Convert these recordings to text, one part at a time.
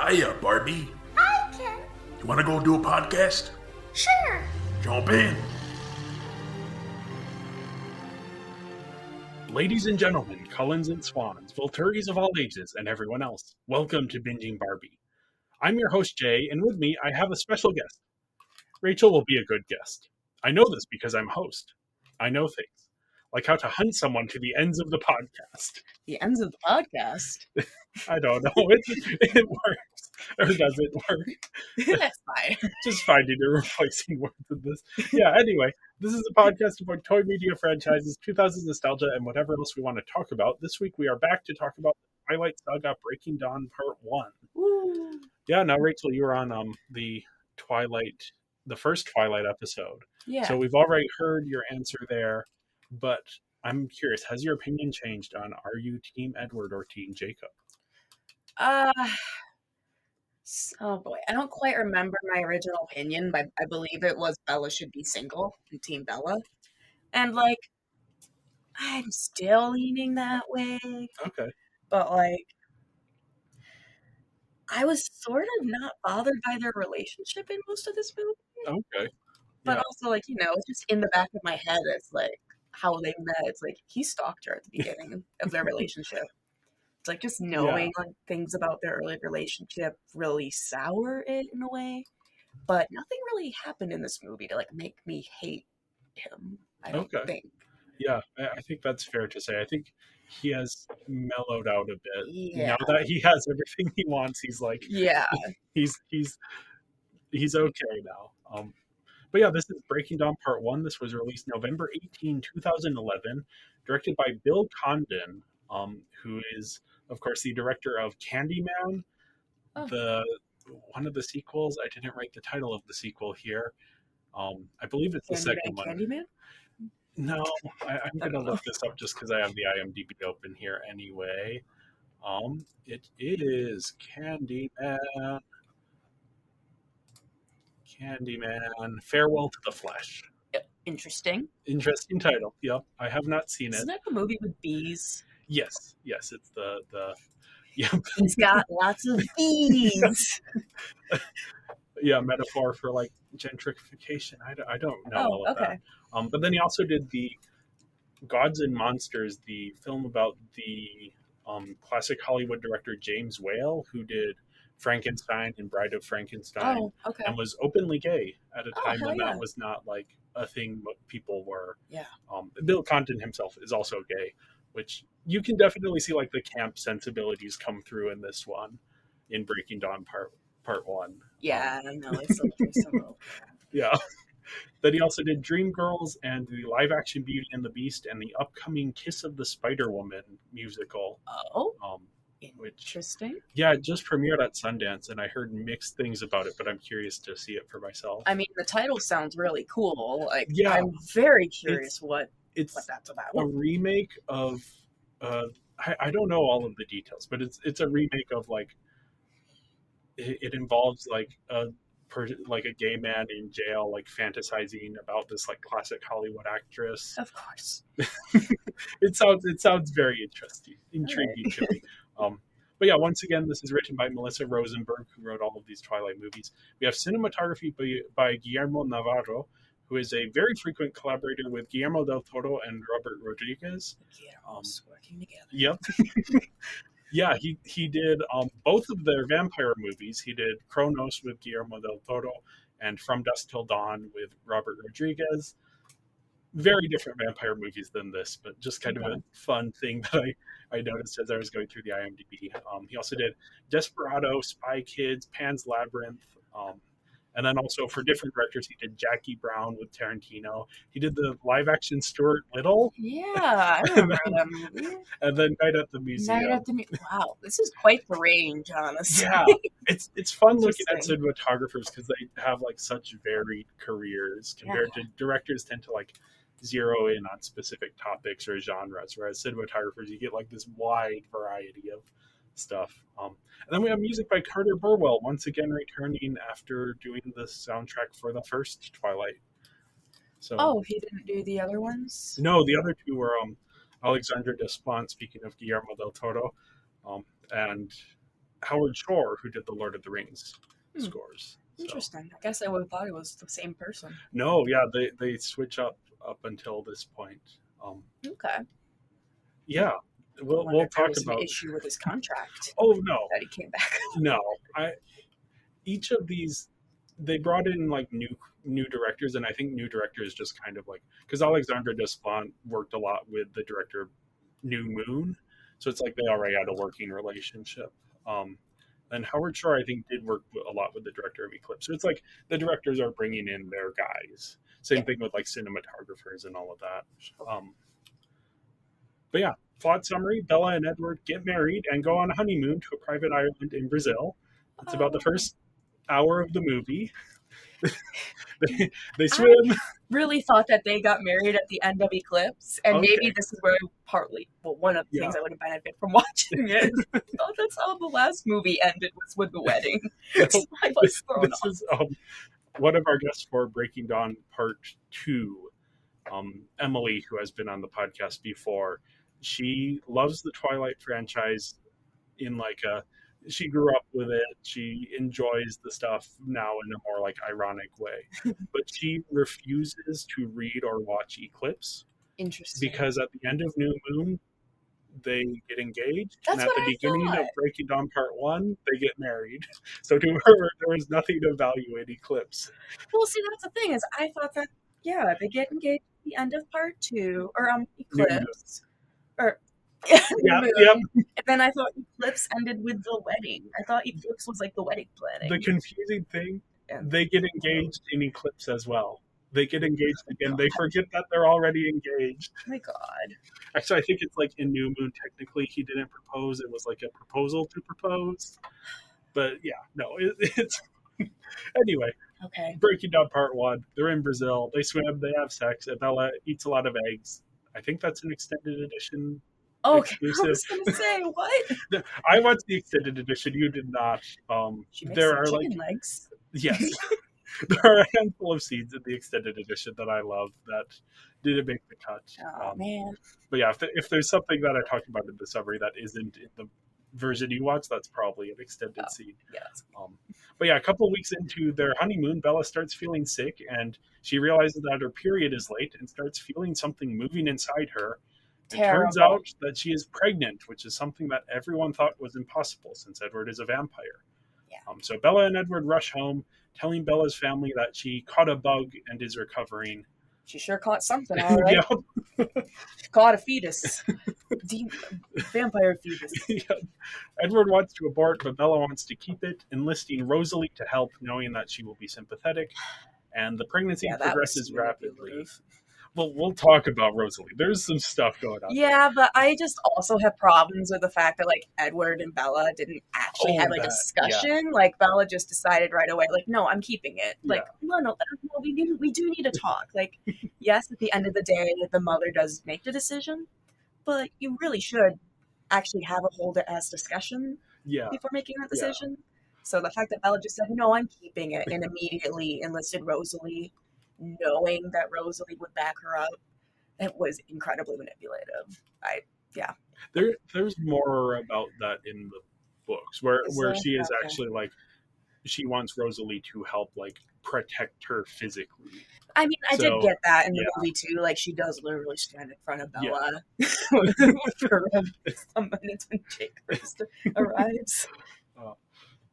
Hiya, Barbie. Hi, Ken. You want to go do a podcast? Sure. Jump in. Ladies and gentlemen, Cullens and Swans, Volturis of all ages, and everyone else, welcome to Binging Barbie. I'm your host, Jay, and with me, I have a special guest. Rachel will be a good guest. I know this because I'm host. I know things, like how to hunt someone to the ends of the podcast. The ends of the podcast? I don't know. It works. Or does it work? That's fine. Just finding a replacing word in this. Yeah, anyway, this is a podcast about toy media franchises, 2000s nostalgia, and whatever else we want to talk about. This week we are back to talk about Twilight Saga Breaking Dawn Part 1. Woo. Yeah, now Rachel, you were on the first Twilight episode. Yeah. So we've already heard your answer there, but I'm curious, has your opinion changed on are you Team Edward or Team Jacob? Oh boy, I don't quite remember my original opinion, but I believe it was Bella should be single and Team Bella. And I'm still leaning that way. Okay. But I was sort of not bothered by their relationship in most of this movie. Okay. But Yeah. also, it's just in the back of my head, it's how they met. It's he stalked her at the beginning of their relationship. It's just knowing things about their early relationship really sour it in a way. But nothing really happened in this movie to make me hate him, I don't think. Yeah, I think that's fair to say. I think he has mellowed out a bit. Yeah. Now that he has everything he wants, he's he's okay now. But yeah, this is Breaking Dawn Part 1. This was released November 18, 2011, directed by Bill Condon, who is, of course, the director of Candyman, one of the sequels. I didn't write the title of the sequel here. I believe it's the second one. Candyman? No, I'm going to look this up just because I have the IMDb open here anyway. It is Candyman. Farewell to the Flesh. Interesting. Interesting title. Yep, I have not seen it. Isn't that the movie with bees? Yes, it's the yep. He's got lots of bees. Yeah, metaphor for gentrification. I don't know. Oh, okay. That. But then he also did the Gods and Monsters, the film about the classic Hollywood director James Whale, who did Frankenstein and Bride of Frankenstein, okay. and was openly gay at a time when yeah. that was not a thing people were. Yeah. Bill Condon himself is also gay, which you can definitely see the camp sensibilities come through in this one, in Breaking Dawn Part 1. Yeah, I know. It's so Yeah. Then he also did Dreamgirls and the live-action Beauty and the Beast and the upcoming Kiss of the Spider-Woman musical. Oh, Interesting. interesting. Yeah, it just premiered at Sundance, and I heard mixed things about it, but I'm curious to see it for myself. I mean, the title sounds really cool. Yeah, I'm very curious what that's about. A remake of, I don't know all of the details, but it's a remake of it involves a gay man in jail fantasizing about this classic Hollywood actress. Of course. It sounds very intriguing to me. But yeah, once again, this is written by Melissa Rosenberg, who wrote all of these Twilight movies. We have cinematography by Guillermo Navarro, who is a very frequent collaborator with Guillermo del Toro and Robert Rodriguez. Working together. Yep. Yeah, he did both of their vampire movies. He did Kronos with Guillermo del Toro and From Dusk Till Dawn with Robert Rodriguez. Very different vampire movies than this, but just kind of a fun thing that I noticed as I was going through the IMDb. He also did Desperado, Spy Kids, Pan's Labyrinth, and then also for different directors, he did Jackie Brown with Tarantino. He did the live-action Stuart Little. Yeah, I remember that movie. And then Night at the Museum. Wow, this is quite the range, honestly. Yeah, it's fun looking at cinematographers because they have such varied careers compared to directors tend to zero in on specific topics or genres, whereas cinematographers you get this wide variety of stuff. And then we have music by Carter Burwell, once again returning after doing the soundtrack for the first Twilight. So, he didn't do the other ones? No, the other two were Alexandre Despont, speaking of Guillermo del Toro, and Howard Shore, who did the Lord of the Rings scores. Interesting. I guess I would have thought it was the same person. No, yeah, they switch up until this point. Okay. Yeah, we'll talk was about an issue with his contract. Oh no, that he came back. no. Each of these, they brought in like new directors, and I think new directors just kind of like, because Alexandre Desplat worked a lot with the director of New Moon, so it's like they already had a working relationship. And Howard Shore, I think, did work a lot with the director of Eclipse. So it's like the directors are bringing in their guys. Same thing with like cinematographers and all of that. But yeah, plot summary: Bella and Edward get married and go on a honeymoon to a private island in Brazil. It's about the first hour of the movie. they swim. I really thought that they got married at the end of Eclipse, and maybe this is where one of the things I would have benefited from watching it. I thought that's how the last movie ended, was with the wedding. So I was thrown off. Is one of our guests for Breaking Dawn Part 2, Emily, who has been on the podcast before. She loves the Twilight franchise in like she grew up with it. She enjoys the stuff now in a more like ironic way, but she refuses to read or watch Eclipse. Interesting. Because at the end of New Moon, they get engaged, and at the beginning of Breaking Dawn Part 1, they get married. So to her, there is nothing to value in Eclipse. Well, see, that's the thing, is I thought that they get engaged at the end of Part 2, or Eclipse, or and then I thought Eclipse ended with the wedding. I thought Eclipse was like the wedding planning. The confusing thing, they get engaged in Eclipse as well. They get engaged again. They forget that they're already engaged. Oh my God. Actually, I think it's like in New Moon, technically he didn't propose. It was like a proposal to propose. But yeah, no, it's... Anyway. Okay. Breaking Down Part 1. They're in Brazil. They swim. They have sex. And Bella eats a lot of eggs. I think that's an extended edition. Okay, exclusive. I was going to say, what? I watched the extended edition. You did not. She makes there are chicken legs. Yes. There are a handful of scenes in the extended edition that I love that didn't make the cut. Oh, man. But yeah, if there's something that I talked about in the summary that isn't in the version you watch, that's probably an extended scene. Yes. But yeah, a couple of weeks into their honeymoon, Bella starts feeling sick, and she realizes that her period is late and starts feeling something moving inside her. It turns out that she is pregnant, which is something that everyone thought was impossible since Edward is a vampire. Yeah. So Bella and Edward rush home, telling Bella's family that she caught a bug and is recovering. She sure caught something, all right. She caught a fetus. Vampire fetus. Edward wants to abort, but Bella wants to keep it, enlisting Rosalie to help, knowing that she will be sympathetic. And the pregnancy progresses rapidly. Well, we'll talk about Rosalie. There's some stuff going on. Yeah, but I just also have problems with the fact that like Edward and Bella didn't actually have a discussion. Yeah. Like Bella just decided right away, like, no, I'm keeping it. Like, no, we do need to talk. Like, yes, at the end of the day, the mother does make the decision, but you really should actually have a whole ass discussion before making that decision. Yeah. So the fact that Bella just said, no, I'm keeping it, and immediately enlisted Rosalie, knowing that Rosalie would back her up, it was incredibly manipulative. There's more about that in the books where she is actually like, she wants Rosalie to help like protect her physically. I mean, I did get that in the movie too. Like, she does literally stand in front of Bella for some minutes when Jake first arrives.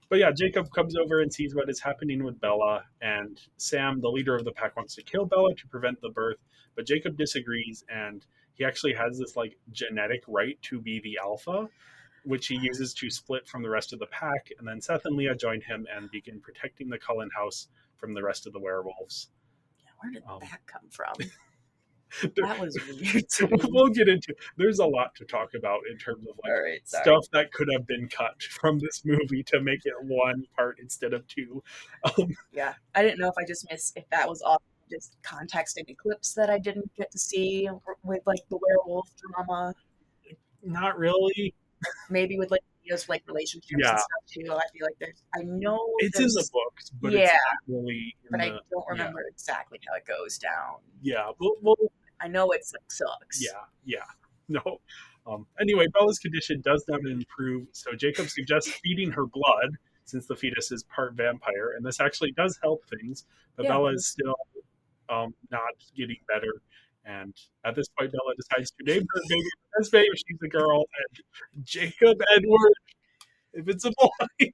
But yeah, Jacob comes over and sees what is happening with Bella, and Sam, the leader of the pack, wants to kill Bella to prevent the birth, but Jacob disagrees, and he actually has this like genetic right to be the alpha, which he uses to split from the rest of the pack, and then Seth and Leah join him and begin protecting the Cullen house from the rest of the werewolves. Yeah, where did that come from? That was weird to me. We'll get into. There's a lot to talk about in terms of like stuff that could have been cut from this movie to make it one part instead of two. Yeah, I didn't know if I just missed if that was all just context in Eclipse that I didn't get to see with like the werewolf drama. Not really. Maybe with like Leah's like relationships and stuff too. I feel like I know it's in the books, but it's not really. But I don't remember exactly how it goes down. Yeah, well, I know it's like sucks. Yeah. No. Anyway, Bella's condition does not improve, so Jacob suggests feeding her blood since the fetus is part vampire, and this actually does help things. But Yeah. Bella is still not getting better. And at this point, Bella decides to name her baby Esme if she's a girl, and Jacob Edward if it's a boy.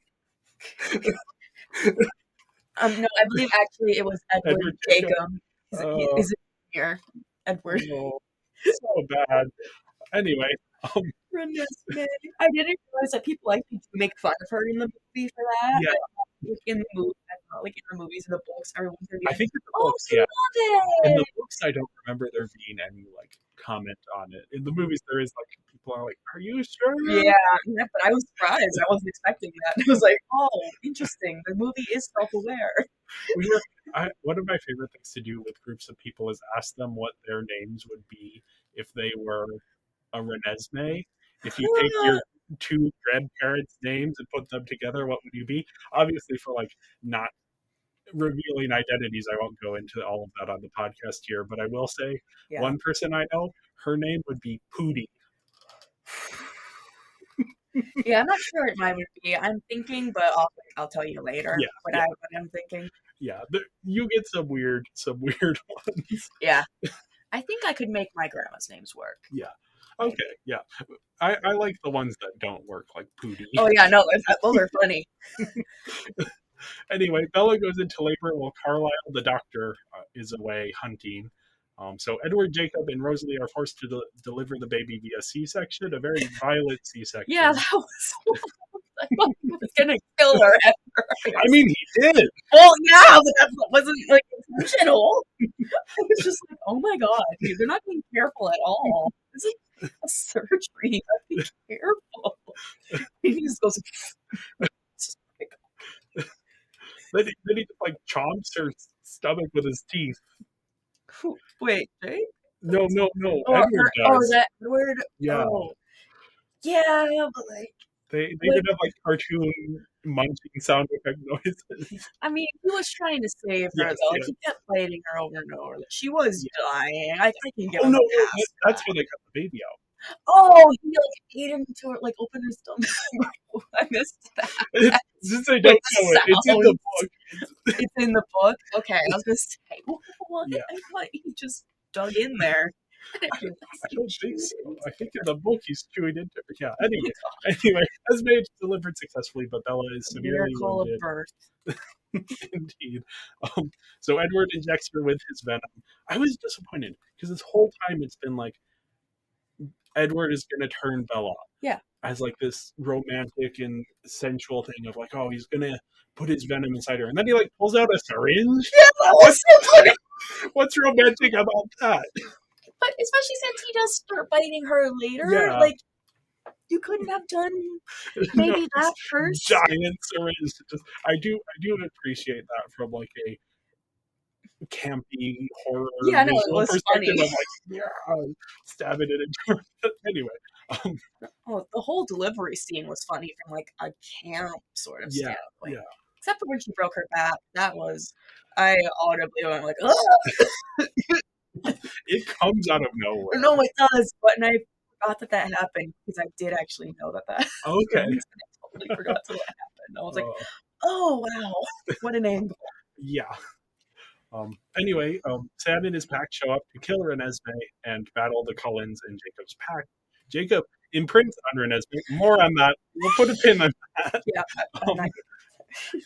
No, I believe actually it was Edward Edward Jacob. Jacob. Is it here? Edward. Oh, so bad. Anyway, Renesmee. I didn't realize that people actually do make fun of her in the movie for that. yeah, Like in the movie, like in the movies and the books, everyone's gonna be I like, think in the "Oh, books, she yeah. loved In it." the books, I don't remember there being any like comment on it. In the movies, there is like people are like, "Are you sure?" Yeah, but I was surprised. I wasn't expecting that. I was like, "Oh, interesting. The movie is self-aware." We were. One of my favorite things to do with groups of people is ask them what their names would be if they were a Renesmee. If you take your two grandparents' names and put them together, what would you be? Obviously, for like not revealing identities, I won't go into all of that on the podcast here, but I will say Yeah. one person I know, her name would be Pootie. Yeah, I'm not sure what mine would be. I'm thinking, but I'll tell you later Yeah, what yeah. I'm thinking. Yeah, you get some weird ones. Yeah. I think I could make my grandma's names work. Yeah. Okay. Yeah. I like the ones that don't work, like Pootie. Oh yeah, no, those are funny. Anyway, Bella goes into labor while Carlisle, the doctor, is away hunting. So Edward, Jacob, and Rosalie are forced to deliver the baby via C-section, a very violent C-section. Yeah, that was. I thought he was gonna kill her. I mean, he did. Well, yeah, but that wasn't like intentional. I was just like, oh my god, dude, they're not being careful at all. This is a surgery. Be careful. He just goes. Then he just like chomps her stomach with his teeth. Wait, Jake? No. Oh, Edward does. Oh, that Edward. Yeah. Oh. Yeah, but like. They did have like cartoon munching sound effect noises. I mean, he was trying to save her Yes, though. Like, yes. he kept biting her over and over. Like, she was dying. I can get. Oh him no, past that's that. when they cut the baby out. Oh, he like ate into her, like opened her stomach. I missed that. Since I don't know it, it's in the book. It's in the book. Okay, I was gonna say, what? Yeah. I thought he just dug in there. I don't think so. I think in the book he's chewing into it. Yeah. Anyway, Esme delivered successfully, but Bella is severely Miracle wounded. of birth. Indeed. So Edward injects her with his venom. I was disappointed because this whole time it's been like Edward is going to turn Bella. Yeah. As like this romantic and sensual thing of like, oh, he's going to put his venom inside her, and then he like pulls out a syringe. Yeah, that was so funny. What's romantic about that? But especially since he does start biting her later, Yeah. like you couldn't have done maybe that first. Giant syringe. I do appreciate that from like a campy horror visual it was perspective. funny. Of like, stabbing it into her. Anyway. The whole delivery scene was funny from like a camp sort of standpoint. Yeah. Except for when she broke her back. That was I audibly went like, ugh. It comes out of nowhere. No, it does. But I forgot that happened because I did actually know that Okay. happened. I totally forgot that happened. I was like, oh wow, what an angle. Yeah. Anyway, Sam and his pack show up to kill Renesmee and battle the Cullens and Jacob's pack. Jacob imprints on Renesmee. More on that. We'll put a pin on that. Yeah.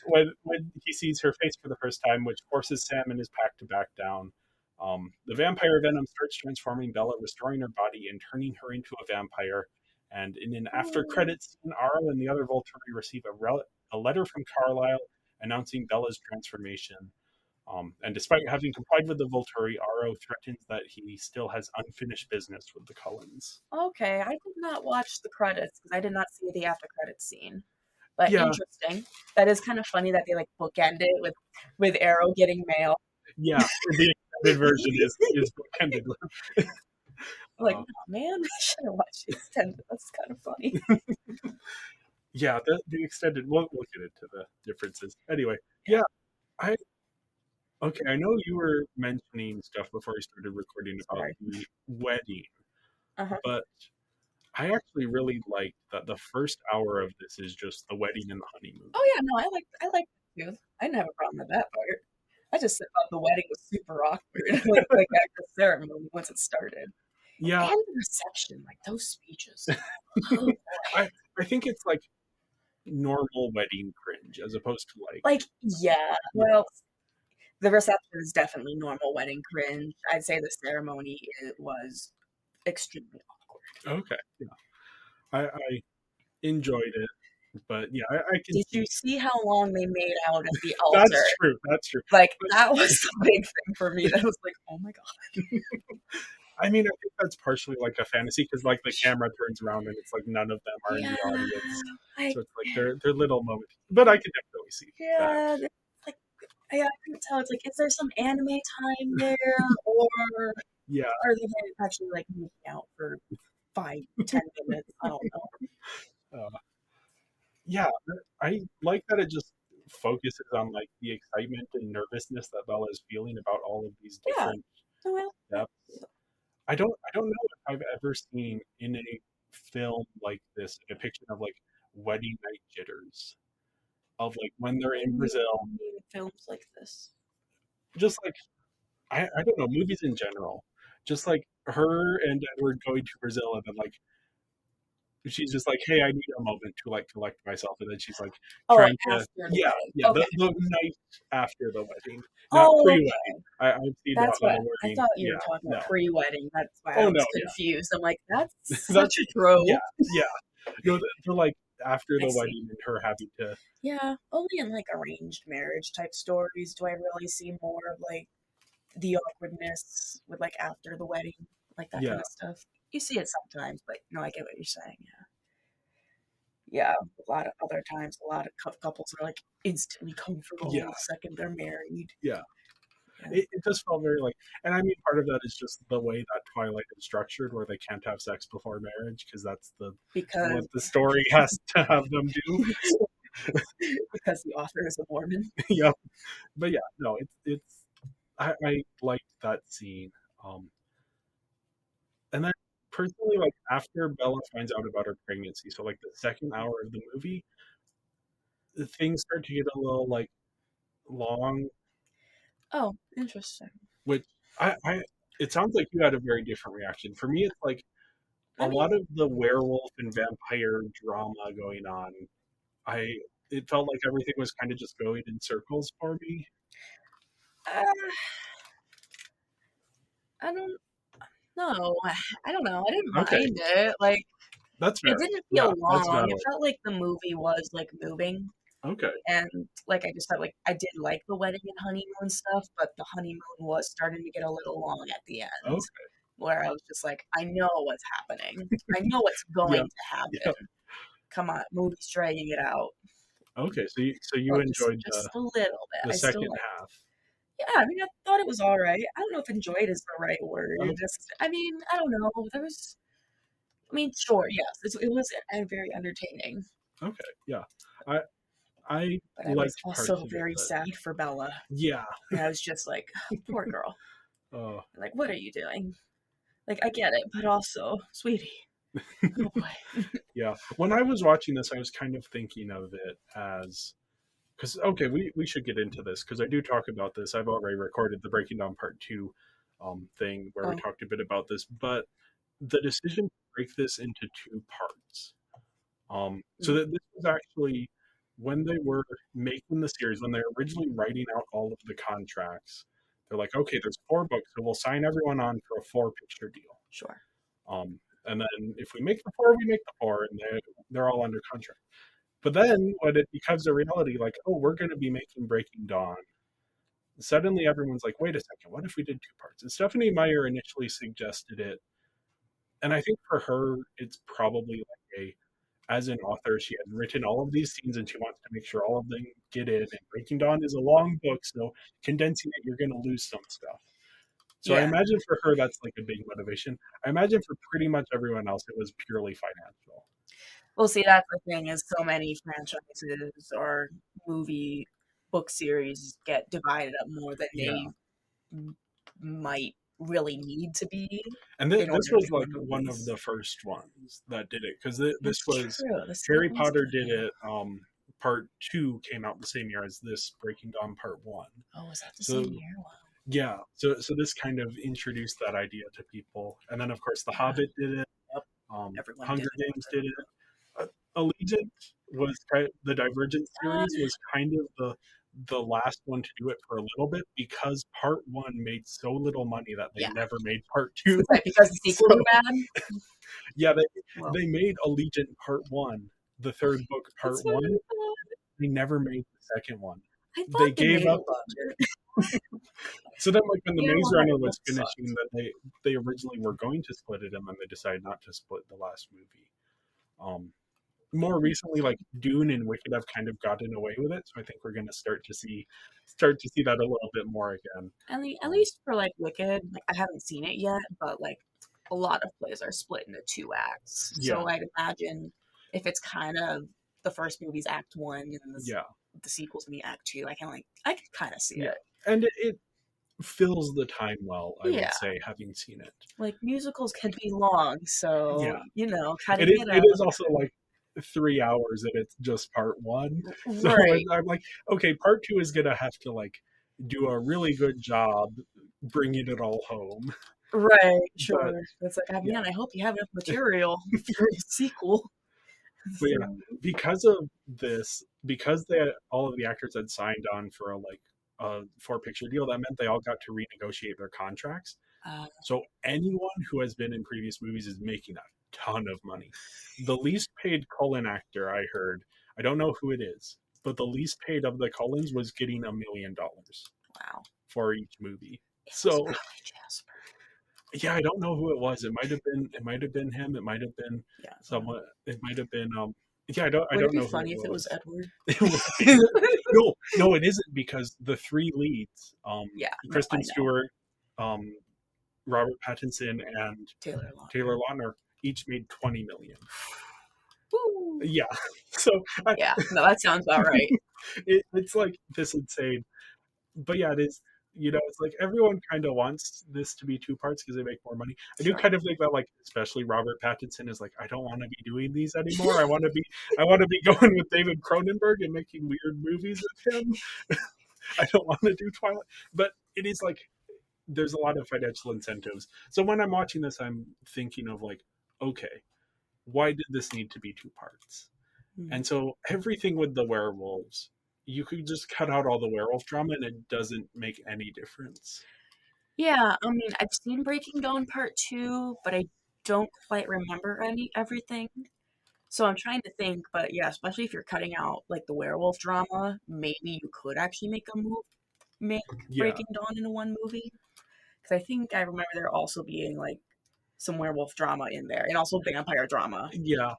When he sees her face for the first time, which forces Sam and his pack to back down. The vampire venom starts transforming Bella, restoring her body and turning her into a vampire. And in an after-credits scene, Aro and the other Volturi receive a letter from Carlisle announcing Bella's transformation. And despite having complied with the Volturi, Aro threatens that he still has unfinished business with the Cullens. Okay, I did not watch the credits because I did not see the after-credits scene. But Yeah. interesting. That is kind of funny that they like bookend it with Arrow getting mail. Yeah, the extended version is bookended. Like, oh, man, I should have watched the extended. That's kind of funny. Yeah, the extended. We'll get into the differences. Anyway, yeah, I know you were mentioning stuff before we started recording about the wedding, Uh-huh. but I actually really like that the first hour of this is just the wedding and the honeymoon. Oh yeah, no, I like it too. I didn't have a problem with that part. I just thought the wedding was super awkward, like at the ceremony once it started. Yeah, And the reception, like those speeches. Oh boy. I think it's like normal wedding cringe as opposed to like Like, yeah, yeah. well, the reception is definitely normal wedding cringe. I'd say the ceremony it was extremely awkward. Okay, yeah. I enjoyed it, but yeah, I can Did you see see how long they made out at the that's altar? true. That's true. Like, But that was the big thing for me. That was like, oh my god. I mean, I think that's partially like a fantasy because like the camera turns around and it's like none of them are in Yeah, the audience, I so it's like they're little moments. But I can definitely see that. yeah, like yeah, I couldn't tell. It's like, is there some anime time there, or Yeah, are they actually like moving out for 5, 10 minutes? I don't know. uh, yeah. I like that it just focuses on like the excitement and nervousness that Bella is feeling about all of these Yeah. different No, well, steps. I don't know if I've ever seen in a film like this a depiction of like wedding night jitters of like when they're I in Brazil, mean films like this. just like I don't know, movies in general. Just like her and Edward going to Brazil and then like she's just like, hey, I need a moment to like collect myself, and then she's like Oh, like trying to after the yeah, wedding. yeah, Okay. the night after the wedding, not Oh, pre-wedding. okay. I've seen That's what the I wording. thought you Yeah, were talking no. about pre-wedding. That's why I Oh no, was yeah. confused. I'm like, that's That's such a trope. yeah, yeah. No, the like after I the see. wedding and her having to Yeah, only in like arranged marriage type stories do I really see more of like the awkwardness with like after the wedding, like that kind yeah, of stuff. You see it sometimes, but no, I get what you're saying. Yeah, yeah. A lot of other times, a lot of couples are like instantly yeah, comfortable the second they're married. yeah. Yeah, It just felt very like, and I mean, part of that is just the way that Twilight is structured, where they can't have sex before marriage because that's the what because the story has to have them do. because the author is a Mormon. Yeah, but yeah, no, it's I liked that scene. And then personally, like after Bella finds out about her pregnancy, so like the second hour of the movie, the things start to get a little like long, Oh, interesting. which I it sounds like you had a very different reaction. For me, it's like a I mean, lot of the werewolf and vampire drama going on. I it felt like everything was kind of just going in circles for me. uh, I don't know. I don't know. I didn't Okay, mind it. Like, that's it fair. didn't Yeah, feel that's long. It valid. felt like the movie was like moving. Okay, And like I just felt like I did like the wedding and honeymoon stuff, but the honeymoon was starting to get a little long at the end, okay, where I was just like, I know what's happening. I know what's going yeah, to happen. yeah. Come on, movie's dragging it out. Okay, so you Well, enjoyed just a little bit. the I still second like. half. Yeah, I mean, I thought it was all right. I don't know if enjoyed is the right word. Okay, Just, I mean, I don't know. There was, I mean, sure, yes, it was very entertaining, okay, yeah. I I but I was liked parts also of it, very but sad for Bella. yeah. And I was just like, poor girl. Oh, Like, what are you doing? Like, I get it, but also, sweetie, oh boy. yeah. When I was watching this, I was kind of thinking of it as because okay, we should get into this because I do talk about this. I've already recorded the Breaking Down Part Two thing where we Oh, talked a bit about this, but the decision to break this into two parts. So mm, that this was actually when they were making the series, when they were originally writing out all of the contracts, they're like, okay, there's 4 books, so we'll sign everyone on for a 4 picture deal. sure. And then if we make the 4, we make the 4, and they're all under contract. But then when it becomes a reality, like, oh, we're going to be making Breaking Dawn, suddenly everyone's like, wait a second, what if we did 2 parts? And Stephanie Meyer initially suggested it, and I think for her, it's probably like a as an author, she had written all of these scenes and she wants to make sure all of them get in. And Breaking Dawn is a long book, so condensing it, you're going to lose some stuff. So I Yeah. imagine for her, that's like a big motivation. I imagine for pretty much everyone else, it was purely financial. Well, see, that's the thing is so many franchises or movie book series get divided up more than Yeah. they m- might. really need to be And in order this to was make more like one of movies. the first ones that did it, because this That's was true. The second Harry one's Potter kind did of. it. Part two came out the same year as this Breaking Dawn Part One. Oh, is that the So same year? Wow. yeah, so this kind of introduced that idea to people, and then of course The Yeah. Hobbit did it. Yep. Everyone did Hunger it Games with did it. Allegiant was the Divergent it. series was kind of the last one to do it for a little bit, because part one made so little money that they Yeah. never made part two. Is that because the So sequels are bad? yeah, Well, they made Allegiant part one, the third book that's part what one. I thought. They never made the second one. I They thought they gave made a up. bunch. So then, like when the You know Maze what? Runner That was finishing, sucked. that they originally were going to split it, and then they decided not to split the last movie. Um, More recently, like Dune and Wicked have kind of gotten away with it, so I think we're going to start to see that a little bit more again. At least for like Wicked, like I haven't seen it yet, but like a lot of plays are split into two acts. Yeah, So I'd imagine if it's kind of the first movie's Act One and then yeah, the sequel's gonna be Act Two, I can kind of see yeah, it. and it fills the time well, I Yeah, would say, having seen it. like musicals can be long, so Yeah, cutting it is. it It out. is also like 3 hours, and it's just part one. So Right, I'm like, okay, part two is gonna have to like do a really good job bringing it all home. right, But sure. It's like, oh, yeah, man, I hope you have enough material for a sequel. but yeah, So, because of this, because all of the actors had signed on for a 4 picture deal, that meant they all got to renegotiate their contracts. uh, So anyone who has been in previous movies is making a ton of money. The least paid Cullen actor I heard, I don't know who it is, but the least paid of the Cullens was getting $1 million wow, for each movie. it was So probably Jasper. yeah, I don't know who it was. It might have been him. It might have been Yeah. someone. It might have been yeah, I Would it don't be know who it funny if it was was. Edward? Right. No, no, it isn't, because the three leads, Yeah, no, I Kristen know. Stewart, um, Robert Pattinson, and Taylor Lautner. Taylor Lautner each made 20 million. Woo! Yeah, so Yeah, no, that sounds about right. it's like this insane, but yeah, it is. It's like everyone kind of wants this to be 2 parts because they make more money. I do Sure. kind of think that, like, especially Robert Pattinson is like, I don't want to be doing these anymore. I want to be going with David Cronenberg and making weird movies with him. I don't want to do Twilight, but it is like there's a lot of financial incentives. So when I'm watching this, I'm thinking of like, okay, why did this need to be 2 parts? Hmm. And so everything with the werewolves, you could just cut out all the werewolf drama and it doesn't make any difference. Yeah, I mean, I've seen Breaking Dawn Part 2, but I don't quite remember everything. So I'm trying to think, but yeah, especially if you're cutting out like the werewolf drama, maybe you could actually make Yeah, Breaking Dawn into one movie. Because I think I remember there also being like some werewolf drama in there, and also vampire drama. yeah.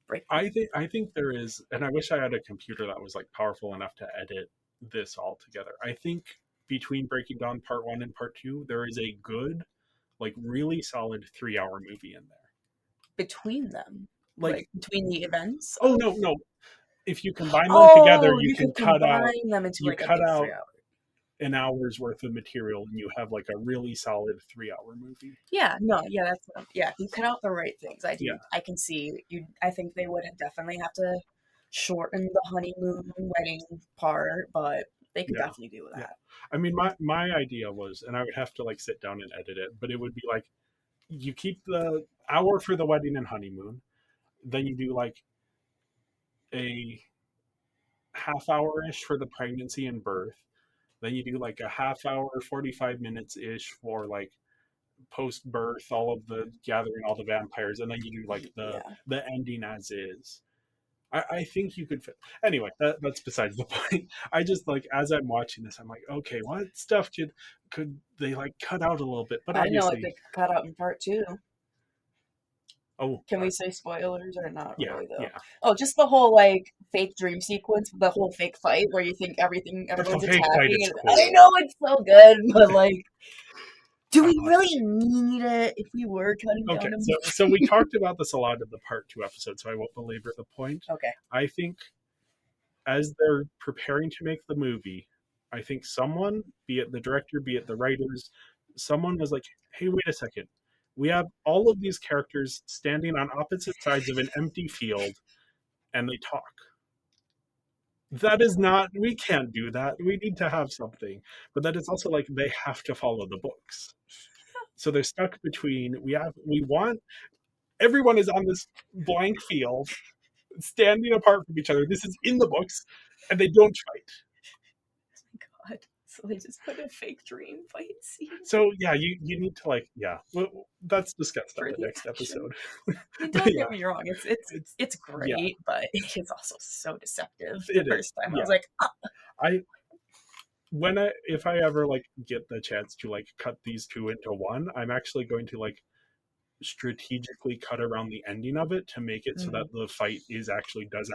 Break. I think there is, and I wish I had a computer that was like powerful enough to edit this all together. I think between Breaking Dawn Part One and Part Two, there is a good, like really solid 3 hour movie in there. Between them, Like, like between the events oh of. no, no, if you combine them together, Oh, you you can could cut out combine them into you like a cut big out 3 hour. an hour's worth of material and you have like a really solid 3 hour movie. Yeah, no, yeah, yeah. If you cut out the right things, Yeah, I can see you. I think they would definitely have to shorten the honeymoon wedding part, but they could yeah, definitely do yeah. that. I mean, my idea was, and I would have to like sit down and edit it, but it would be like you keep the hour for the wedding and honeymoon, then you do like a half hour ish for the pregnancy and birth, then you do like a half hour, 45 minutes ish for like post birth, all of the gathering all the vampires, and then you do like the Yeah. the ending as is. I think you could fit. Anyway, that's besides the point. I just like, as I'm watching this, I'm like, okay, what stuff could they like cut out a little bit? But I know what they obviously, could cut out in part two. oh, Can we say spoilers or not yeah, really though? yeah, Oh, just the whole like fake dream sequence, the whole fake fight where you think the everyone's fake fight attacking, is and I cool. know it's so good, but like, do we Uh, really need it if we were cutting okay, down a so we movie? talked about this a lot in the part two episode, so I won't belabor the point. Okay. I think as they're preparing to make the movie, I think someone, be it the director, be it the writers, someone was like, hey, wait a second. We have all of these characters standing on opposite sides of an empty field and they talk. That is not, we can't do that. We need to have something. But then it's also like they have to follow the books. So they're stuck between, we want, everyone is on this blank field, standing apart from each other. This is in the books, and they don't fight. God. So they just put a fake dream fight scene. So yeah, you need to like, yeah, well, that's discussed on For the the next action. episode. I mean, But don't yeah, get me wrong, it's great, yeah, but it's also so deceptive. The it is. first time I Yeah, was like, oh, I when I if I ever like get the chance to like cut these two into one, I'm actually going to like strategically cut around the ending of it to make it so that the fight does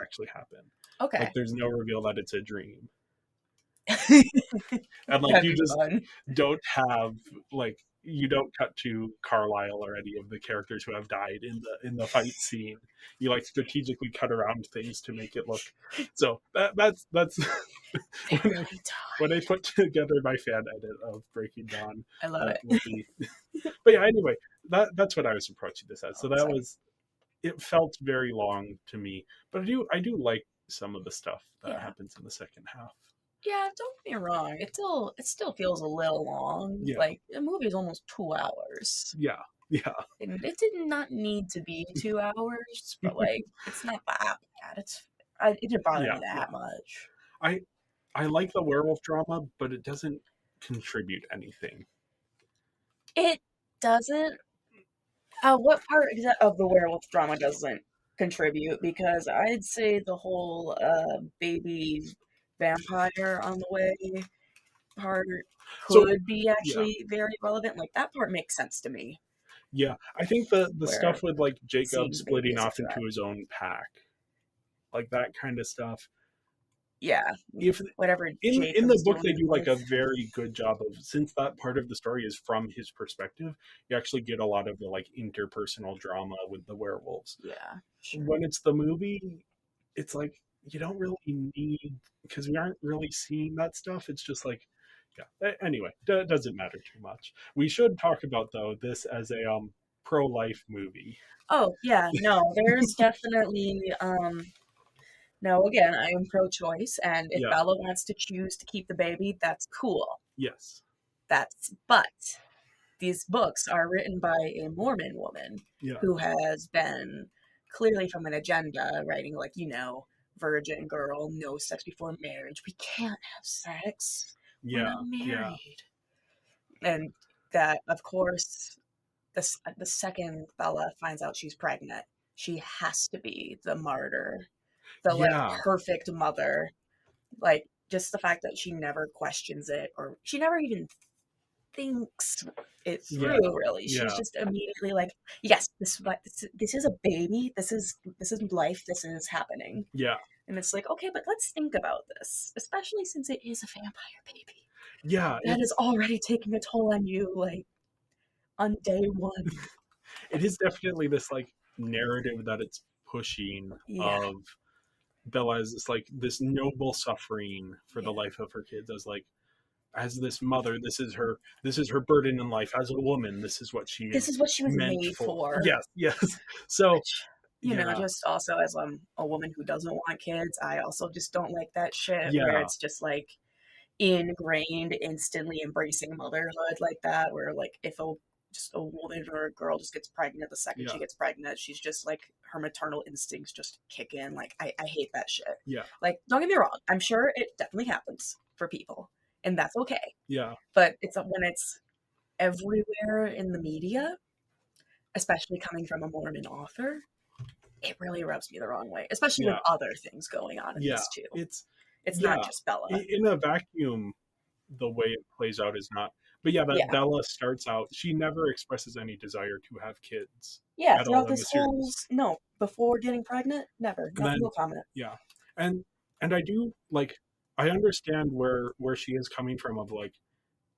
actually happen. okay. Like there's no reveal that it's a dream. And like That'd you be just fun. don't have like you don't cut to Carlisle or any of the characters who have died in the fight scene. You like strategically cut around things to make it look so that's They when I really die. when I put together my fan edit of Breaking Dawn, I love that it. will be. But yeah, anyway, that's what I was approaching this as. So that Sorry. was it felt very long to me, but I do like some of the stuff that Yeah. happens in the second half. Yeah, don't get me wrong. It still feels a little long. Yeah. Like the movie is almost 2 hours. Yeah, yeah, And it did not need to be 2 hours, but like it's not that bad. It didn't bother yeah, me yeah. that much. I like the werewolf drama, but it doesn't contribute anything. It doesn't. What part of the werewolf drama doesn't contribute? Because I'd say the whole baby vampire on the way part So could be yeah, actually very relevant. Like that part makes sense to me. yeah. I think the Where stuff with like Jacob seeing the baby splitting as a off threat. into his own pack, like that kind of stuff. Yeah, If whatever in the Jacob's book doing they in do like a life. very good job of, since that part of the story is from his perspective, you actually get a lot of the like interpersonal drama with the werewolves. Yeah, sure. When it's the movie, it's like you don't really need, because we aren't really seeing that stuff. It's just like, yeah. Anyway, doesn't matter too much. We should talk about though this as a pro-life movie. Oh yeah, no, there's definitely no, again, I am pro-choice, and if Yeah. Bella wants to choose to keep the baby, that's cool. Yes. But these books are written by a Mormon woman Yeah. who has been clearly from an agenda, writing like, virgin girl, no sex before marriage. We can't have sex. We're Yeah. not Yeah. married. And that, of course, the second Bella finds out she's pregnant, she has to be the martyr, the like Yeah. perfect mother. Like just the fact that she never questions it, or she never even thinks it through. Yeah. Really, she's Yeah. just immediately like, "Yes, this is a baby. This is life. This is happening." Yeah. And it's like, okay, but let's think about this, especially since it is a vampire baby. Yeah. That is already taking a toll on you, like on day one. It is definitely this like narrative that it's pushing Yeah, of Bella as this like this noble suffering for the yeah. life of her kids, as this mother, this is her burden in life as a woman. This is what she This is is what she was meant made for. for. Yes, yes. So Which, yeah, just also as a woman who doesn't want kids, I also just don't like that shit where yeah, it's just like ingrained, instantly embracing motherhood like that, where like if just a woman or a girl just gets pregnant, the second yeah, she gets pregnant, she's just like her maternal instincts just kick in. Like I hate that shit. yeah, Like, don't get me wrong, I'm sure it definitely happens for people, and that's okay. yeah, But it's when it's everywhere in the media, especially coming from a Mormon author, it really rubs me the wrong way, especially with yeah, other things going on in yeah. this too. It's It's not yeah. just Bella. In a vacuum, the way it plays out is not. But yeah, that Yeah. Bella starts out. She never expresses any desire to have kids Yeah, at all throughout in the this whole series. no, before getting pregnant, never. And then No comment. yeah, and I do like, I understand where she is coming from of like,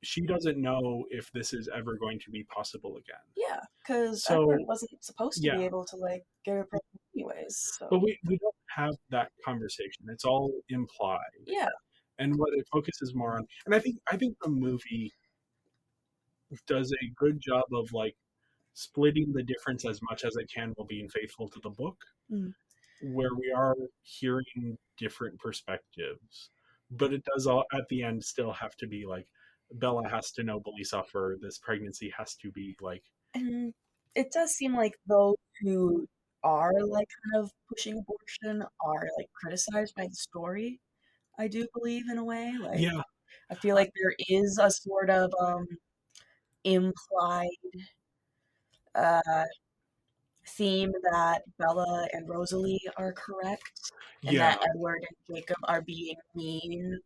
she doesn't know if this is ever going to be possible again. Yeah, because So Edward wasn't supposed to be yeah, able to like get her pregnant anyways. So but we don't have that conversation. It's all implied, yeah, and what it focuses more on. And I think the movie does a good job of like splitting the difference as much as it can while being faithful to the book, Mm. where we are hearing different perspectives. But it does all at the end still have to be like Bella has to nobly suffer. This pregnancy has to be like, And it does seem like those who are like kind of pushing abortion are like criticized by the story. I do believe in a way. Like yeah, I feel like there is a sort of implied uh theme that Bella and Rosalie are correct and yeah. that Edward and Jacob are being mean.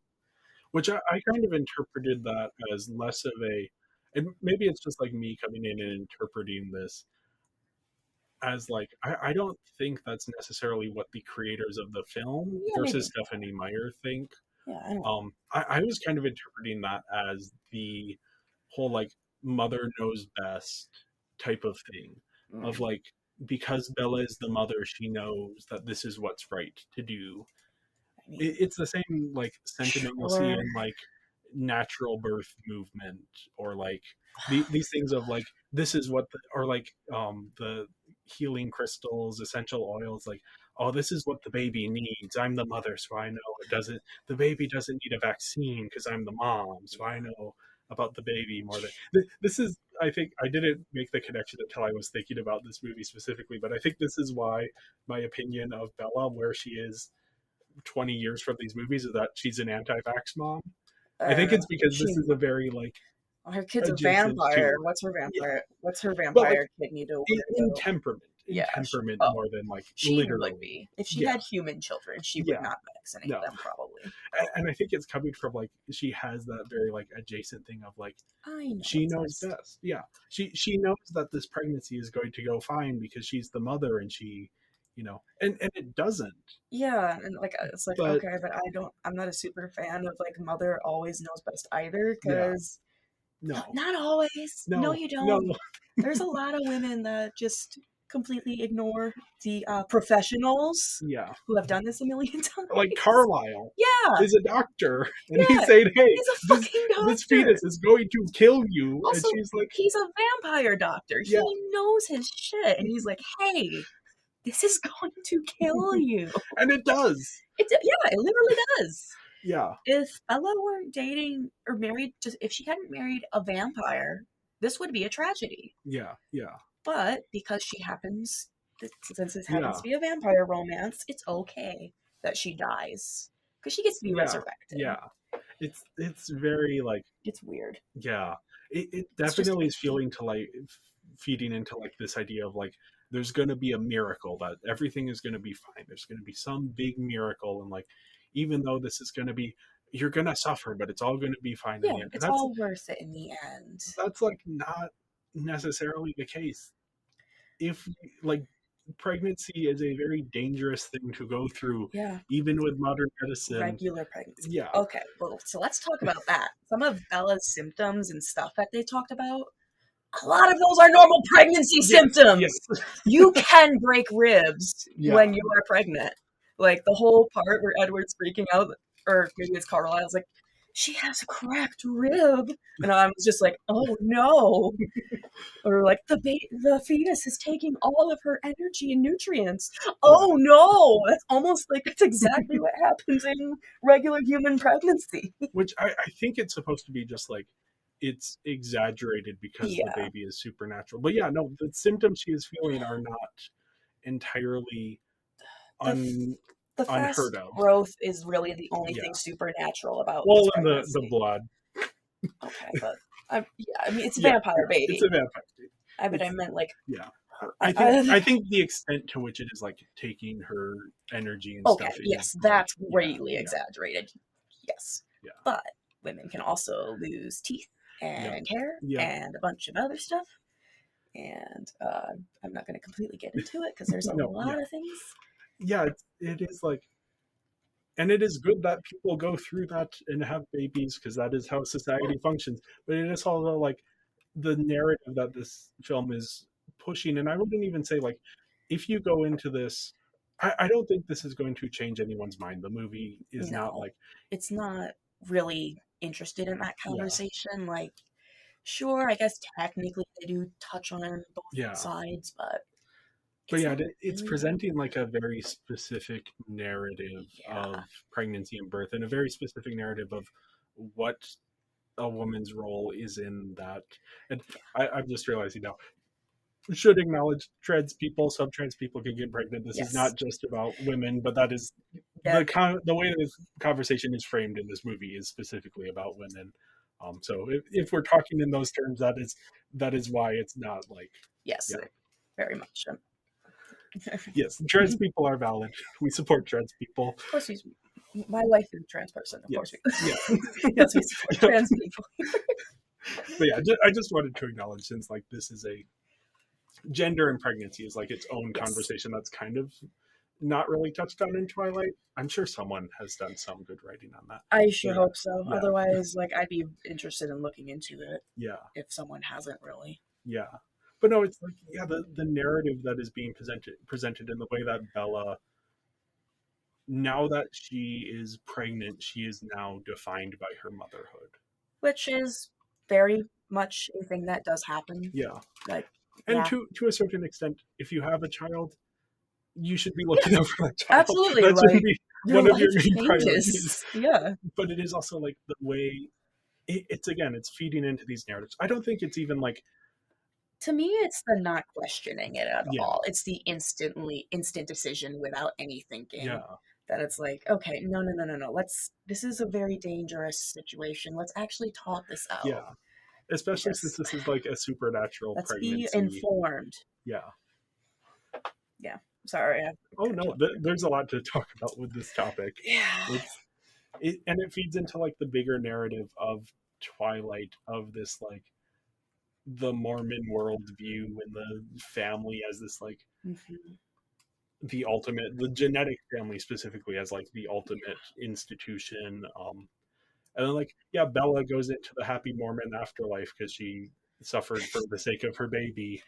Which I kind of interpreted that as less of a, and maybe it's just like me coming in and interpreting this as like I don't think that's necessarily what the creators of the film Yeah, versus maybe. Stephanie Meyer think. Yeah, I don't. I was kind of interpreting that as the whole like mother knows best type of thing of Mm, like because Bella is the mother, she knows that this is what's right to do. I mean, It's the same like sentiment you'll see sure. in like natural birth movement or like these things of like this is what the, or like the healing crystals, essential oils, like oh this is what the baby needs, I'm the mother so I know it doesn't, the baby doesn't need a vaccine because I'm the mom so I know about the baby more than this is, I think I didn't make the connection until I was thinking about this movie specifically, but I think this is why my opinion of Bella where she is 20 years from these movies is that she's an anti-vax mom. I think it's because She this is a very like her kid's a adjacent vampire. to, yeah, What's her but like vampire kid need to in worry about? in Yeah, temperament oh, more than like she would literally. be. If she Yeah, had human children, she would yeah, not vaccinate no, them probably. and I think it's coming from like she has that very like adjacent thing of like I know she what's knows best. best. Yeah, she knows that this pregnancy is going to go fine because she's the mother and she, you know, and it doesn't. Yeah, and like it's like But okay, but I'm not a super fan of like mother always knows best either yeah, because no, not always. No, no, you no, don't. There's a lot of women that just completely ignore the professionals yeah, who have done this a million like times. Carlisle Yeah, is a doctor, and he's yeah, saying, "Hey, he's a this fucking this doctor. fetus is going to kill you," and Also, she's like, he's a vampire doctor. "Yeah," He knows his shit, and he's like, "Hey, this is going to kill you." and it does. Yeah, it literally does. Yeah, If Ella weren't dating or married, just if she hadn't married a vampire, this would be a tragedy. yeah, yeah, But because she happens, since it happens yeah, to be a vampire romance, it's okay that she dies because she gets to be yeah, resurrected. yeah. It's very like It's weird. yeah. It It's just definitely is icky. feeling to like feeding into like this idea of like there's going to be a miracle that everything is going to be fine. There's going to be some big miracle, and like even though this is going to be you're going to suffer, but it's all going to be fine in Yeah, the end. And it's all worth it in the end. that's like not necessarily the case if like pregnancy is a very dangerous thing to go through Yeah, even with modern medicine. regular pregnancy. Yeah, Okay, well, so let's talk about that. Some of Bella's symptoms and stuff that they talked about, a lot of those are normal pregnancy yes, yes, symptoms. You can break ribs yeah, when you are pregnant. Like the whole part where Edward's freaking out, or maybe it's Carlisle's like, she has a cracked rib. And I was just like, oh no. Or like the fetus is taking all of her energy and nutrients. yeah, Oh no. That's almost like that's exactly what happens in regular human pregnancy. which I think it's supposed to be just like it's exaggerated because the Yeah. baby is supernatural, but yeah, no, the symptoms she is feeling are not entirely The un the unheard fast of. growth is really the only thing Yeah, supernatural about this well, and the pregnancy. blood, Okay, but yeah, I mean it's a yeah, vampire yeah, it's baby. a vampire. But I It's meant like yeah. her. I think the extent to which it is like taking her energy and Okay, stuff is yes, like that's yeah, greatly yeah, exaggerated. Yes, yeah, but women can also lose teeth yeah, and hair yeah. and a bunch of other stuff. And I'm not going to completely get into it because there's a No, yeah, lot of things. yeah. It is like, and it is good that people go through that and have babies because that is how Yeah, society functions. But it is also like the narrative that this film is pushing, and I wouldn't even say like if you go into this, I don't think this is going to change anyone's mind. The movie is not no, like it's not really interested in that yeah, conversation. Like Sure, I guess technically they do touch on both Yeah. sides, but But it's yeah, not it's really that. presenting like a very specific narrative Yeah, of pregnancy and birth, and a very specific narrative of what a woman's role is in that. And I'm just realizing now, we should acknowledge trans people. Some trans people can get pregnant. This is yes, not just about women, but that is that the way this conversation is framed in this movie is specifically about women. So if we're talking in those terms, that is why it's not like, yes, yeah. very much. Yes, trans people are valid. We support trans people. Of course, my wife is a trans person. Of course, Yes. Yeah. yes, we support Yep. trans people. But yeah, I just wanted to acknowledge, since like this is a gender and pregnancy is like its own Yes, conversation that's kind of not really touched on in Twilight. I'm sure someone has done some good writing on that. I But sure yeah, hope so. yeah, Otherwise, like, I'd be interested in looking into it yeah, if someone hasn't really. yeah. But no, it's like, yeah, the narrative that is being presented in the way that Bella, now that she is pregnant, she is now defined by her motherhood. Which is very much a thing that does happen. Yeah. Like, And yeah, to a certain extent, if you have a child, you should be yeah, looking out for that child. absolutely. That should Like, be your one of your life main priorities. changes. Yeah. But it is also like the way it's, again, it's feeding into these narratives. I don't think it's even like, To me, it's the not questioning it at yeah, all. It's the instant decision without any thinking. yeah, That it's like, okay, no, no, no, no, no. This is a very dangerous situation. Let's actually talk this out. yeah. Especially since Because this is like a supernatural let's be pregnancy. informed. Yeah. Yeah. Sorry, I Oh cut you no, off there. there's a lot to talk about with this topic. Yeah. It's and it feeds into like the bigger narrative of Twilight, of this like the Mormon worldview and the family as this like Hmm. the ultimate, the genetic family specifically as like the ultimate institution. And then like, yeah, Bella goes into the happy Mormon afterlife because she suffered for the sake of her baby.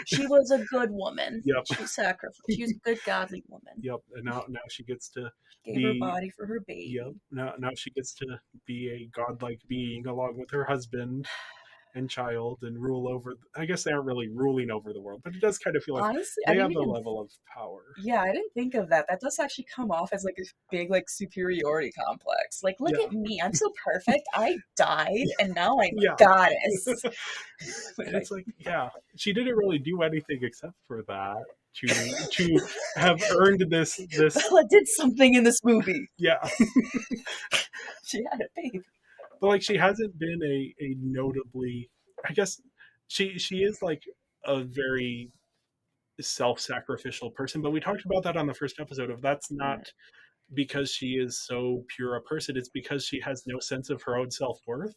She was a good woman. Yep. She sacrificed. She was a good, godly woman. Yep. And now she gets to Gave her be, body for her yep, baby. now she gets to be a godlike being along with her husband and child and rule over, I guess they aren't really ruling over the world, but it does kind of feel like Honestly, I they didn't have the even. level of power. Yeah, I didn't think of that. That does actually come off as like a big like superiority complex. Like, look Yeah. at me. I'm so perfect. I died and now I'm a Yeah. goddess. And Like, it's like, yeah, she didn't really do anything except for that to have earned this. Bella did something in this movie. Yeah. She had a baby. But like, she hasn't been a notably, I guess, she is like a very self-sacrificial person, but we talked about that on the first episode of, that's Yeah. not because she is so pure a person, it's because she has no sense of her own self-worth.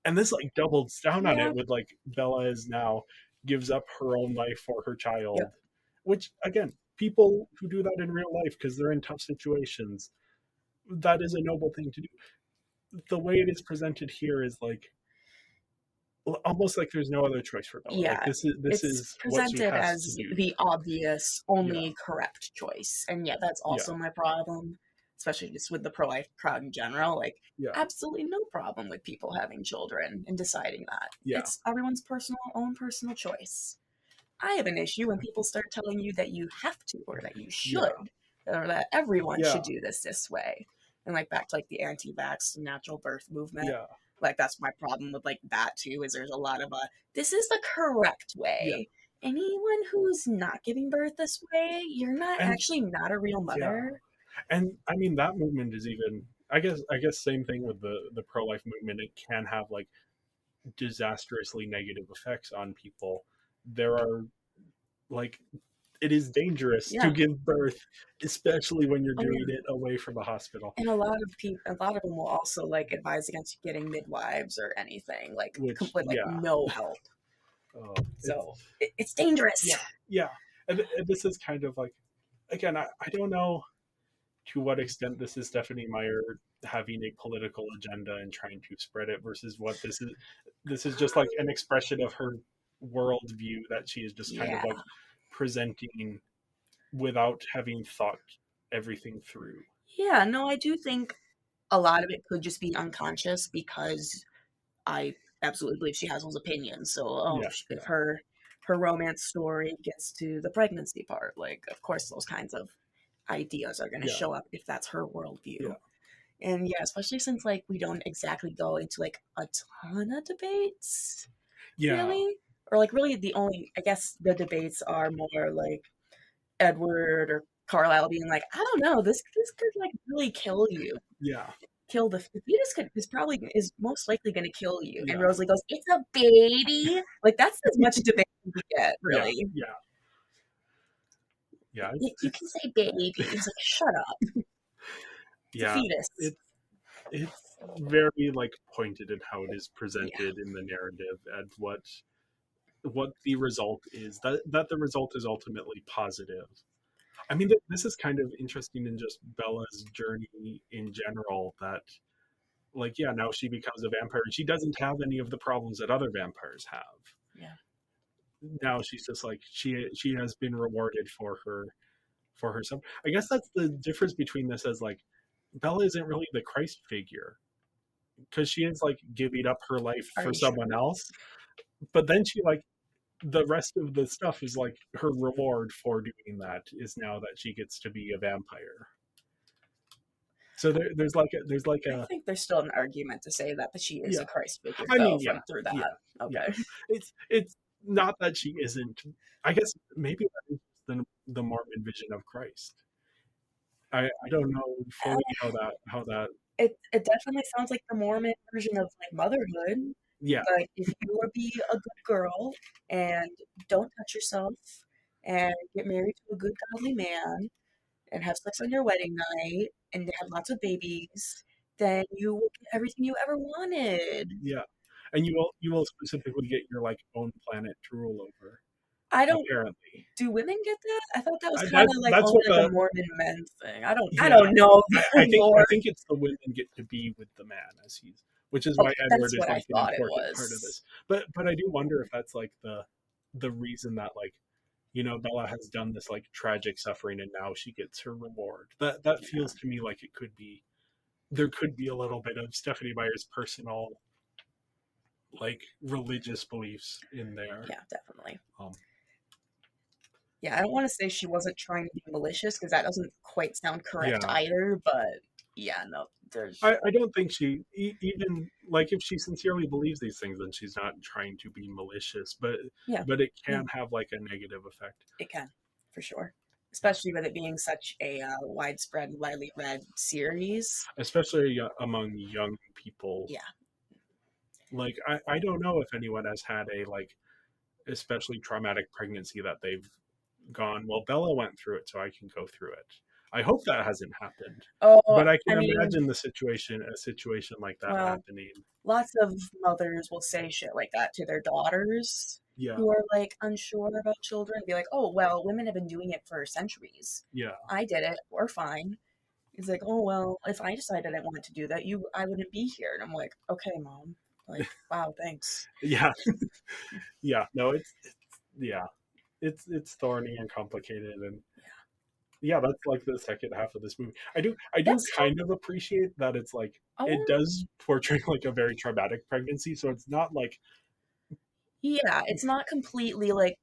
And this like doubles down on Yeah. it with like, Bella is now gives up her own life for her child, Yep. which again, people who do that in real life because they're in tough situations, that is a noble thing to do. The way it is presented here is like almost like there's no other choice for Bella. Like Yeah. this It's is what she presented has to as do. the obvious, Yeah, only correct choice. And yeah, that's yeah, also my problem, especially just with the pro life crowd in general. Like, yeah, absolutely no problem with people having children and deciding that. yeah, It's everyone's own personal choice. I have an issue when people start telling you that you have to, or that you yeah, should, or that everyone yeah, should do this way. And like back to like the anti-vax natural birth movement. yeah, Like that's my problem with like that too, is there's a lot of this is the correct yeah. way. Anyone who's not giving birth this way, you're not And actually not a real yeah, mother. and I mean that movement is even, I guess same thing with the pro life movement. It can have like disastrously negative effects on people. There are like, it is dangerous to Yeah. give birth, especially when you're Oh doing yeah. it away from a hospital, And a lot of them will also like advise against getting midwives or anything, like which complete like yeah, no help. it's So it's dangerous. yeah, yeah. And this is kind of like, again, I don't know to what extent this is Stephanie Meyer having a political agenda and trying to spread it versus what this is. This is just like an expression of her worldview that she is just kind of Yeah. like presenting without having thought everything through. Yeah, no, I do think a lot of it could just be unconscious because I absolutely believe she has those opinions. So, Yeah, if yeah, her romance story gets to the pregnancy part, like, of course, those kinds of ideas are going to yeah, show up if that's her yeah, worldview. And yeah, especially since like we don't exactly go into like a ton of debates, yeah, really, or like really the only, I guess the debates are more like Edward or Carlisle being like, I don't know, this could like really kill you. yeah, Kill the fetus could is probably is most likely going to kill you. And yeah, Rosalie goes, "It's a baby." Like that's as much debate as we get, yeah, really. yeah, yeah. You can say baby. He's like, "Shut up. It's a Yeah, fetus." it's it's very like pointed in how it is Yeah, presented in the narrative and what the result is. That the result is ultimately positive. I mean, this is kind of interesting in just Bella's journey in general. That like yeah, now she becomes a vampire and she doesn't have any of the problems that other vampires have. yeah. Now she's just like she has been rewarded for her son. I guess that's the difference between this as like Bella isn't really the Christ figure because she is like giving up her life Are for you sure? someone else, but then she like the rest of the stuff is like her reward for doing that is now that she gets to be a vampire. So there's like I a think there's still an argument to say that, but she is yeah. a Christ figure I though mean yeah from through yeah that. yeah. Okay. It's not that she isn't. I guess maybe that is the Mormon vision of Christ. I don't know fully how that It definitely sounds like the Mormon version of like motherhood. yeah Like if you would be a good girl and don't touch yourself and get married to a good godly man and have sex on your wedding night and have lots of babies, then you will get everything you ever wanted. yeah, and you will specifically get your like own planet to rule over. I don't Apparently, do women get that? I thought that was kind that of like that's only what like a the Mormon men thing. I yeah. don't know the I lore. think it's the women get to be with the man as he's, which is why Okay, Edward that's is what I like an thought it important part of was. this. But I do wonder if that's like the reason that like you know Bella has done this like tragic suffering and now she gets her reward. That Yeah, feels to me like it could be there could be a little bit of Stephanie Meyer's personal like religious beliefs in there. yeah, definitely. Um, Yeah, I don't want to say she wasn't trying to be malicious because that doesn't quite sound correct yeah, either, but yeah, no, there's I don't think she even like if she sincerely believes these things, then she's not trying to be malicious, yeah, but it yeah, can have like a negative effect. it can for sure. Yeah. Especially with it being such a widespread, widely read series. Especially among young people. Yeah, Like I don't know if anyone has had a like especially traumatic pregnancy that they've gone, well, Bella went through it, so I can go through it. I hope that hasn't happened, oh, but I I can mean, imagine a situation like that well, happening. lots of mothers will say shit like that to their daughters Yeah, who are like unsure about children. Be like, oh, well, women have been doing it for centuries. yeah, I did it. We're fine. He's like, oh, well, if I decided I wanted to do that, I wouldn't be here. And I'm like, okay, mom. Like, wow, thanks. yeah, yeah. No, it's yeah, it's thorny and complicated, and yeah, that's like the second half of this movie. I do That's kind kind of appreciate that it's like of, it does portray like a very traumatic pregnancy, so it's not like yeah, it's not completely like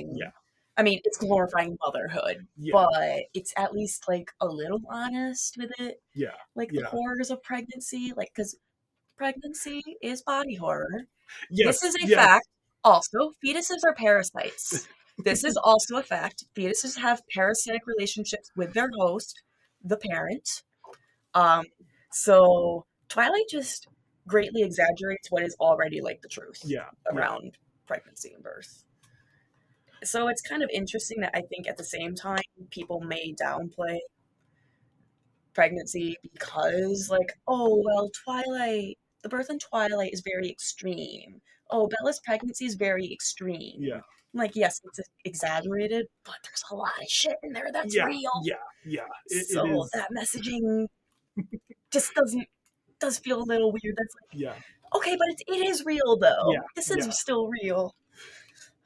yeah, glorifying. I mean, it's glorifying motherhood, yeah, but it's at least like a little honest with it. yeah, Like the yeah. horrors of pregnancy, like, because pregnancy is body horror. This Yes, is a yes, fact. Also, fetuses are parasites. This is also a fact. Fetuses have parasitic relationships with their host, the parent. Um, so Twilight just greatly exaggerates what is already like the truth yeah, yeah, around pregnancy and birth. So it's kind of interesting that I think at the same time people may downplay pregnancy because like, oh well, Twilight, the birth in Twilight is very extreme. Oh, Bella's pregnancy is very extreme. yeah, I'm like, yes, it's exaggerated, but there's a lot of shit in there that's yeah, real. yeah, yeah. It So is. that messaging just does feel a little weird. That's like, Yeah, okay, but it is real though. yeah, This is yeah. still real.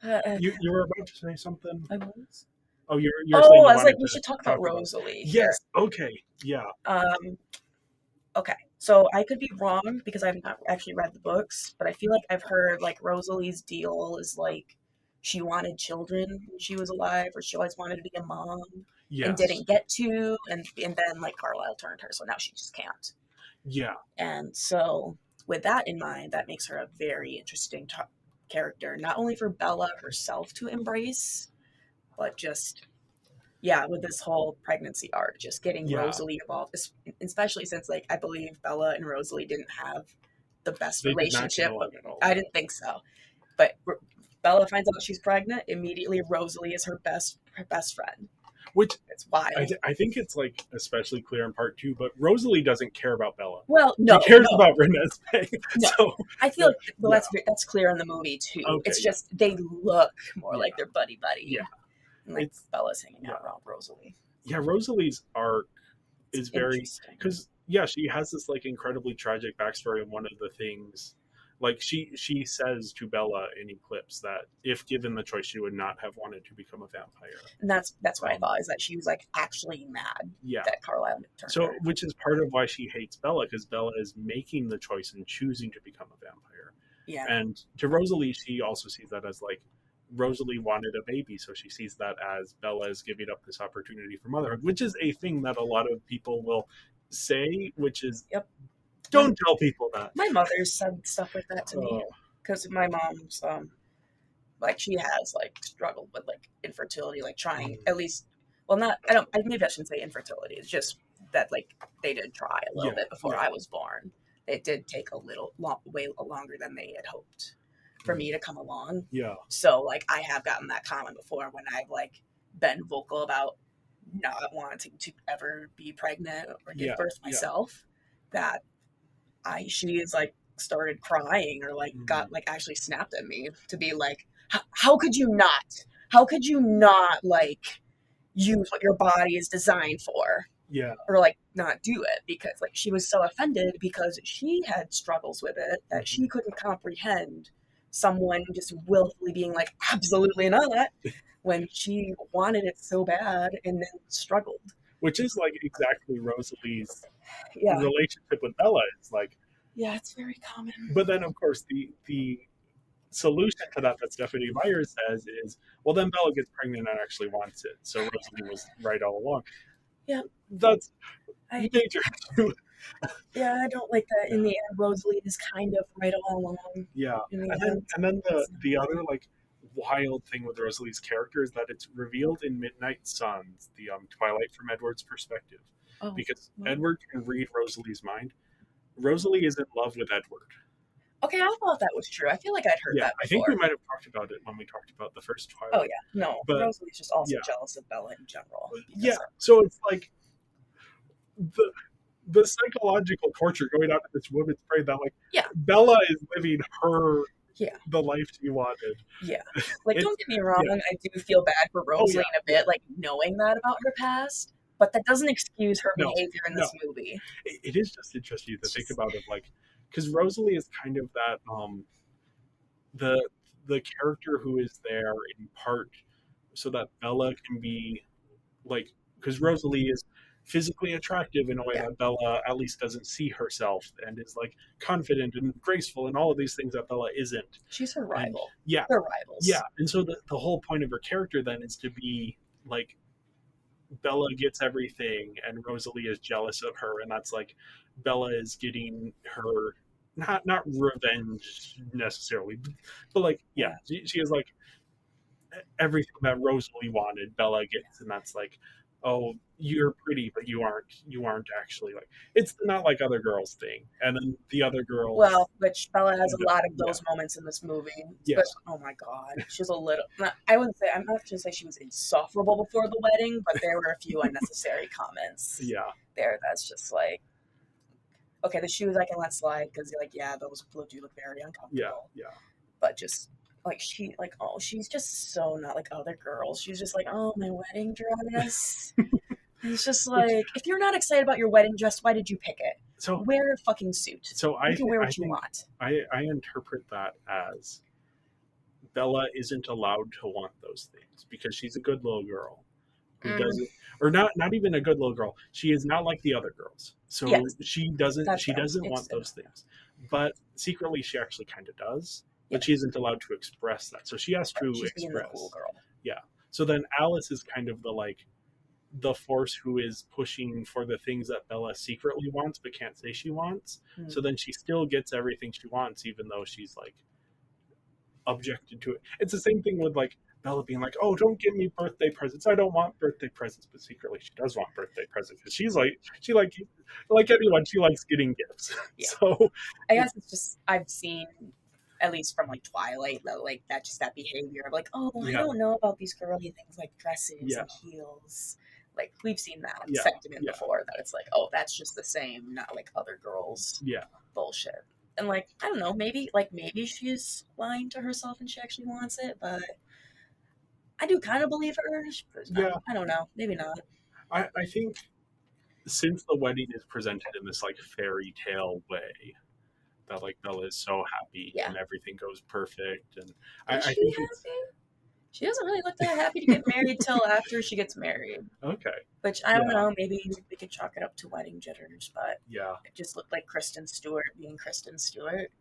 Uh, You were about to say something. I was. Oh, you're saying Oh, you I was like, wanted we to should talk about talk about. Rosalie here. Yes. Okay. Yeah. Um, okay. So I could be wrong because I've not actually read the books, but I feel like I've heard like Rosalie's deal is like she wanted children when she was alive, or she always wanted to be a mom and Yes. didn't get to, and then like Carlisle turned her, so now she just can't. Yeah. And so with that in mind, that makes her a very interesting character, not only for Bella herself to embrace, but just yeah, with this whole pregnancy arc, just getting Yeah. Rosalie involved, especially since like I believe Bella and Rosalie didn't have the best They did not get relationship, but along at all. I didn't think so. But Bella finds out she's pregnant immediately. Rosalie is her best friend. Which It's wild. I think it's like especially clear in part 2, but Rosalie doesn't care about Bella. Well, She no, cares no, about Renesmee. no. So I feel like well, yeah. that's clear in the movie too. Okay. It's just they look more Yeah. like they're buddy buddy. Yeah. And like It's Bella's hanging yeah. out around Rosalie. Yeah, Rosalie's arc is very Interesting. because yeah, she has this like incredibly tragic backstory, and one of the things like she says to Bella in Eclipse that if given the choice, she would not have wanted to become a vampire. And that's what I thought, is that she was like actually mad Yeah. that Carlisle turned So her. which is part of why she hates Bella, because Bella is making the choice and choosing to become a vampire. Yeah. And to Rosalie, she also sees that as like Rosalie wanted a baby, so she sees that as Bella is giving up this opportunity for motherhood, which is a thing that a lot of people will say, which is Yep. Don't tell people that. My mother said stuff like that to me Oh, because my mom's like she has like struggled with like infertility, like trying at least. Well, not maybe I shouldn't say infertility. It's just that like they did try a little Yeah, bit before yeah. I was born. It did take a little way longer than they had hoped for me to come along. yeah, So like I have gotten that comment before when I've like been vocal about not wanting to ever be pregnant or give Yeah, birth yeah. myself. That she is like started crying or like Mhm. got like actually snapped at me to be like, how could you not? How could you not like use what your body is designed for? yeah, Or like not do it, because like she was so offended because she had struggles with it that she couldn't comprehend someone just willfully being like absolutely not when she wanted it so bad and then struggled. which is like exactly Rosalie's Yeah, relationship with Bella. It's like, yeah, it's very common. but then of course the solution to that Stephanie Meyer says is, well, then Bella gets pregnant and actually wants it, so Rosalie was right all along. Yeah, That's I major too. yeah, I don't like that. In the end, Rosalie is kind of right all along. Yeah, In the and end, then the other like wild thing with Rosalie's character is that it's revealed in Midnight Suns, the Twilight from Edward's perspective, oh, because well. Edward can read Rosalie's mind. Rosalie is in love with Edward. Okay, I thought that was true. I feel like I'd heard Yeah, that I before. think we might have talked about it when we talked about the first Twilight. Oh yeah, no, But- Rosalie's just also yeah. jealous of Bella in general. Yeah, so it's like the psychological torture going on in this woman's brain that like Yeah. Bella is living her Yeah. the life she wanted. Yeah, like It's- don't get me wrong, yeah. I do feel bad for Rosalie yeah. in a bit, like knowing that about her past, but that doesn't excuse her No, behavior in this movie. It is just interesting to think about it, like, because Rosalie is kind of that the character who is there in part so that Bella can be like, because Rosalie is physically attractive in a way Yeah. that Bella at least doesn't see herself, and is like confident and graceful and all of these things that Bella isn't. She's her rival. Yeah, They're rivals. yeah, and so the whole point of her character then is to be like Bella gets everything and Rosalie is jealous of her, and that's like Bella is getting her not revenge necessarily, but like yeah, she is like everything that Rosalie wanted, Bella gets, and that's like, oh, you're pretty, but you aren't actually like, it's the not like other girls thing, and then the other girls. Well, which Bella has a lot of Yeah. those moments in this movie. Yes. But, oh my god, she was a little. I wouldn't say, I'm not going to say she was insufferable before the wedding, but there were a few unnecessary comments Yeah, there. That's just like, okay, the shoes I can let slide because like, yeah, those do look very uncomfortable. yeah. But just like she's just so not like other girls. She's just like, oh, my wedding dress. It's just like, if you're not excited about your wedding dress, why did you pick it? So Wear a fucking suit. So You can wear I what you think want. I interpret that as Bella isn't allowed to want those things because she's a good little girl who doesn't. or not even a good little girl. She is not like the other girls. So Yes, that's she what I'm doesn't want interested in. those things. But secretly she actually kind of does, but she Yes, isn't allowed to express that. So she has right. to She's being the cool express. girl. Yeah. So then Alice is kind of the force who is pushing for the things that Bella secretly wants but can't say she wants. Hmm. So then she still gets everything she wants, even though she's like objected to it. It's the same thing with like Bella being like, "Oh, don't give me birthday presents. I don't want birthday presents," but secretly she does want birthday presents because she like anyone, she likes getting gifts. Yeah, So I it, guess it's just I've seen, at least from like Twilight, that like that just that behavior of like, oh, well, I yeah, don't know about these girly things like dresses yeah, and heels. Like we've seen that yeah, sentiment yeah, before. That it's like, oh, that's just the same, not like other girls yeah, bullshit. And like I don't know, maybe she's lying to herself and she actually wants it, but I do kind of believe her. yeah. I don't know, maybe not. I think since the wedding is presented in this like fairy tale way, that like Bella is so happy Yeah, and everything goes perfect, and is I she think it's happy? She doesn't really look that happy to get married till after she gets married. okay. Which I don't Yeah, know, maybe we could chalk it up to wedding jitters, but yeah, it just looked like Kristen Stewart being Kristen Stewart.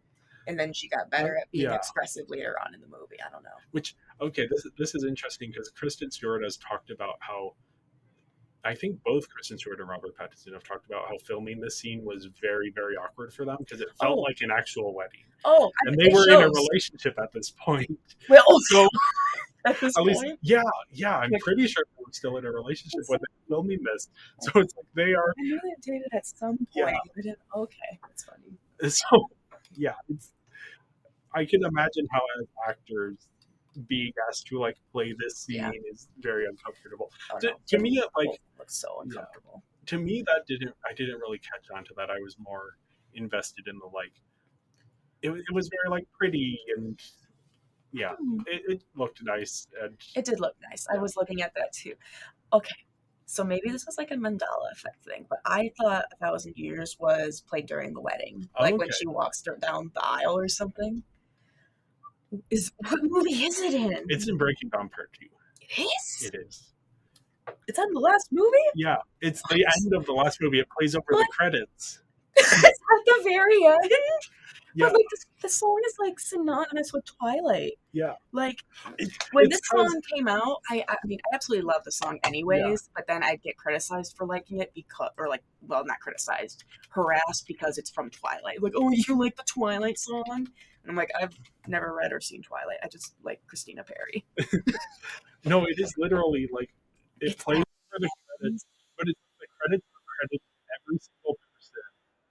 And then she got better at being yeah. expressive later on in the movie. I don't know. Which okay, this is interesting because Kristen Stewart has talked about how I think both Kristen Stewart and Robert Pattinson have talked about how filming this scene was very very awkward for them because it felt Oh, like an actual wedding, and they it were in a shows. relationship at this point. Well, So at this at least point, yeah, I'm like, pretty sure they were still in a relationship it's when they were filming this. So it's like they are I knew they dated at some yeah. point. I didn't, okay, that's funny. So yeah, I can imagine how as actors being asked to like play this Yeah. scene is very uncomfortable. Oh To, no, to Tim me, it, like Wolf looks so yeah, uncomfortable. to me that didn't I didn't really catch on to that. I was more invested in the like it was very like pretty and yeah, Hmm. it looked nice and It did look nice. I yeah. was looking at that too. Okay, so maybe this was like a Mandela effect thing, but I thought A Thousand Years was played during the wedding, like when Okay, she walks down the aisle or something. Is what movie is it it's in? in Breaking Down Part Two. It is. It is. It's on the last movie. Yeah, it's What? the end of the last movie. It plays over the What? credits. It's at the very end. But Yeah, like the song is like synonymous with Twilight. yeah. Like when It's this because song came out, I mean I absolutely love the song yeah, anyways, but then I'd get criticized for liking it because or like well not criticized, harassed because it's from Twilight. Like, oh you like the Twilight song? And I'm like, I've never read or seen Twilight. I just like Christina Perry. no, it is literally like it It's plays for the credits, but it's the credits are credits every single person.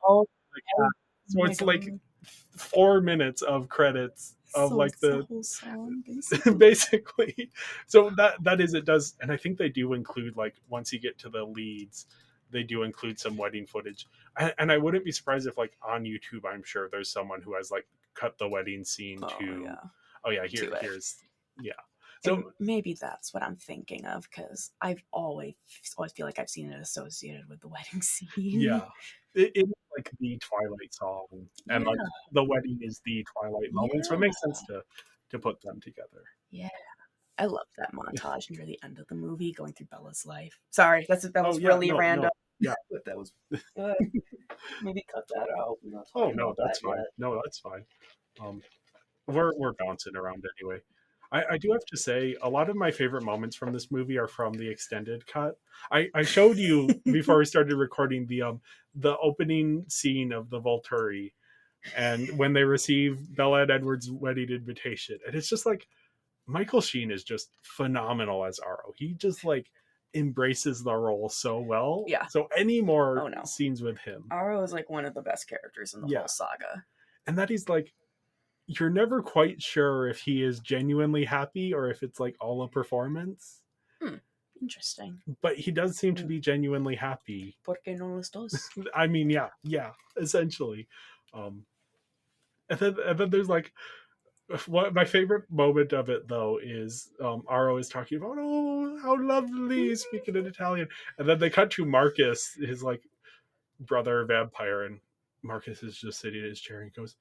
oh, Like, oh so my it's like god. 4 minutes of credits of So like it's the the whole song basically. basically. So that is it does, and I think they do include like once you get to the leads, they do include some wedding footage, and I wouldn't be surprised if like on YouTube, I'm sure there's someone who has like cut the wedding scene Oh to, yeah. oh yeah, To it. here's yeah. And So maybe that's what I'm thinking of because I've always feel like I've seen it associated with the wedding scene. yeah, it's like the Twilight song, and Yeah, like the wedding is the Twilight moment, so it yeah, makes sense to put them together. yeah. I love that montage near the end of the movie going through Bella's life. Sorry, that Oh was yeah, really no, random, no, yeah. but that was good. Maybe cut that out. We're not Oh talking no, about that that's fine. yet. No, that's fine. Um, we're bouncing around anyway. I do have to say, a lot of my favorite moments from this movie are from the extended cut. I showed you before we started recording the opening scene of the Volturi, and when they receive Bella and Edward's wedding invitation, and it's just like Michael Sheen is just phenomenal as Aro. He just like embraces the role so well. Yeah. So any more Oh no, scenes with him, Aro is like one of the best characters in the yeah, whole saga. and that he's like you're never quite sure if he is genuinely happy or if it's like all a performance. Hmm. Interesting. But he does seem to be genuinely happy. ¿Por qué no los dos? I mean, yeah, essentially. Um, and then there's like what my favorite moment of it though is Aro is talking about oh how lovely speaking in Italian, and then they cut to Marcus, his like brother vampire, and Marcus is just sitting in his chair and goes,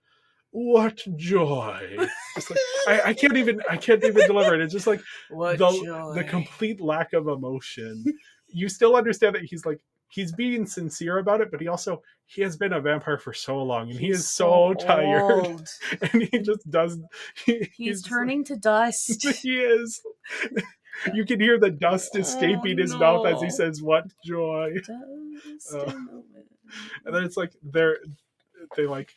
what joy, just like I can't even deliver it. It's just like What the joy. complete lack of emotion you still understand that he's being sincere about it, but he has been a vampire for so long, and he He's is so so tired, old. and he just does. He's Just like, turning to dust. he is. You can hear the dust Oh escaping his mouth as he no. says, "What joy!" Dust Uh, in the wind. and then it's like they like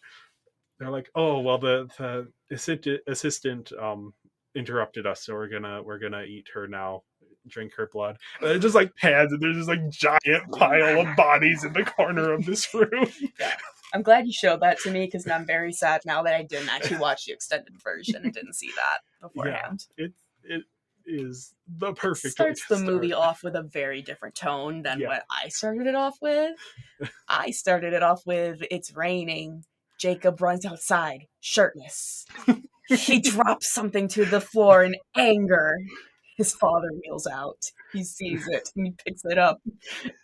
they're like, "Oh well, the assistant interrupted us, so we're gonna eat her now." Drink her blood, and it just like pans, and there's this like giant pile of bodies in the corner of this room. Yeah. I'm glad you showed that to me because I'm very sad now that I didn't actually watch the extended version and didn't see that Yeah, beforehand. it is the It perfect way starts to the start. movie off with a very different tone than Yeah, what I started it off with. I started it off with it's raining. Jacob runs outside, shirtless. He drops something to the floor in anger. His father kneels out. He sees it and he picks it up.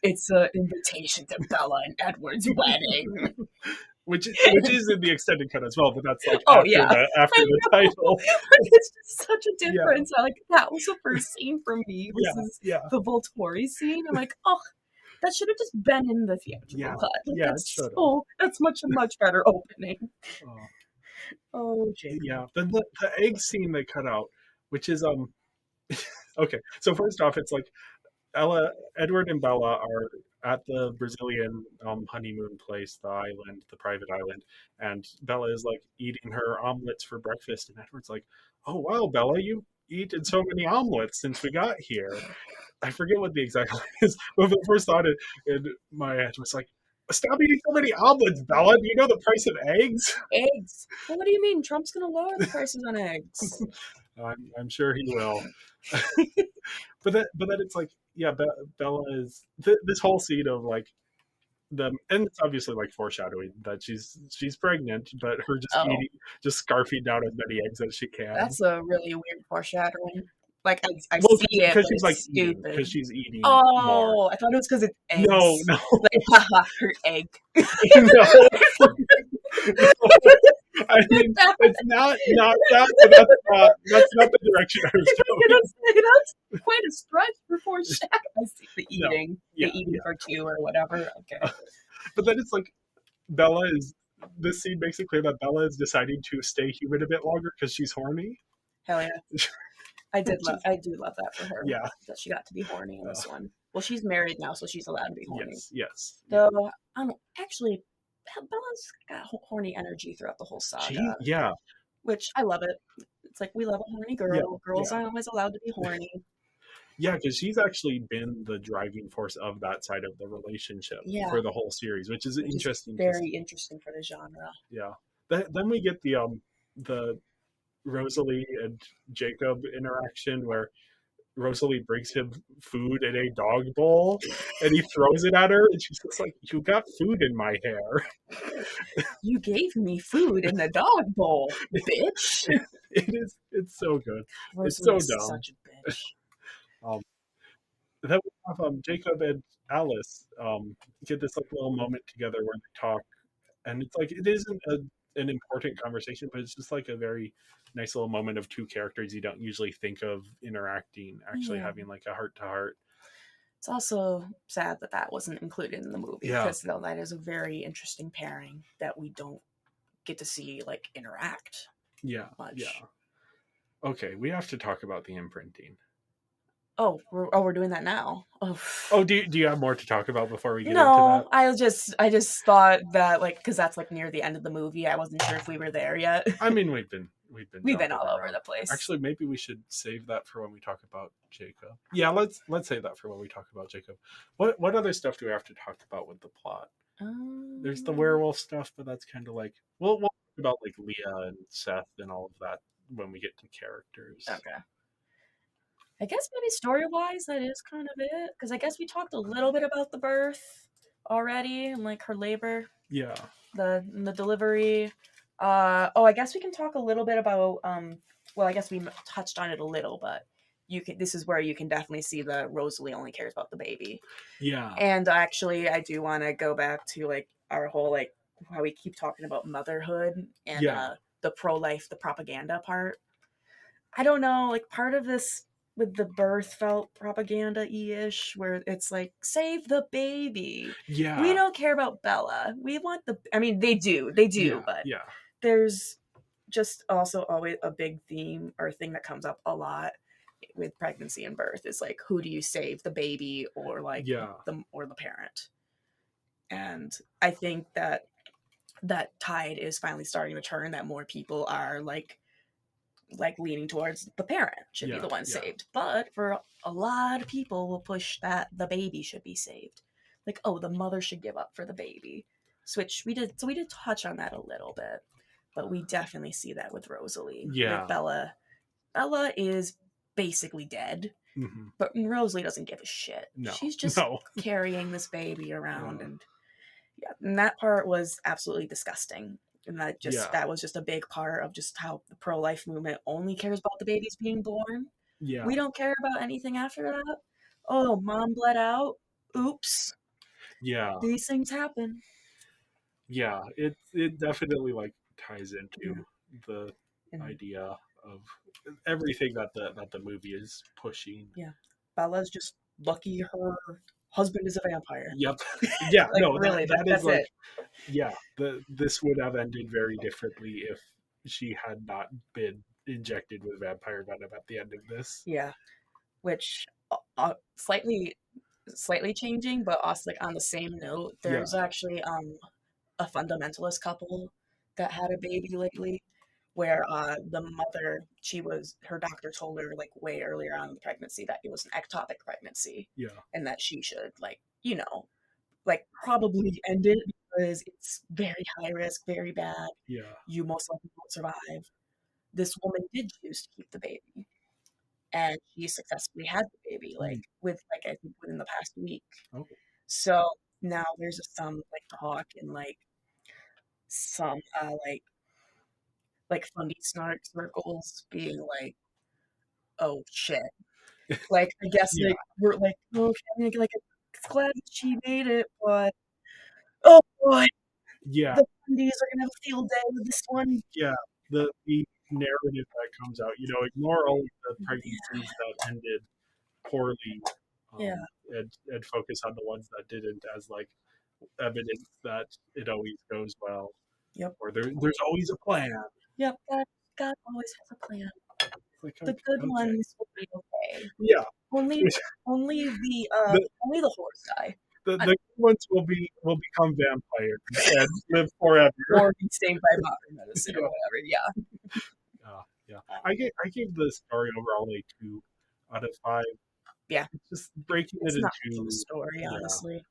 It's an invitation to Bella and Edward's wedding. which is in the extended cut as well, but that's like Oh after yeah, after I the know. title. It's just such a Yeah, difference. Like that was the first scene for me. yeah, Was this yeah, the Volturi scene? I'm like, oh, that should have just been in the theatrical yeah, cut. Like yeah. It should have. that's much better opening. Oh, Oh, Jacob. yeah. Then the egg scene they cut out, which is okay. So first off, it's like Edward and Bella are at the Brazilian honeymoon place, the island, the private island, and Bella is like eating her omelets for breakfast, and Edward's like, "Oh wow, Bella, you eaten so many omelets since we got here." I forget what the exact line is, but the first thought in my head was like, "Stop eating so many omelets, Bella. Do you know the price of eggs?" Eggs. Well, what do you mean? Trump's gonna lower the prices on eggs. I'm sure he will. But then it's like, yeah, Bella is this whole scene of like and it's obviously like foreshadowing that she's pregnant, but her just Oh, eating, just scarfing down as many eggs as she can. that's a really weird foreshadowing. Like I Well, see it, because but she's it's like eating, stupid. because she's eating more. Oh, I thought it was because it's No, eggs. no, Like, haha, her egg. no. I mean, it's not that, but that's not the direction I was going. That's quite a stretch for foreshadow. I see No, the yeah, eating yeah. for two or whatever. Okay, But then it's like Bella is. This scene makes it clear that Bella is deciding to stay human a bit longer because she's horny. hell yeah. Which is, I do love that for her yeah, that she got to be horny in uh, this one. Well, she's married now, so she's allowed to be horny. yes, yes, yeah. Though, actually, Bella's got horny energy throughout the whole She, saga, yeah, which I love it. It's like we love a horny yeah, girl. Girls yeah, aren't always allowed to be horny. yeah, because she's actually been the driving force of that side of the relationship Yeah, for the whole series, which is which is interesting because, very interesting for the genre. yeah. Then we get the Rosalie and Jacob interaction where Rosalie brings him food in a dog bowl, and he throws it at her, and she's just like, "You got food in my hair." You gave me food in the dog bowl, bitch. It's so good. It's Rosalie so is dumb. such a bitch. Um, then we have Jacob and Alice get this like little moment together where they talk, and it's like it isn't an important conversation, but it's just like a very nice little moment of two characters you don't usually think of interacting, actually Yeah. having like a heart to heart. It's also sad that that wasn't included in the movie Yeah, because that is a very interesting pairing that we don't get to see like interact yeah, much. yeah. Okay, we have to talk about the imprinting. Oh, we're doing that now. Oh. Oh, do you have more to talk about before we get into that? No, I just thought that like because that's like near the end of the movie. I wasn't sure if we were there yet. I mean, we've been We've been jumping all over around. the place. Actually, maybe we should save that for when we talk about Jacob. Yeah, let's save that for when we talk about Jacob. What other stuff do we have to talk about with the plot? There's the werewolf stuff, but that's kind of like we'll talk about like Leah and Seth and all of that when we get to characters. Okay. I guess maybe story-wise, that is kind of it. Because I guess we talked a little bit about the birth already and like her labor, Yeah. the delivery. I guess we can talk a little bit about. Well, I guess we touched on it a little, but this is where you can definitely see that Rosalie only cares about the baby. Yeah. And actually, I do want to go back to like our whole like how we keep talking about motherhood and Yeah. the pro-life, the propaganda part. I don't know, like part of this with the birth felt propaganda-ish, where it's like, save the baby. We Yeah, don't care about Bella. We want the. I mean, they do, yeah, but yeah, there's just also always a big theme or thing that comes up a lot with pregnancy and birth is like, who do you save, the baby or like yeah, the parent? And I think that that tide is finally starting to turn, that more people are like leaning towards the parent should be yeah, the one yeah, saved. But for a lot of people will push that the baby should be saved. Like, oh, the mother should give up for the baby. Switch we did touch on that a little bit. But we definitely see that with Rosalie. With yeah. Bella. Bella is basically dead. Hmm. But Rosalie doesn't give a shit. No, She's just no. carrying this baby around, Uh, and yeah, and that part was absolutely disgusting. And yeah, that was just a big part of just how the pro life movement only cares about the babies being born. yeah, We don't care about anything after that. Oh, mom bled out. Oops. yeah, These things happen. yeah. It definitely like ties Yeah. into the And idea of everything that the movie is pushing. yeah. Bella's just lucky her husband is a vampire. Yep. Yeah, Like no, really, that is that's like, it. yeah, this would have ended very differently if she had not been injected with vampire venom at the end of this. Yeah. Which slightly changing, but also like on the same note, Yeah, there's actually a fundamentalist couple that had a baby lately where the mother, her doctor told her like way earlier on in the pregnancy that it was an ectopic pregnancy yeah, and that she should like, like probably end it because it's very high risk, very bad. yeah. You most likely won't survive. This woman did choose to keep the baby and she successfully had the baby Mm. with like I think within the past week. Oh, So now there's some like talk and like some like funny snark circles being like, oh shit. Like I guess yeah, like we're like, okay, like it's glad that she made it, but oh boy, yeah, the fundies are gonna have a field day with this one. yeah. The narrative that comes out, ignore all of the Yeah, pregnancies that ended poorly, yeah, and focus on the ones that didn't as like evidence that it always goes well, yep, or there's always a plan. yep. God always has a plan. It's like, The okay, good okay. ones will be okay. Yeah. Only only the the horse guy. the good ones will become vampires and live forever. Or be saved by modern medicine or Yeah, whatever. Yeah. yeah, yeah. Um, I gave the story overall a 2 out of 5. yeah. It's just breaking it It's not much of a into, story, yeah. honestly.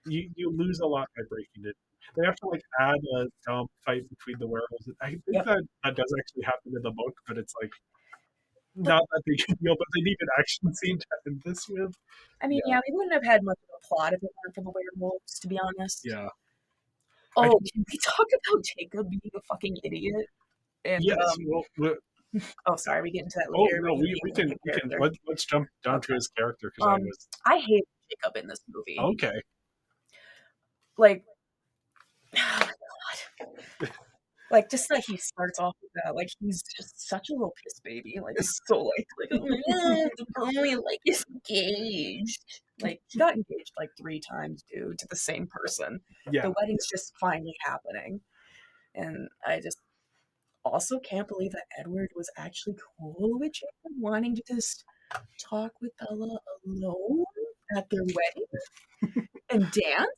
You lose a lot by breaking it. They have to like add a dumb fight between the werewolves. I think Yep. that does actually happen in the book, but it's like But not that big a deal. But they need an action scene to end this with. I mean, Yeah, yeah, we wouldn't have had much of a plot if it weren't for the werewolves, to be honest. yeah. I Oh, think can we talk about Jacob being a fucking idiot? And yes. Well, oh, sorry, we get into that oh later. no, But him being a main we can character. let's jump down to Okay. his character because I was I hate Jacob in this movie. okay. Like, oh my god. Like just that he starts off with that, like he's just such a little piss baby, like so like oh my like is engaged. Like he got engaged like 3 times, dude, to the same person. Yeah, The wedding's just finally happening, and I just also can't believe that Edward was actually cool with Jacob wanting to just talk with Bella alone at their wedding and dance.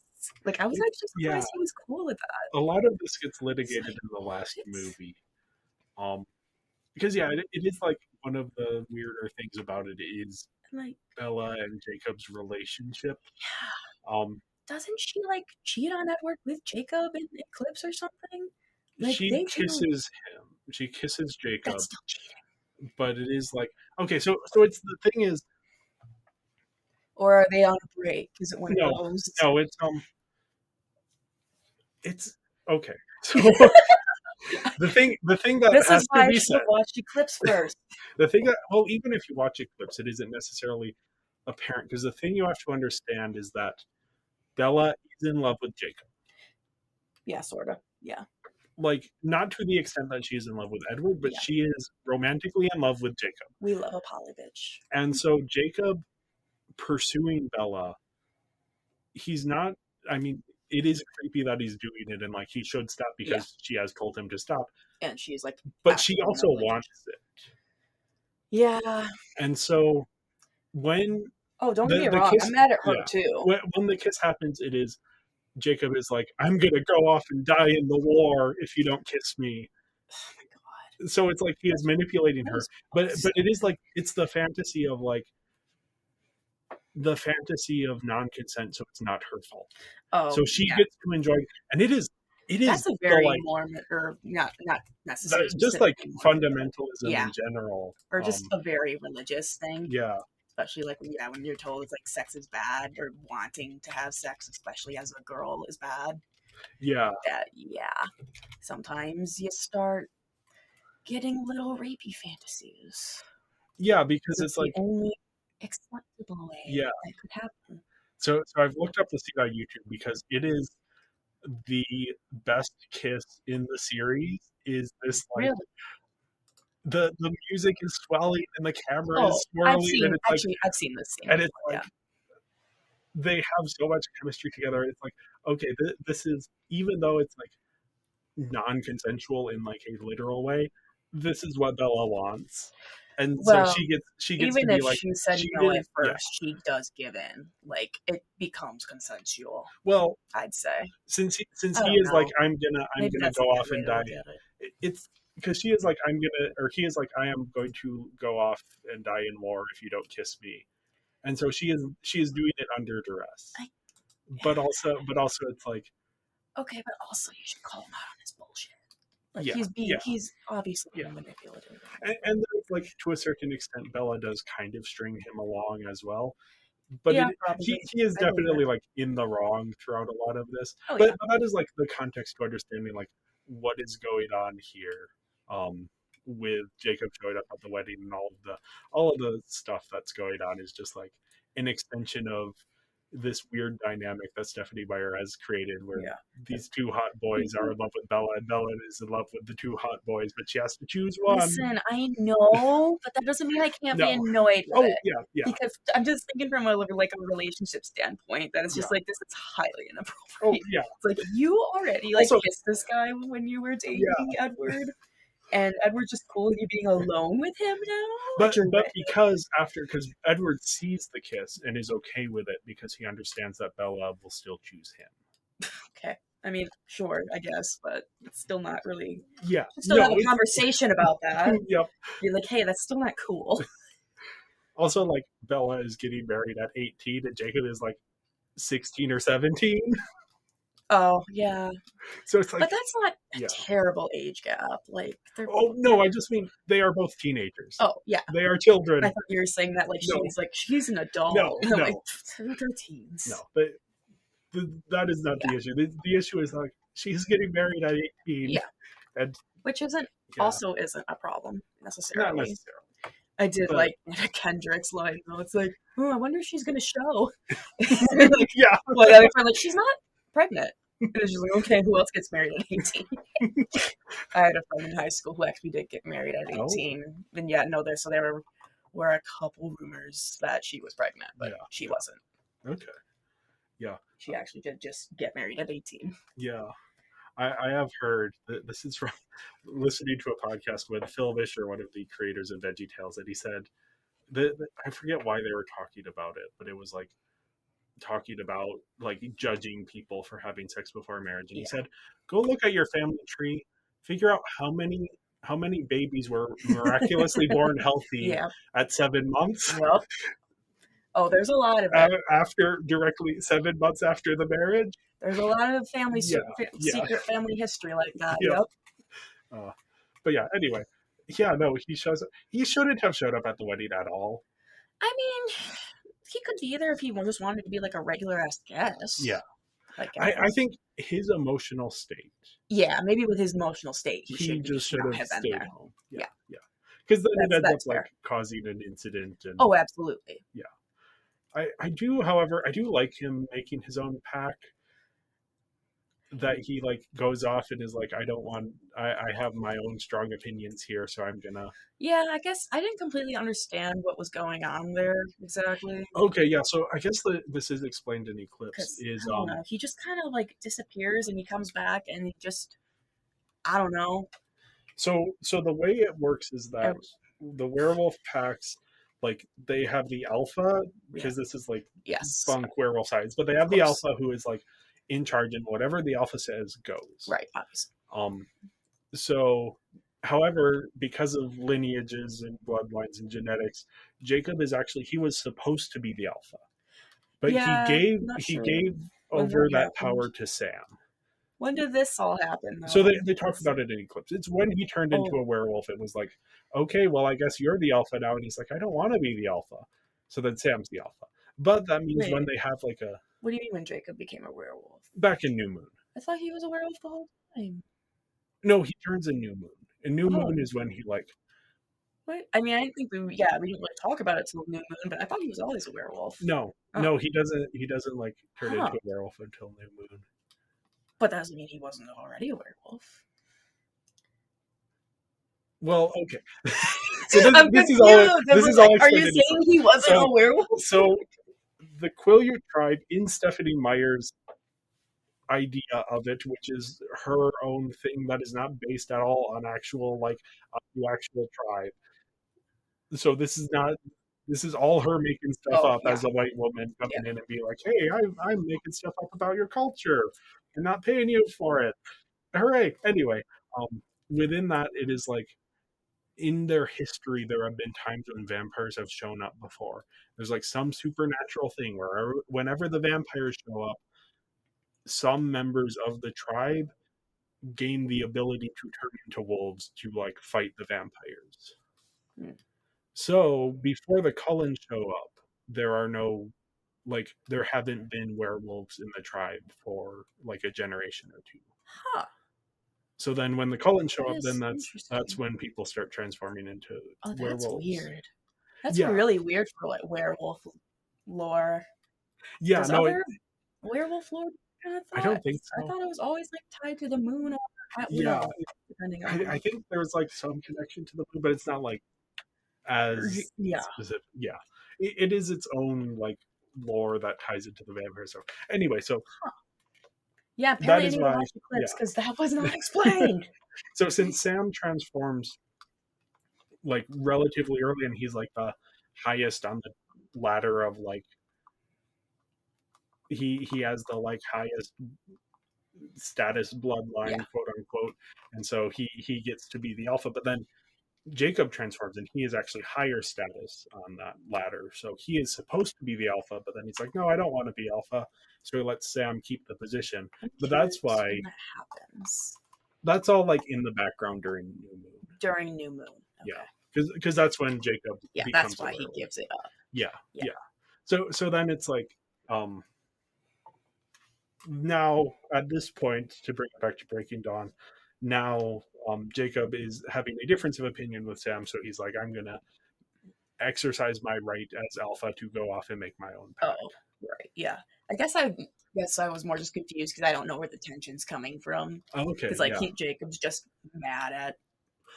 Like I was actually yeah. surprised he was cool with that. A lot of this gets It's litigated like in the last what? movie. Um, because yeah, it is like one of the weirder things about it is And like Bella and Jacob's relationship. yeah. Um, Doesn't she like cheat on Edward with Jacob in Eclipse or something? Like she they do. kisses him. She kisses That's Jacob, still cheating. but it is like okay. So it's the thing is Or are they on a break? Is it one of no, those? no. It's okay. So the thing that This is has to why I be should said, have watched Eclipse first. the thing that well, even if you watch Eclipse, it isn't necessarily apparent because the thing you have to understand is that Bella is in love with Jacob. Yeah, sort of. Yeah. like, not to the extent that she's in love with Edward, but Yeah. she is romantically in love with Jacob. We love a poly bitch. And so Jacob pursuing Bella, he's not, I mean, it is creepy that he's doing it, and like he should stop because she has told him to stop. And she's like, but she also wants it. Yeah. And so when don't get me wrong, I'm mad at her too. When the kiss happens, it is Jacob is like, I'm gonna go off and die in the war if you don't kiss me. Oh my God. So it's like he is manipulating her. But it is like, it's the fantasy of like, the fantasy of non-consent, so it's not her fault. So she gets to enjoy, and it is that's a very Mormon, or not necessarily just like fundamentalism in general, or just a very religious thing. Yeah, especially like when you're told it's like sex is bad, or wanting to have sex, especially as a girl, is bad. Yeah, sometimes you start getting little rapey fantasies. Yeah, because it's like the only acceptable way that could happen. So I've looked up the scene on YouTube because it is the best kiss in the series. Is this like really? The music is swelling and the camera is swirling, I've seen this scene, and it's like they have so much chemistry together. It's like, okay, this is, even though it's like non-consensual in like a literal way, this is what Bella wants. And so she gets even to be if like, she said no at first, she does give in. Like, it becomes consensual. Well, I'd say since he is like, I'm gonna go off and die. It's because she is like, he is like, I am going to go off and die in war if you don't kiss me. And so she is doing it under duress. But also it's like, okay, but also you should call him out on his bullshit. Like he's obviously manipulative. And like, to a certain extent, Bella does kind of string him along as well. But he is definitely like in the wrong throughout a lot of this. But that is like the context to understanding like what is going on here, with Jacob showing up at the wedding, and all of the stuff that's going on is just like an extension of this weird dynamic that Stephanie Meyer has created, where these two hot boys are in love with Bella, and Bella is in love with the two hot boys, but she has to choose one. Listen, I know, but that doesn't mean I can't be annoyed with it. Yeah. Because I'm just thinking from a relationship standpoint that it's just like, this is highly inappropriate. It's like, you already kissed this guy when you were dating Edward. And Edward's just cool with you being alone with him now? But because Edward sees the kiss and is okay with it because he understands that Bella will still choose him. Okay. I mean, sure, I guess, but it's still not really... Yeah. Still have a conversation about that. Yep. You're like, hey, that's still not cool. Also, like, Bella is getting married at 18 and Jacob is like 16 or 17. Oh, yeah. So it's like, but that's not a terrible age gap. Like, no, I just mean they are both teenagers. Oh, yeah. They are children. I thought you were saying that she's an adult. No. Like, they're teens. No, but that is not the issue. The issue is like, she's getting married at 18. Yeah. Which isn't a problem necessarily. Not necessarily. I did like Anna Kendrick's line though. It's like, oh, I wonder if she's gonna show. Like, she's not pregnant. And it's just like, okay, who else gets married at 18? I had a friend in high school who actually did get married at 18. And there were a couple rumors that she was pregnant, but she wasn't. Okay. Yeah. She actually did just get married at 18. Yeah. I have heard that this is from listening to a podcast with Phil Vischer, one of the creators of VeggieTales, and he said I forget why they were talking about it, but it was like talking about like judging people for having sex before marriage, and he said, go look at your family tree, figure out how many babies were miraculously born healthy at 7 months. Yep. Oh, there's a lot of it. After directly 7 months after the marriage. There's a lot of family secret family history like that. Yep. But yeah, anyway. Yeah, no, he shows up. He shouldn't have showed up at the wedding at all. I mean, he could be there if he just wanted to be like a regular ass guest. Yeah. I think his emotional state. Yeah, maybe with his emotional state, he just should have stayed there. Home. Yeah. Because then it ends up like causing an incident. And, oh, absolutely. Yeah. I do like him making his own pack. that he like goes off and is like, I don't want, I have my own strong opinions here, so I'm gonna. Yeah, I guess I didn't completely understand what was going on there exactly. Okay, yeah. So I guess this is explained in Eclipse. Because Is I don't know, he just kind of like disappears and he comes back and he just, I don't know. so the way it works is that ev- the werewolf packs, like they have the alpha, Yeah, because this is like yes, bunk werewolf science, but they of have the course. alpha who is like in charge, and whatever the alpha says goes. Right, obviously. Um, so, however, because of lineages and bloodlines and genetics, Jacob is actually, he was supposed to be the alpha, but Yeah, I'm not he sure gave when that over that happened. power to Sam. When did this all happen, So though? they talk It's, about it in Eclipse. It's when he turned into oh, a werewolf. It was like, okay, well, I guess you're the alpha now, and he's like, I don't want to be the alpha. So then Sam's the alpha. But that means when wait. they have like a, What do you mean when Jacob became a werewolf? back in New Moon. I thought he was a werewolf the whole time. No, he turns in New Moon. In New Moon Oh, is when he like, wait. I mean, I didn't think we didn't really talk about it till New Moon, but I thought he was always a werewolf. no, Oh, no, he doesn't like turn into huh. a werewolf until New Moon. But that doesn't mean he wasn't already a werewolf. Well, okay. So I'm confused. I'm this is like, all are you explained in saying Eclipse. he wasn't a werewolf? So the Quileute tribe, in Stephanie Meyer's idea of it, which is her own thing that is not based at all on actual like the actual tribe. So this is all her making stuff Oh, up yeah, as a white woman yeah. coming in and being like, hey, I'm making stuff up about your culture and not paying you for it. Hooray! Anyway, within that, it is like in their history, there have been times when vampires have shown up before. There's like some supernatural thing where whenever the vampires show up, some members of the tribe gain the ability to turn into wolves to like fight the vampires. Hmm. So before the Cullens show up, there are no, like there haven't been werewolves in the tribe for like a generation or two. Huh. So then when the Cullens show That up, then is that's interesting. when people start transforming into Oh, that's werewolves. weird. That's Yeah. really weird for like werewolf lore. Yeah, Does no, other werewolf lore kind of I thought? don't think I so. thought it was always like tied to the moon or Yeah, depending I on. think there's like some connection to the moon, but it's not like as Yeah. specific. Yeah, it is its own like lore that ties into the vampire. So anyway, so Yeah, that apparently I is need to why, watch yeah. Eclipse because that was not explained. So since Sam transforms like relatively early, and he's like the highest on the ladder of like he has the like highest status bloodline, Yeah. quote unquote, and so he gets to be the alpha. But then Jacob transforms, and he is actually higher status on that ladder. So he is supposed to be the alpha, but then he's like, no, I don't want to be alpha. So he lets Sam keep the position. I'm But curious that's why when that happens. that's all like in the background during New Moon. During New Moon. Yeah, Okay. because that's when Jacob Yeah, that's becomes a why he werewolf. gives it up. Yeah, Yeah. yeah. So then it's like um now at this point, to bring it back to Breaking Dawn, now Jacob is having a difference of opinion with Sam, so he's like, I'm gonna exercise my right as alpha to go off and make my own pact. Oh, right. Yeah. I guess I was more just confused because I don't know where the tension's coming from. Oh, okay, Because like yeah. Jacob's just mad at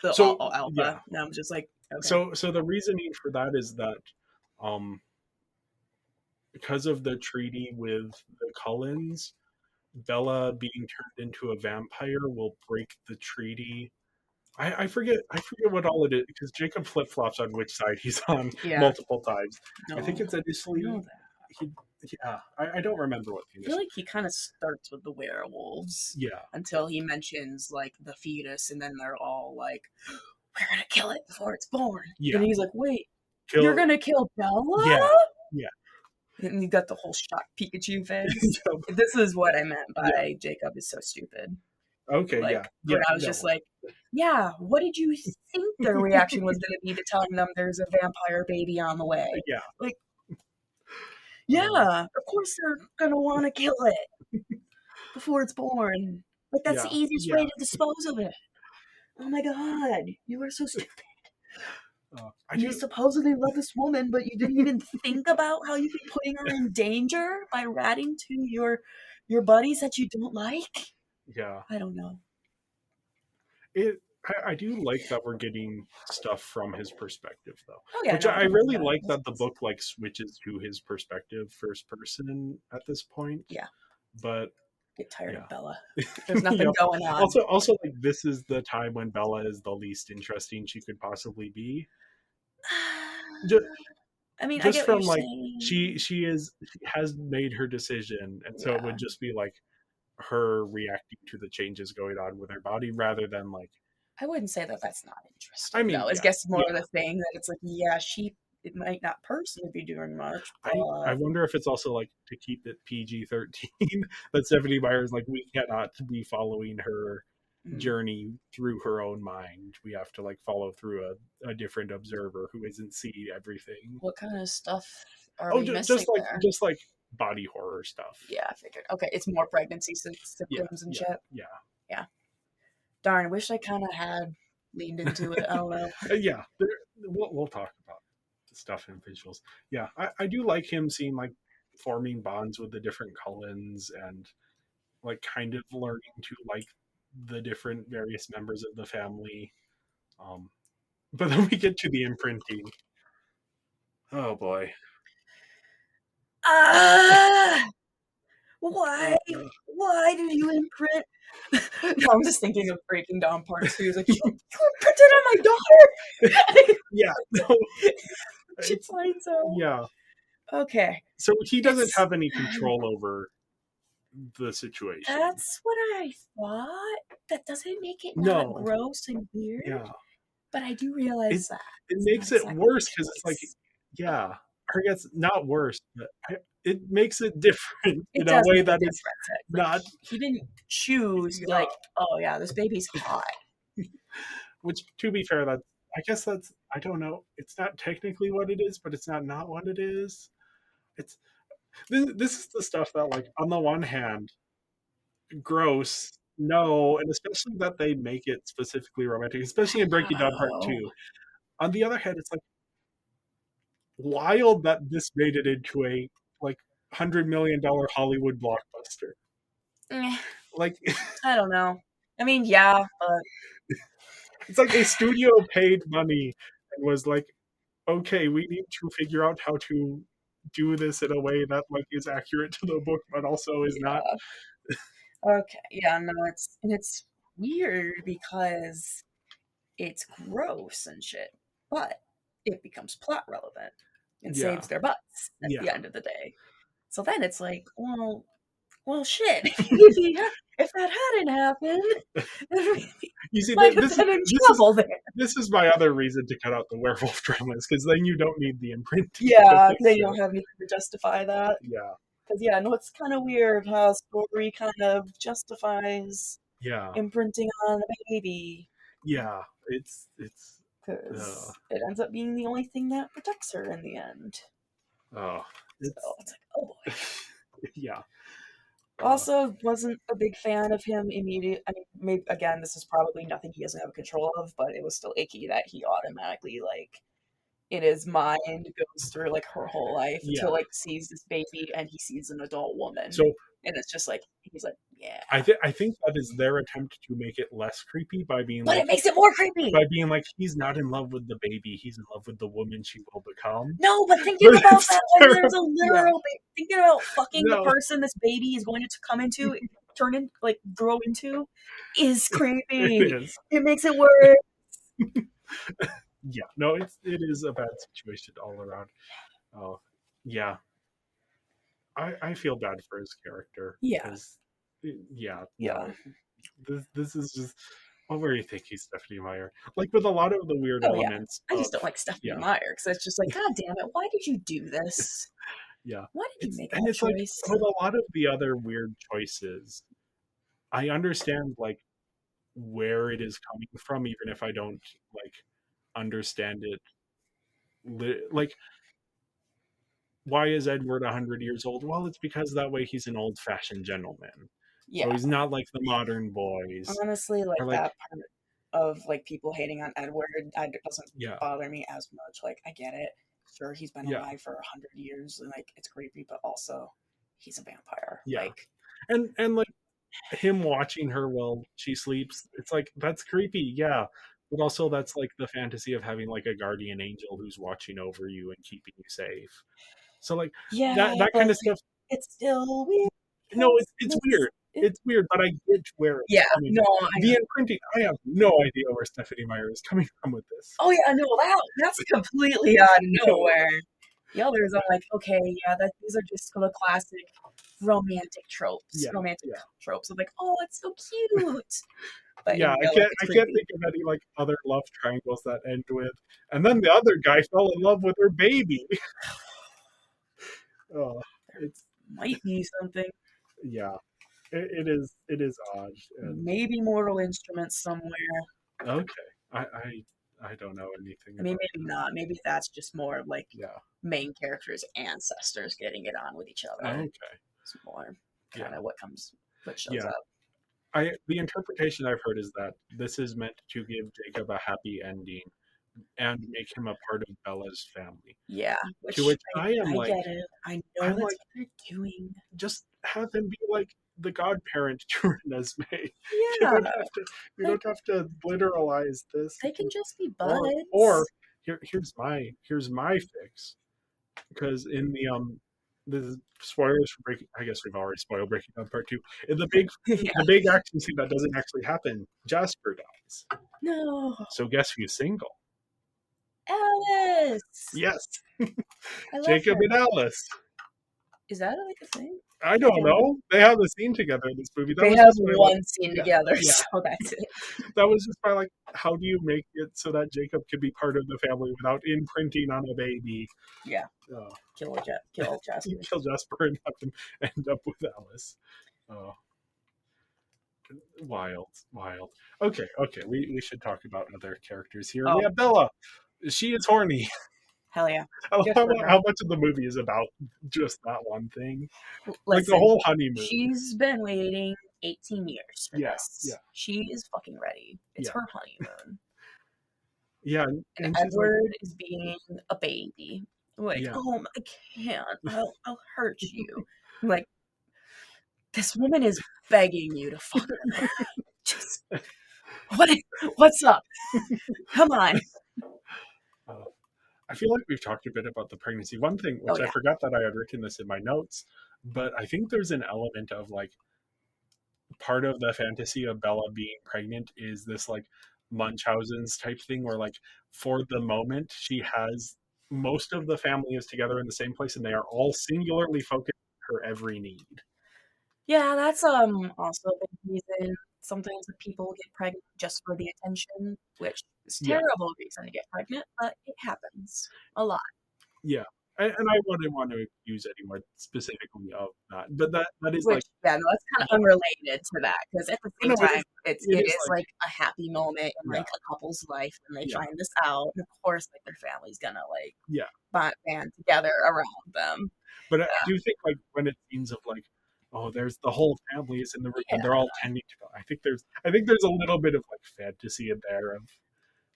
the So yeah, alpha. And I'm just like, okay. so the reasoning for that is that um because of the treaty with the Cullens, Bella being turned into a vampire will break the treaty. I forget what all it is, because Jacob flip flops on which side he's on Yeah. multiple times. I think No. it's I know initially that. he, yeah. I don't remember what the I feel initial. like he kind of starts with the werewolves Yeah, until he mentions like the fetus, and then they're all like, "We're gonna kill it before it's born." yeah. And he's like, "Wait, you're Kill. gonna kill Bella?" Yeah, yeah. And you got the whole shocked Pikachu face. Yep. This is what I meant by Yeah. Jacob is so stupid. Okay. Yeah. Like, Yeah. when I was just No. like, "Yeah, what did you think their reaction was gonna be to telling them there's a vampire baby on the way?" Yeah. Like, Um, yeah, of course they're gonna want to kill it before it's born. Like, that's the yeah. easiest way Yeah. to dispose of it. Oh my god, you are so stupid. I You do. supposedly love this woman, but you didn't even think about how you could be putting her in danger by ratting to your buddies that you don't like. Yeah. I don't know. I do like that we're getting stuff from his perspective though, Oh yeah, which no, I definitely. really Yeah, like that the book like switches to his perspective first person at this point. yeah. But Get tired yeah. of Bella. There's nothing Yep. going on. Also like this is the time when Bella is the least interesting she could possibly be. Just, I mean, I just get what you're from like saying. she has made her decision, and so it Yeah. would just be like her reacting to the changes going on with her body rather than like, I wouldn't say that that's not I interesting, mean, though. It's yeah, guess more yeah. of the thing that it's like, yeah, it might not personally be doing much, I but wonder if it's also like to keep it PG-13 that Stephanie Meyer's like, we cannot be following her mm, journey through her own mind. We have to like follow through a different observer who isn't seeing everything. what kind of stuff are Oh, we missing there? just like body horror stuff. Yeah, I figured. Okay, it's more pregnancy Yeah, symptoms and yeah, shit. yeah. Yeah. Darn, I wish I kind of had leaned into it. I don't know. Yeah. We'll talk about the stuff in visuals. Yeah, I do like him seeing like forming bonds with the different Cullens and like kind of learning to like the different various members of the family. Um, but then we get to the imprinting. Oh boy. Ah! Why? Uh, Why did you imprint? No, I'm just thinking of Breaking Down Part 2. It's like, you imprinted on my daughter! yeah, no, She finds out. yeah. Okay. So he doesn't It's have any control over the situation. that's what I thought. That doesn't make it not No, gross and weird, yeah, but I do it realize that it it's not makes it exactly worse a because it's like, choice. yeah, or I guess not worse, but it makes it different It in a does way make a that is difference. It's like not, he didn't choose to yeah. like, oh yeah, this baby's hot. Which, to be fair, that I guess that's, I don't know. It's not technically what it is, but it's not what it is. It's this is the stuff that, like, on the one hand, gross, no, and especially that they make it specifically romantic, especially in Breaking Down Part Oh. Two. On the other hand, it's like wild that this made it into a like $100 million Hollywood blockbuster. Eh, Like I don't know. I mean, yeah, but it's like a studio paid money and was like, okay, we need to figure out how to do this in a way that like is accurate to the book, but also is not. yeah. Okay, yeah, no, it's weird because it's gross and shit, but it becomes plot relevant and Yeah, saves their butts at the yeah. end of the day. So then it's like, well, shit. If that hadn't happened, then we You see, might have been in trouble there. this is my other reason to cut out the werewolf dramas because then you don't need the imprinting to Yeah, fix then you it. don't have anything to justify that. Yeah, Because yeah, no, it's kind of weird how story kind of justifies yeah, imprinting on a baby yeah. It's uh, because it ends up being the only thing that protects her in the end. oh, So it's it's like, oh boy. yeah. Uh, Also, wasn't a big fan of him immediately. I mean, maybe again, this is probably nothing he doesn't have control of, but it was still icky that he automatically like in his mind goes through like her whole life yeah. until like sees this baby and he sees an adult woman, So and it's just like he's like, yeah, I think that is their attempt to make it less creepy by being but like it makes it more creepy. he's not in love with the baby, he's in love with the woman she will become. No, but thinking But about it's that when there's a yeah, literal thinking about fucking the no, person this baby is going to come into, turn in, like grow into, is it creepy. is. It makes it worse. Yeah, no, it is a bad situation all around. Oh, yeah, I feel bad for his character Yeah, because yeah, yeah. no, this is just, what were you thinking, Stephanie Meyer? Like with a lot of the weird Oh yeah. elements I of, just don't like Stephanie yeah, Meyer because it's just like, God damn it, why did you do this? yeah. Why did you make that It's like choice? with a lot of the other weird choices, I understand like where it is coming from, even if I don't like understand it. Like, why is Edward 100 years old? Well, it's because that way he's an old-fashioned gentleman, so Yeah, he's not like the modern boys. honestly, like Or like, that part of like people hating on Edward, it doesn't yeah, bother me as much. Like I get it. Sure, he's been yeah, alive for 100 years, and like it's creepy, but also he's a vampire. yeah, Like and like him watching her while she sleeps, it's like that's creepy, yeah. But also that's like the fantasy of having like a guardian angel who's watching over you and keeping you safe. So like Yeah, that but kind of stuff. it's still weird No, because it's weird. it, It's weird, but I get where it's yeah, coming no, from. I The know. imprinting, I have no idea where Stephanie Meyer is coming from with this. Oh yeah, no, that's completely out of No. nowhere. The others, I'm like, okay, yeah, these are just the classic romantic tropes. Yeah, Romantic yeah. tropes. I'm like, oh, it's so cute. But Yeah, in real life, it's I can't creepy. think of any like other love triangles that end with and then the other guy fell in love with her baby. Oh, it's Might be something. yeah. It is odd and Maybe Mortal Instruments somewhere. okay. I don't know anything I mean, about maybe not. Maybe that's just more of like yeah. main characters' ancestors getting it on with each other. Okay. It's more Yeah. kind of what shows Yeah. up. The interpretation I've heard is that this is meant to give Jacob a happy ending and make him a part of Bella's family. Yeah, To which which I am I like get it. I know I'm that's like what they're doing. just have him be like the godparent to Renesmee. You Yeah, don't have to you like don't have to literalize this. they can just be Or buds. here's my fix. Because in the spoilers for Breaking, I guess we've already spoiled Breaking Down Part 2. In Yeah. the big action scene that doesn't actually happen, Jasper dies. No, So guess who's single? Alice. Yes, I love Jacob her. and Alice. Is that like a thing? I I don't don't know. know. They have a scene together in this movie. That They was have just by like, one scene yeah, together, yeah. so that's it. That was just by like, how do you make it so that Jacob can be part of the family without imprinting on a baby? Yeah, Uh, kill Jasper. Kill Jasper and have him end up with Alice. Uh, wild. Okay. We should talk about other characters here. We Oh, have Bella. She is horny. hell yeah, I love good for her. how much of the movie is about just that one thing. Like the Listen, whole honeymoon. she's been waiting 18 years for Yeah, yeah, this. She is fucking ready. It's yeah, her honeymoon. yeah. And She's like, Edward is being a baby. Like, yeah, oh, I can't. I'll hurt you. I'm like, this woman is begging you to fuck her. Just what? What's up? Come on. uh, I feel like we've talked a bit about the pregnancy. One thing, Oh which I yeah, forgot that I had written this in my notes, but I think there's an element of like part of the fantasy of Bella being pregnant is this like Munchausen's type thing where like for the moment she has most of the family is together in the same place and they are all singularly focused on her every need. yeah. That's also a big reason. Sometimes people get pregnant just for the attention, which is Yeah, terrible reason to get pregnant, but it happens a lot. yeah. And I wouldn't want to use any more specifically of that, but that is Which, like yeah, no, that's kind of unrelated to that because at the same no, time, it it is is like like a happy moment in yeah, like a couple's life when they yeah, find this out, and of course, like their family's gonna like yeah. band together around them. But I do think like when it seems of like, oh, there's the whole family is in the room Yeah, and they're all tending to go. I think there's a little bit of like fantasy in there of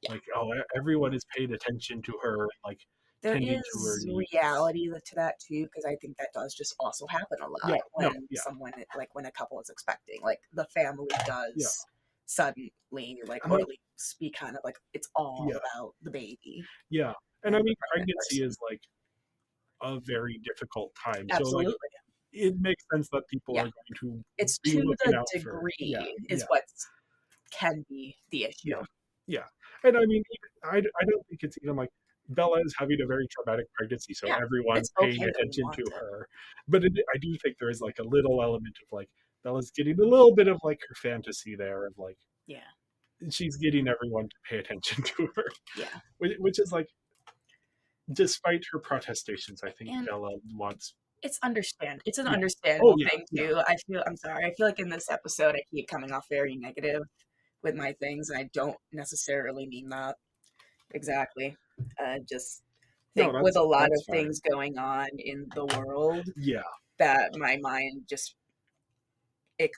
yeah. like, oh, everyone is paying attention to her, like There tending to her is needs. reality to that too, because I think that does just also happen a Yeah, lot no, when yeah, when a couple is expecting, like the family yeah, does suddenly like, I or mean, at least be kind of like it's all yeah, about the baby yeah. And I and the mean, pregnant pregnancy person. is like a very difficult time. So like, Absolutely. it makes sense that people are Yeah. going to It's be to looking the out for. Yeah, degree is yeah, what can be the yeah, issue. yeah. And I mean, I don't think it's even like Bella is having a very traumatic pregnancy, so Yeah. everyone's It's paying okay to attention want to it. her. But I do think there is like a little element of like Bella's getting a little bit of like her fantasy there of like Yeah. she's getting everyone to pay attention to her, Yeah. which is like despite her protestations, I think And Bella wants. it's an Yeah. Oh understandable yeah. thing Yeah. too. I'm sorry. I feel like in this episode I keep coming off very negative with my things, and I don't necessarily mean that exactly. I just No, think with a lot that's of fine. things going on in the world Yeah. that my mind just it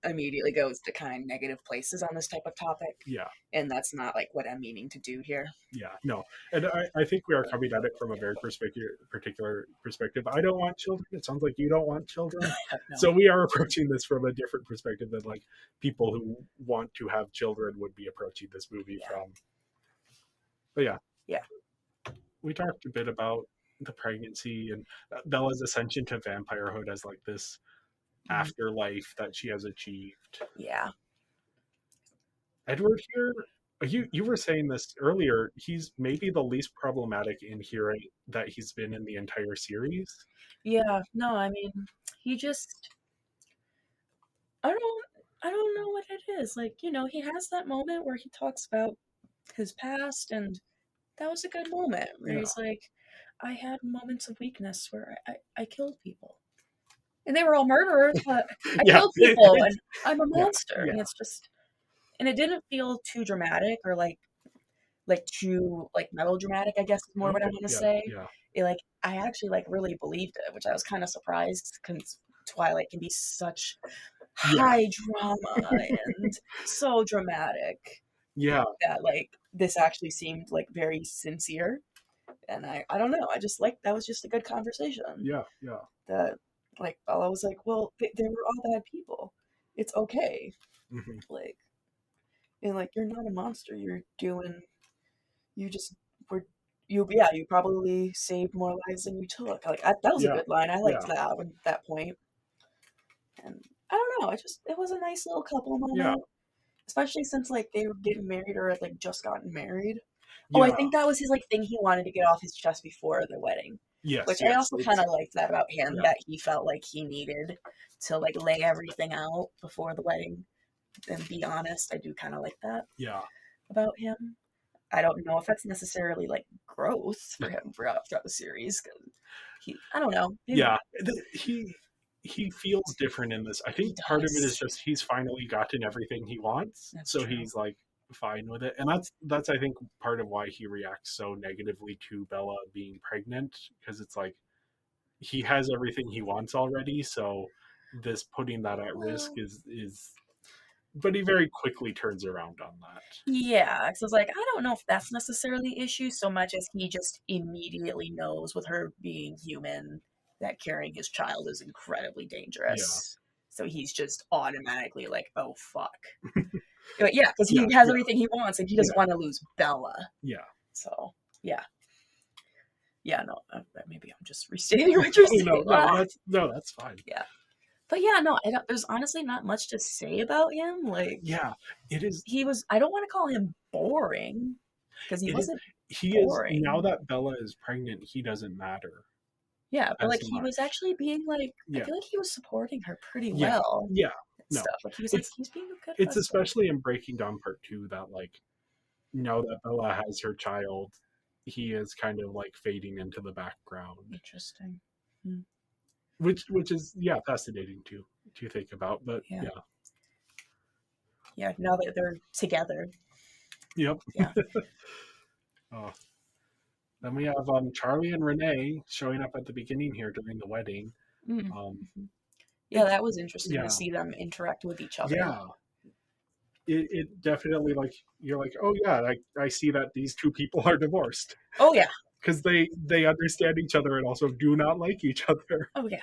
immediately goes to kind of negative places on this type of topic, Yeah, and that's not like what I'm meaning to do here. yeah, no, and I think we are coming at it from a very particular perspective. I don't want children. It sounds like you don't want children, No. so we are approaching this from a different perspective than like people who want to have children would be approaching this movie Yeah. from. But yeah, Yeah. we talked a bit about the pregnancy and Bella's ascension to vampirehood as like this Mhm. afterlife that she has achieved. Yeah. Edward here, you were saying this earlier. He's maybe the least problematic in here that he's been in the entire series. Yeah. No, I mean, he just I don't I don't know what it is. Like, he has that moment where he talks about his past, and that was a good moment where Yeah, he's like, I had moments of weakness where I killed people. And they were all murderers, but I yeah, killed people and I'm a yeah, monster. yeah, And it's just and it didn't feel too dramatic or like too like melodramatic, I guess is more what I okay, want to yeah, say. yeah, I actually like really believed it, which I was kind of surprised because Twilight can be such yeah, high drama and so dramatic yeah, that like this actually seemed like very sincere. And I don't know, I just like that was just a good conversation. yeah, yeah. That like Bella was like, well, they were all bad people. It's okay. Hmm. Like and like you're not a monster. You just were you probably saved more lives than you took. Like that was a Yeah, good line. I liked yeah, that point. And I don't know. It was a nice little couple yeah, moment, especially since like they were getting married or had like just gotten married. Oh, I yeah. think that was his like thing he wanted to get off his chest before the wedding, Yes, which I yes. also kind It's of liked that about him yeah, that he felt like he needed to like lay everything out before the wedding and be honest. I do kind of like that yeah, about him. I don't know if that's necessarily like growth for him throughout the series because I don't know, maybe yeah. He feels different in this. I he think part of it is does. just he's finally gotten everything he wants, That's so true. he's like fine with it, and that's I think part of why he reacts so negatively to Bella being pregnant because it's like he has everything he wants already, so this putting that at risk Well, is. But he very quickly turns around on that. yeah, because I was like, I don't know if that's necessarily the issue so much as he just immediately knows with her being human that carrying his child is incredibly Yeah, dangerous. So he's just automatically like, oh fuck. But yeah, because he yeah, has yeah, everything he wants and he yeah, doesn't want to lose Bella. yeah. So yeah, yeah, no, maybe I'm just restating what you're Oh no, saying. no, that's fine. Yeah, but yeah, no, I don't. There's honestly not much to say about him. Like Yeah, it is. he was. I don't want to call him boring because he It is. wasn't He is now boring. that Bella is pregnant. He doesn't matter Yeah, but as like he was much. actually being like, I Yeah, feel like he was supporting her pretty yeah, well yeah. and No, stuff. Like it's he was being a good it's husband. especially in Breaking Down Part Two that like now that Bella has her child, he is kind of like fading into the background, Interesting. Hmm. which is yeah fascinating to think about. But Yeah, yeah, yeah. Now that they're together, yep. yeah. Oh. Then we have Charlie and Renee showing up at the beginning here during the wedding. Mm. Um, Mhm. Yeah, it's that was interesting to yeah, see them interact with each other. yeah. It definitely like you're like oh yeah I see that these two people are divorced Oh yeah, because they understand each other and also do not like each other, oh yeah,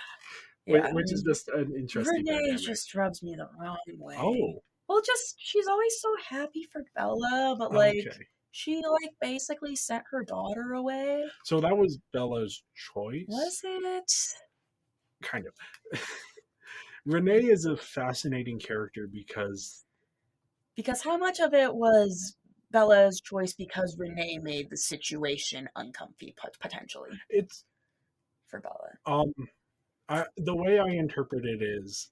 yeah. I which is mean, just an interesting Renee dynamic. just rubs me the wrong way. Oh, Well, just she's always so happy for Bella, but like okay. she like basically sent her daughter away. So that was Bella's choice, Was it? kind of. Renee is a fascinating character because Because how much of it was Bella's choice because Renee made the situation uncomfy potentially it's for Bella? um the way I interpret it is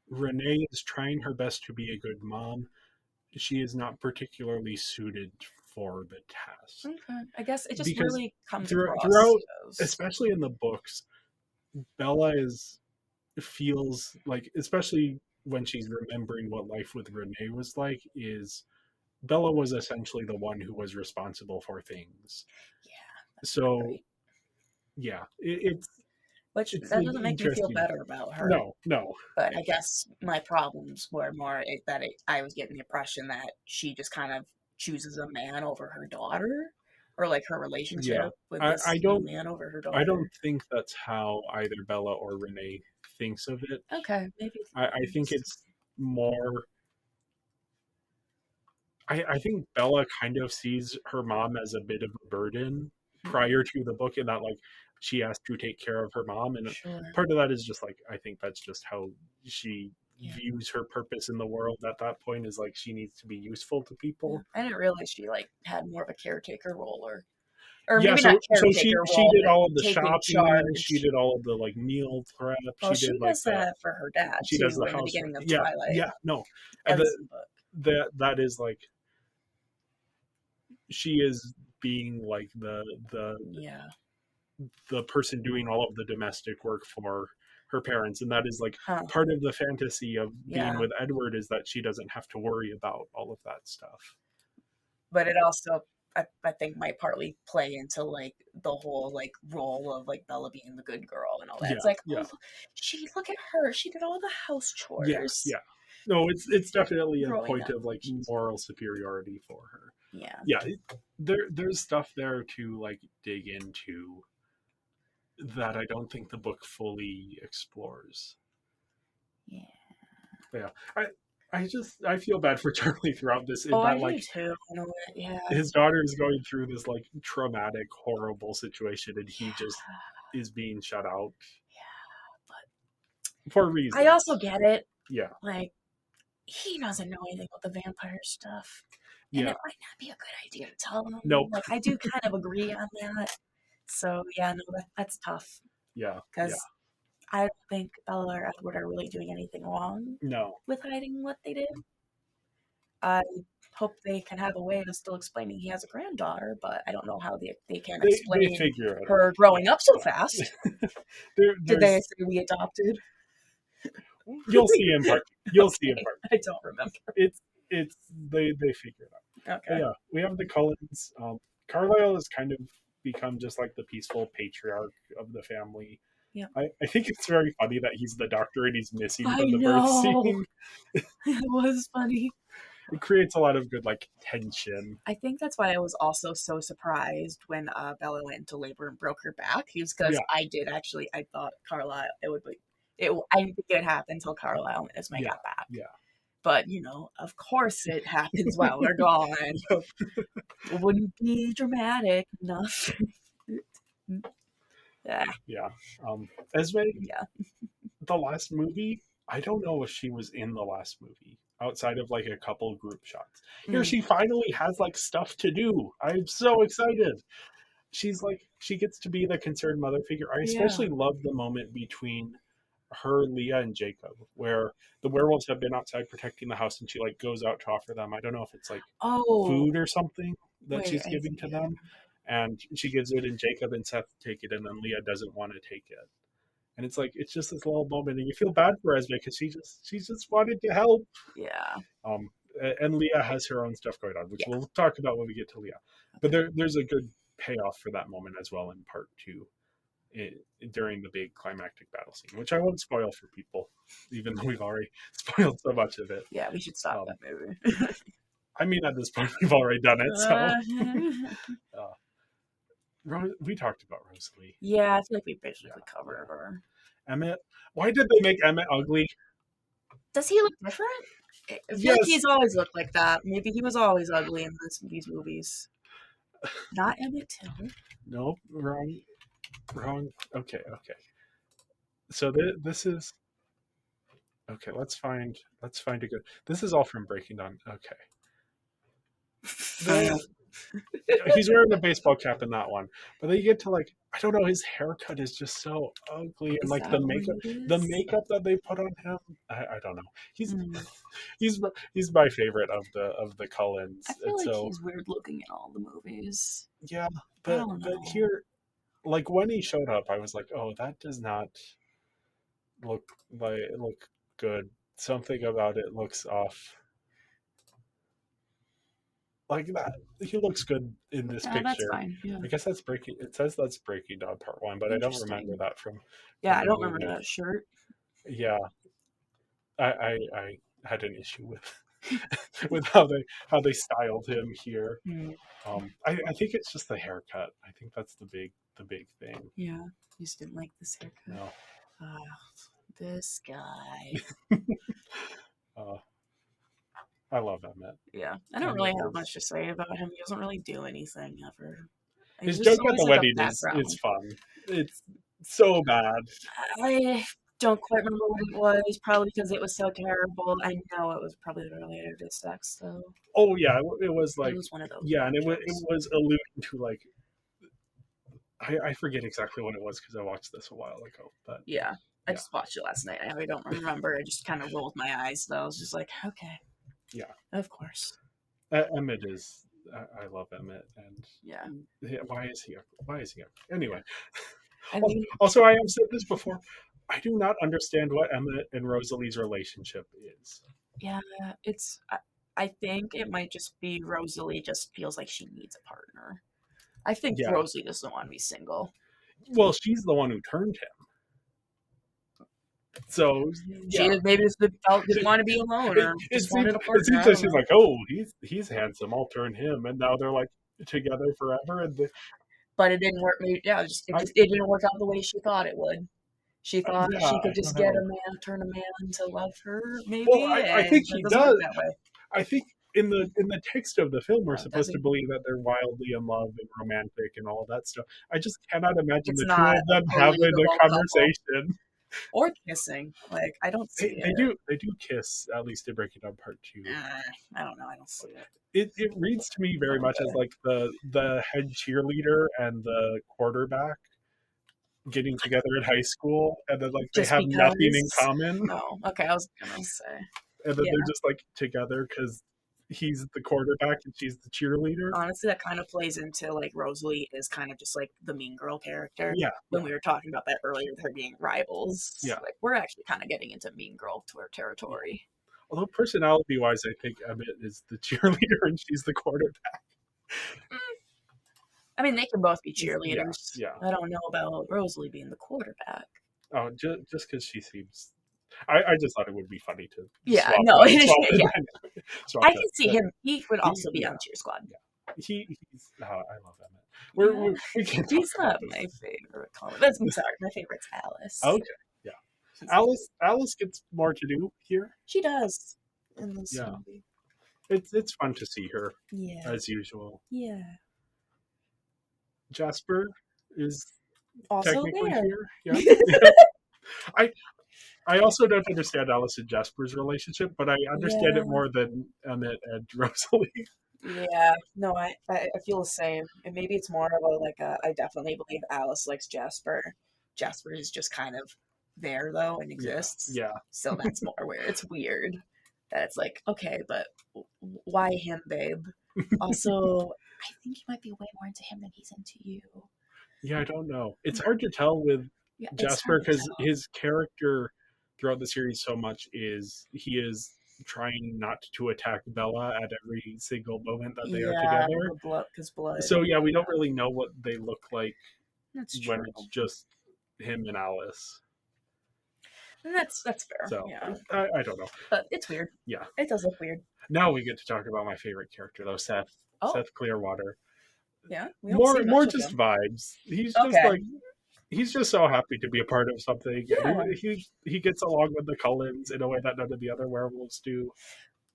Renee is trying her best to be a good mom. She is not particularly suited for the task Okay. I guess it just because really comes throughout, across as especially in the books, Bella is feels like, especially when she's remembering what life with Renee was like, is Bella was essentially the one who was responsible for things. yeah, that's So right. yeah, it's which it's that an doesn't make me feel interesting. better about her. No, no. But I guess my problems were more I was getting the impression that she just kind of chooses a man over her daughter, or like her Yeah. relationship with I, this I new don't man over her I don't daughter. think that's how either Bella or Renee thinks of it. Okay, maybe I think it's it's more I think Bella kind of sees her mom as a bit of a burden prior to the book, in that like she has to take care of her mom, and sure. part of that is just like I think that's just how she Yeah, views her purpose in the world at that point, is like she needs to be useful to yeah. people. I didn't realize she like had more of a caretaker role, or Yeah, maybe not so she caretaker she role, did but all of the taking shopping, she charge. did all of the like meal prep, Well, she she did like does the that for her dad she does too the in the housework. beginning of Yeah, Twilight, yeah, no, at the least in the book. that is like she is being like the Yeah. the person doing all of the domestic work for her parents, and that is like Huh. part of the fantasy of being Yeah. with Edward, is that she doesn't have to worry about all of that stuff. But it also I think might partly play into like the whole like role of like Bella being the good girl and all that. It's Yeah, like, oh, yeah, look at her. She did all the house yeah, chores yeah. No, it's definitely a growing point up. of like She's moral superiority for her. yeah. Yeah, there's stuff there to like dig into that I don't think the book fully explores. Yeah. Yeah, I feel bad for Charlie throughout this, in Oh, I that do like too. You know what? Yeah. his daughter is going through this like traumatic, horrible situation, and he just Yeah. is being shut out Yeah. But for I reasons. also get it. Yeah, Like he doesn't know anything about the vampire stuff. And yeah, it might not be a good idea to tell him. nope, Like I do kind of agree on that. So yeah, no, that's tough yeah, yeah, because I don't think Bella or Edward are really doing anything wrong no, with hiding what they did. I hope they can have a way of still explaining he has a granddaughter, but I don't know how they can they explain figure it her out. growing up so Yeah, fast. Did they there's say we adopted? you'll see in part. You'll see in Okay, part. I don't remember. It's it's they figure it out. But Okay. yeah, we have the Cullens. Carlisle has kind of become just like the peaceful patriarch of the family. Yeah. I think it's very funny that he's the doctor and he's missing I from the birth know. scene. It was funny. It creates a lot of good like tension. I think that's why I was also so surprised when Bella went into labor and broke her back. He was because Yeah, I thought Carlisle, it would be, I didn't think it would happen until Carlisle and Esme yeah, got back. yeah, But, of course it happens while they're gone. It wouldn't be dramatic enough. Yeah, yeah. Esme, yeah. the last movie, I don't know if she was in the last movie outside of like a couple group shots. Here Mm, she finally has like stuff to do. I'm so excited. She's like she gets to be the concerned mother figure. I yeah. especially love the moment between her, Leah, and Jacob, where the werewolves have been outside protecting the house, and she like goes out to offer them. I don't know if it's like Oh, food or something that wait, she's I giving think to I them, and she gives it, and Jacob and Seth take it, and then Leah doesn't want to take it. And it's like it's just this little moment, and you feel bad for Esme because she just wanted to help. yeah. Um, and Leah has her own stuff going on, which Yeah. we'll talk about when we get to Leah. But Okay. there's a good payoff for that moment as well in part two, during the big climactic battle scene, which I won't spoil for people, even though we've already spoiled so much of it. Yeah, we should stop Um, that movie. I mean, at this point, we've already done it, so Uh, uh, we talked about Rosalie. yeah, I feel like we Yeah, basically covered yeah. her. Emmett. Why did they make Emmett ugly? Does he look different? I feel like Yes. he's always looked like that. Maybe he was always ugly in these movies. Not Emmett Till. No, wrong, wrong. Okay, okay. So this is okay. Let's find a good. This is all from Breaking Dawn. Okay. The he's wearing a baseball cap in that one, but then you get to like I don't know, his haircut is just so ugly, and Is like that what it the is? makeup that they put on him, I don't know. He's Mm. he's my favorite of the I Cullens, feel and like so he's weird looking in all the movies. yeah, I but don't but know. here, like when he showed up, I was like, oh, that does not look good. Something about it looks off. like that. He looks good in this Yeah, that's picture. fine. Yeah. I guess that's Breaking. It says that's Breaking Dawn Part One, but I don't remember Interesting. that Yeah, from I the don't remember movie. that shirt. Yeah, I had an issue with with how they styled him here. Hmm. I think it's just the haircut. I think that's the big thing. Yeah, you just didn't like this haircut. No, Ah, this guy. uh, I love Emmett. Yeah, I don't really Emmett have is much to say about him. He doesn't really do anything ever. He's his just joke at always the like a wedding is background. fun. It's so bad. I don't quite remember what it was. Probably because it was so terrible. I know it was probably related to sex, though. Oh yeah, it was It like was one of those yeah, bad and it jokes. was alluding to like I forget exactly what it was because I watched this a while ago, but Yeah, I yeah, just watched it last night. I don't remember. I just kind of rolled my eyes, though. I was just like, okay, yeah. of course. Emmett is I love Emmett, and Yeah, why is he ugly? Anyway, I mean, also I have said this before. I do not understand what Emmett and Rosalie's relationship is. yeah, it's. I think it might just be Rosalie just feels like she needs a partner. I think Yeah, Rosalie doesn't want to be single. well, she's the one who turned him. So She yeah, maybe just didn't want to be alone it, or it just seems wanted a it partner. seems I like don't she's know. like, oh, he's handsome, I'll turn him, and now they're like together forever. And But it didn't work. Maybe, yeah, it didn't work out the way she thought it would. She thought yeah, she I could don't just get a know. man, turn a man to love her, Well, maybe, I think and it he doesn't work does. that way. I think in the text of the film, we're Oh, does supposed to he? believe that they're wildly in love and romantic and all that stuff. I just cannot imagine It's the two not of a them having believable a couple conversation. or kissing. Like I don't They, see they it. do they do kiss at least in Breaking Down Part Two. I don't know. I don't see it. It reads to me very One much as day, like the head cheerleader and the quarterback getting together in high school, and then like they just have nothing in because. common, Oh, okay. I was gonna say, and then yeah. they're just like together because he's the quarterback and she's the cheerleader. Honestly, that kind of plays into like Rosalie is kind of just like the mean girl character. Yeah, When yeah, we were talking about that earlier, with her being rivals, yeah, like we're actually kind of getting into mean girl tour yeah. territory. Although personality wise, I think Emmett is the cheerleader and she's the quarterback. I mean, they can both be Yeah, cheerleaders. yeah. I don't know about Rosalie being the quarterback. Oh, just because she seems, I just thought it would be funny to Yeah, no, swap yeah. the swap I the. can see him. He would He, also be yeah, on Cheer Squad. yeah. He's. I love Emmett. Yeah, We can't talk he's about not this. my favorite comic. That's I'm sorry, my favorite's Alice. Okay, yeah. She's Alice gets more to do here. she does in this Yeah, movie. it's fun to see her Yeah, as usual. yeah. Jasper is Also technically there. here. Yeah. I I also don't understand Alice and Jasper's relationship, but I understand it Yeah, more than Emmett and Rosalie. yeah. No, I feel the same. And maybe it's more of a like a I definitely believe Alice likes Jasper. Jasper is just kind of there though and Yeah, exists. yeah. So that's more where it's weird that it's like, okay, but why him, babe? Also, I think you might be way more into him than he's into you. Yeah, I don't know. It's hard to tell with Yeah, it's Jasper hard to because tell. his character throughout the series so much is he is trying not to attack Bella at every single moment that they are Yeah, together. the blood, because blood. So yeah, we Yeah, don't really know what they look like that's when true. it's just him and Alice. And that's fair. So Yeah, I don't know. but it's weird. Yeah. It does look weird. Now we get to talk about my favorite character though, Seth. Oh, Seth Clearwater. yeah, we don't see More much of just him. vibes. Okay. He's just so happy to be a part of something. And Yeah, he gets along with the Cullens in a way that none of the other werewolves do.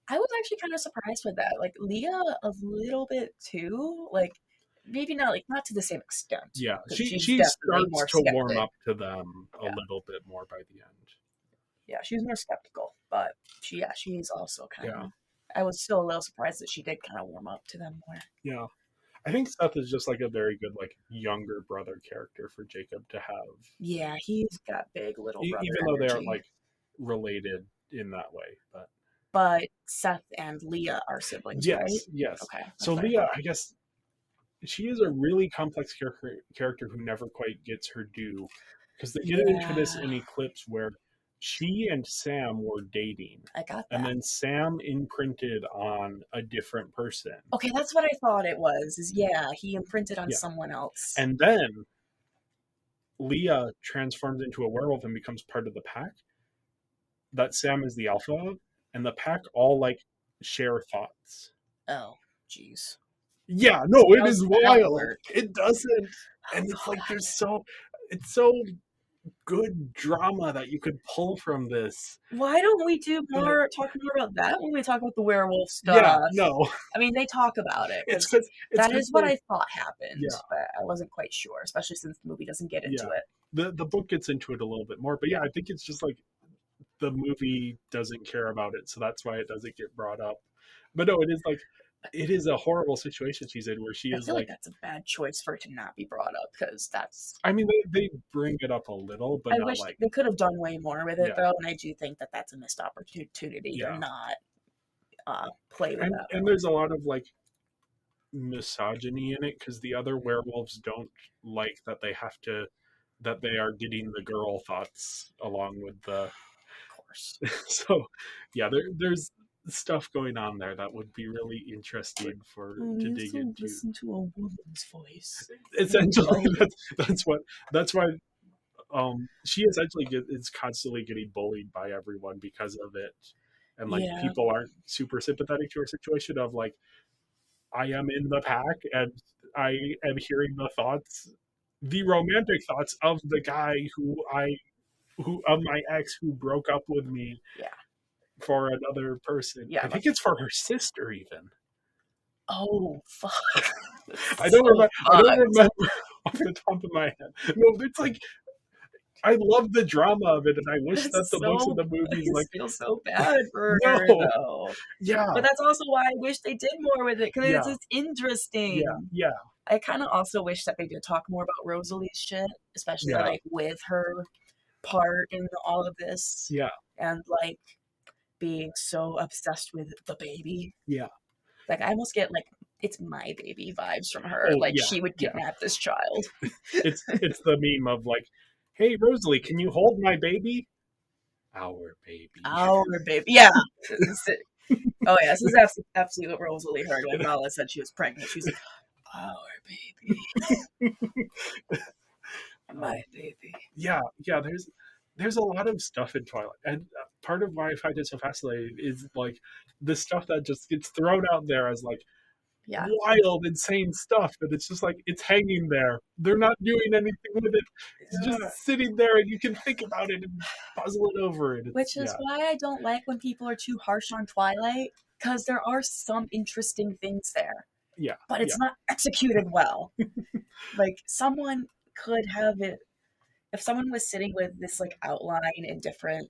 I was actually kind of surprised with that. Like Leah, a little bit too. Like maybe not like not to the same extent Yeah, because she's she definitely starts more to warm skeptic. up to them a Yeah, little bit more by the end. yeah, she's more skeptical, but she's also kind Yeah, of. I was still a little surprised that she did kind of warm up to them more. yeah. I think Seth is just like a very good like younger brother character for Jacob to have, Yeah, he's got big little brother even though they aren't energy. like related in that way. But But Seth and Leah are siblings, right? yes, yes. Okay, So that's what I Leah, thought. I guess she is a really complex character who never quite gets her due because they get into this Yeah, in Eclipse where she and Sam were dating, I got and that. then Sam imprinted on a different person. Okay, that's what I thought it was. Is yeah, he imprinted on Yeah. someone else. And then Leah transforms into a werewolf and becomes part of the pack that Sam is the alpha of, and the pack all like share thoughts. Oh, jeez. Yeah, no, it How's is that wild. work? It doesn't. Oh And it's like God. there's so it's so good drama that you could pull from this. Why don't we But talk more about that when we talk about the werewolf yeah, stuff? no. I mean, they talk about it It's because cuz it's that cuz is what the I thought happened, yeah, but I wasn't quite sure, especially since the movie doesn't get into yeah. it. The book gets into it a little bit more, but yeah, I think it's just like the movie doesn't care about it, so that's why it doesn't get brought up. But no, it is like it is a horrible situation she's in where she I is feel like like that's a bad choice for it to not be brought up because that's. I mean they bring it up a little, but I not wish like they could have done way more with it yeah, though, and I do think that that's a missed opportunity to yeah. not play with that And more. there's a lot of like misogyny in it because the other werewolves don't like that they have to that they are getting the girl thoughts along with the Of course. so yeah there's stuff going on there that would be really interesting for We to used dig to into. listen to a woman's voice. Essentially Oh, that's why she essentially is constantly getting bullied by everyone because of it, and like yeah. people aren't super sympathetic to her situation of like I am in the pack and I am hearing the thoughts, the romantic thoughts of the guy who of my ex who broke up with me Yeah. for another person. Yeah. I think it's for her sister even. Oh, fuck. I don't So remember. I don't fucked. remember off the top of my head. No, it's like I love the drama of it, and I wish that That's the books and so. the movies I like feel so bad for no, her though. yeah, But that's also why I wish they did more with it because yeah, it's yeah, interesting. yeah, I kind of also wish that they did talk more about Rosalie's shit, especially yeah, like with her part in all of this yeah, and like being so obsessed with the baby. yeah. Like I almost get like it's my baby vibes from her. Oh Like yeah, she would yeah. kidnap this child. It's the meme of like, "Hey Rosalie, can you hold my baby?" Our baby. Our baby. Yeah. Oh yeah, this is absolutely what Rosalie heard when Bella said she was pregnant. She was like, "Our baby, my baby." Yeah, yeah. There's a lot of stuff in Twilight, and part of why I find it so fascinating is like the stuff that just gets thrown out there as like Yeah, wild, insane stuff, but it's just like it's hanging there. They're not doing anything with it. It's just yeah. sitting there, and you can think about it and puzzle it over. And it's Which is yeah, why I don't like when people are too harsh on Twilight, because there are some interesting things there, yeah, but yeah, it's not executed well. Like someone could have it if someone was sitting with this like outline and different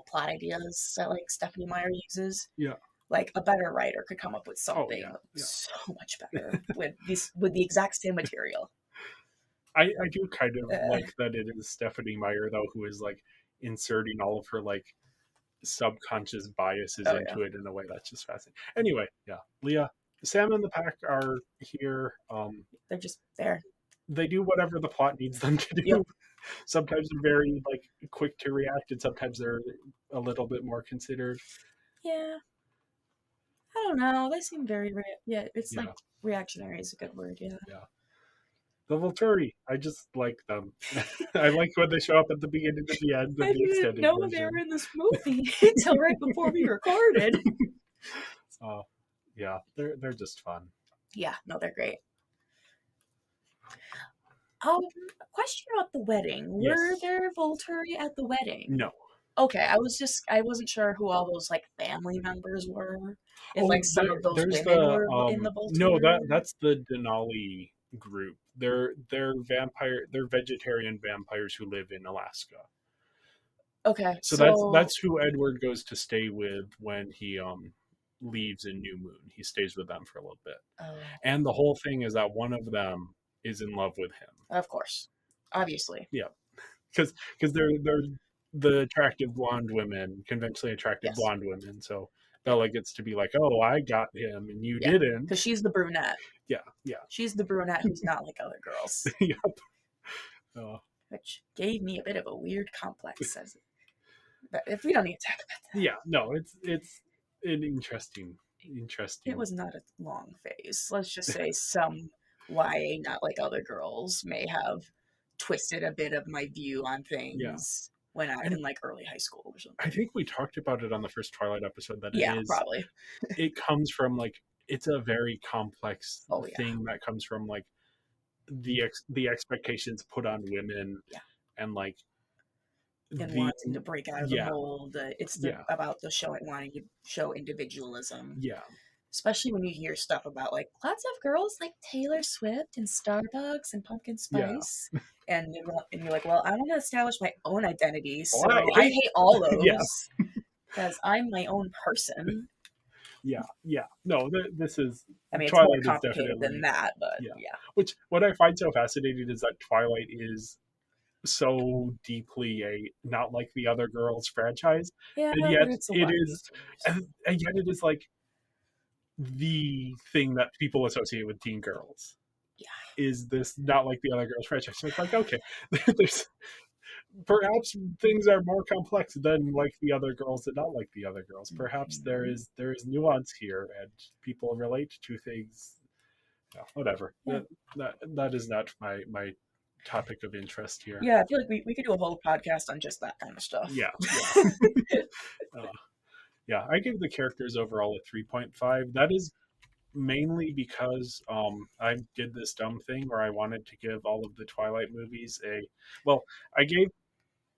plot ideas that like Stephanie Meyer uses, yeah. like a better writer could come up with Oh something yeah, yeah. so much better with the exact same material. I do kind of Uh, like that it is Stephanie Meyer though who is like inserting all of her like subconscious biases oh yeah, into it in a way that's just fascinating. Anyway, yeah, Leah, Sam and the pack are here. they're just there. They do whatever the plot needs them to Yep. do. Sometimes they're very like quick to react, and sometimes they're a little bit more considered. Yeah. I don't know. They seem yeah. It's like Yeah, reactionary is a good word. Yeah. yeah. The Volturi, I just like them. I like when they show up at the beginning and the end of I the didn't extended know they version. were in this movie until right before we recorded. So, yeah, they're just fun. Yeah, no, they're great. A question about the wedding. Yes. Were there Volturi at the wedding? No. Okay, I wasn't sure who all those like family members were. If Oh, like some of those there's women the were in the no Volturi. that's the Denali group. They're vegetarian vampires who live in Alaska. Okay, So so that's who Edward goes to stay with when he leaves in New Moon. He stays with them for a little bit. oh, And the whole thing is that one of them is in love with him. of course, obviously, Yeah. Cuz they're the attractive blonde women, conventionally attractive yes, blonde women. So yeah, Bella gets to be like, "Oh, I got him and you yeah, didn't." because she's the brunette. Yeah, yeah. She's the brunette who's not like other girls, Yep. which gave me a bit of a weird complex as if we don't need to talk about that. Yeah, no, it's an It interesting. was not a long phase. Let's just say some YA Not Like Other Girls may have twisted a bit of my view on Yeah, things when I and in like early high school or I something. think we talked about it on the first Twilight episode that Yeah, probably. it comes from like it's a very complex Oh yeah, thing that comes from like the expectations put on women yeah. and like And the wanting to break out of the yeah mold. It's yeah about the show wanting to show individualism, yeah especially when you hear stuff about like lots of girls like Taylor Swift and Starbucks and pumpkin yeah. spice. And you're like, well, I want to establish my own identity, Well, so I I hate hate all yeah those because I'm my own person. yeah no this is I mean, it's more Twilight is complicated than definitely that, but yeah, yeah. which what I find so fascinating is that Twilight is so deeply a not like the other girls franchise, Yeah, and but yet it's a it YA is stories. and yet it is like the thing that people associate with teen girls Yeah. is this not like the other girls franchise. So it's like, okay, there's perhaps things are more complex than like the other girls and not like the other girls. Perhaps Mhm. there is nuance here and people relate to things. Yeah, whatever. Yeah. That is not my topic of interest here. Yeah, I feel like we could do a whole podcast on just that kind of stuff. Yeah, yeah. uh, yeah, I give the characters overall a 3.5. That is mainly because I did this dumb thing where I wanted to give all of the Twilight movies a well, I gave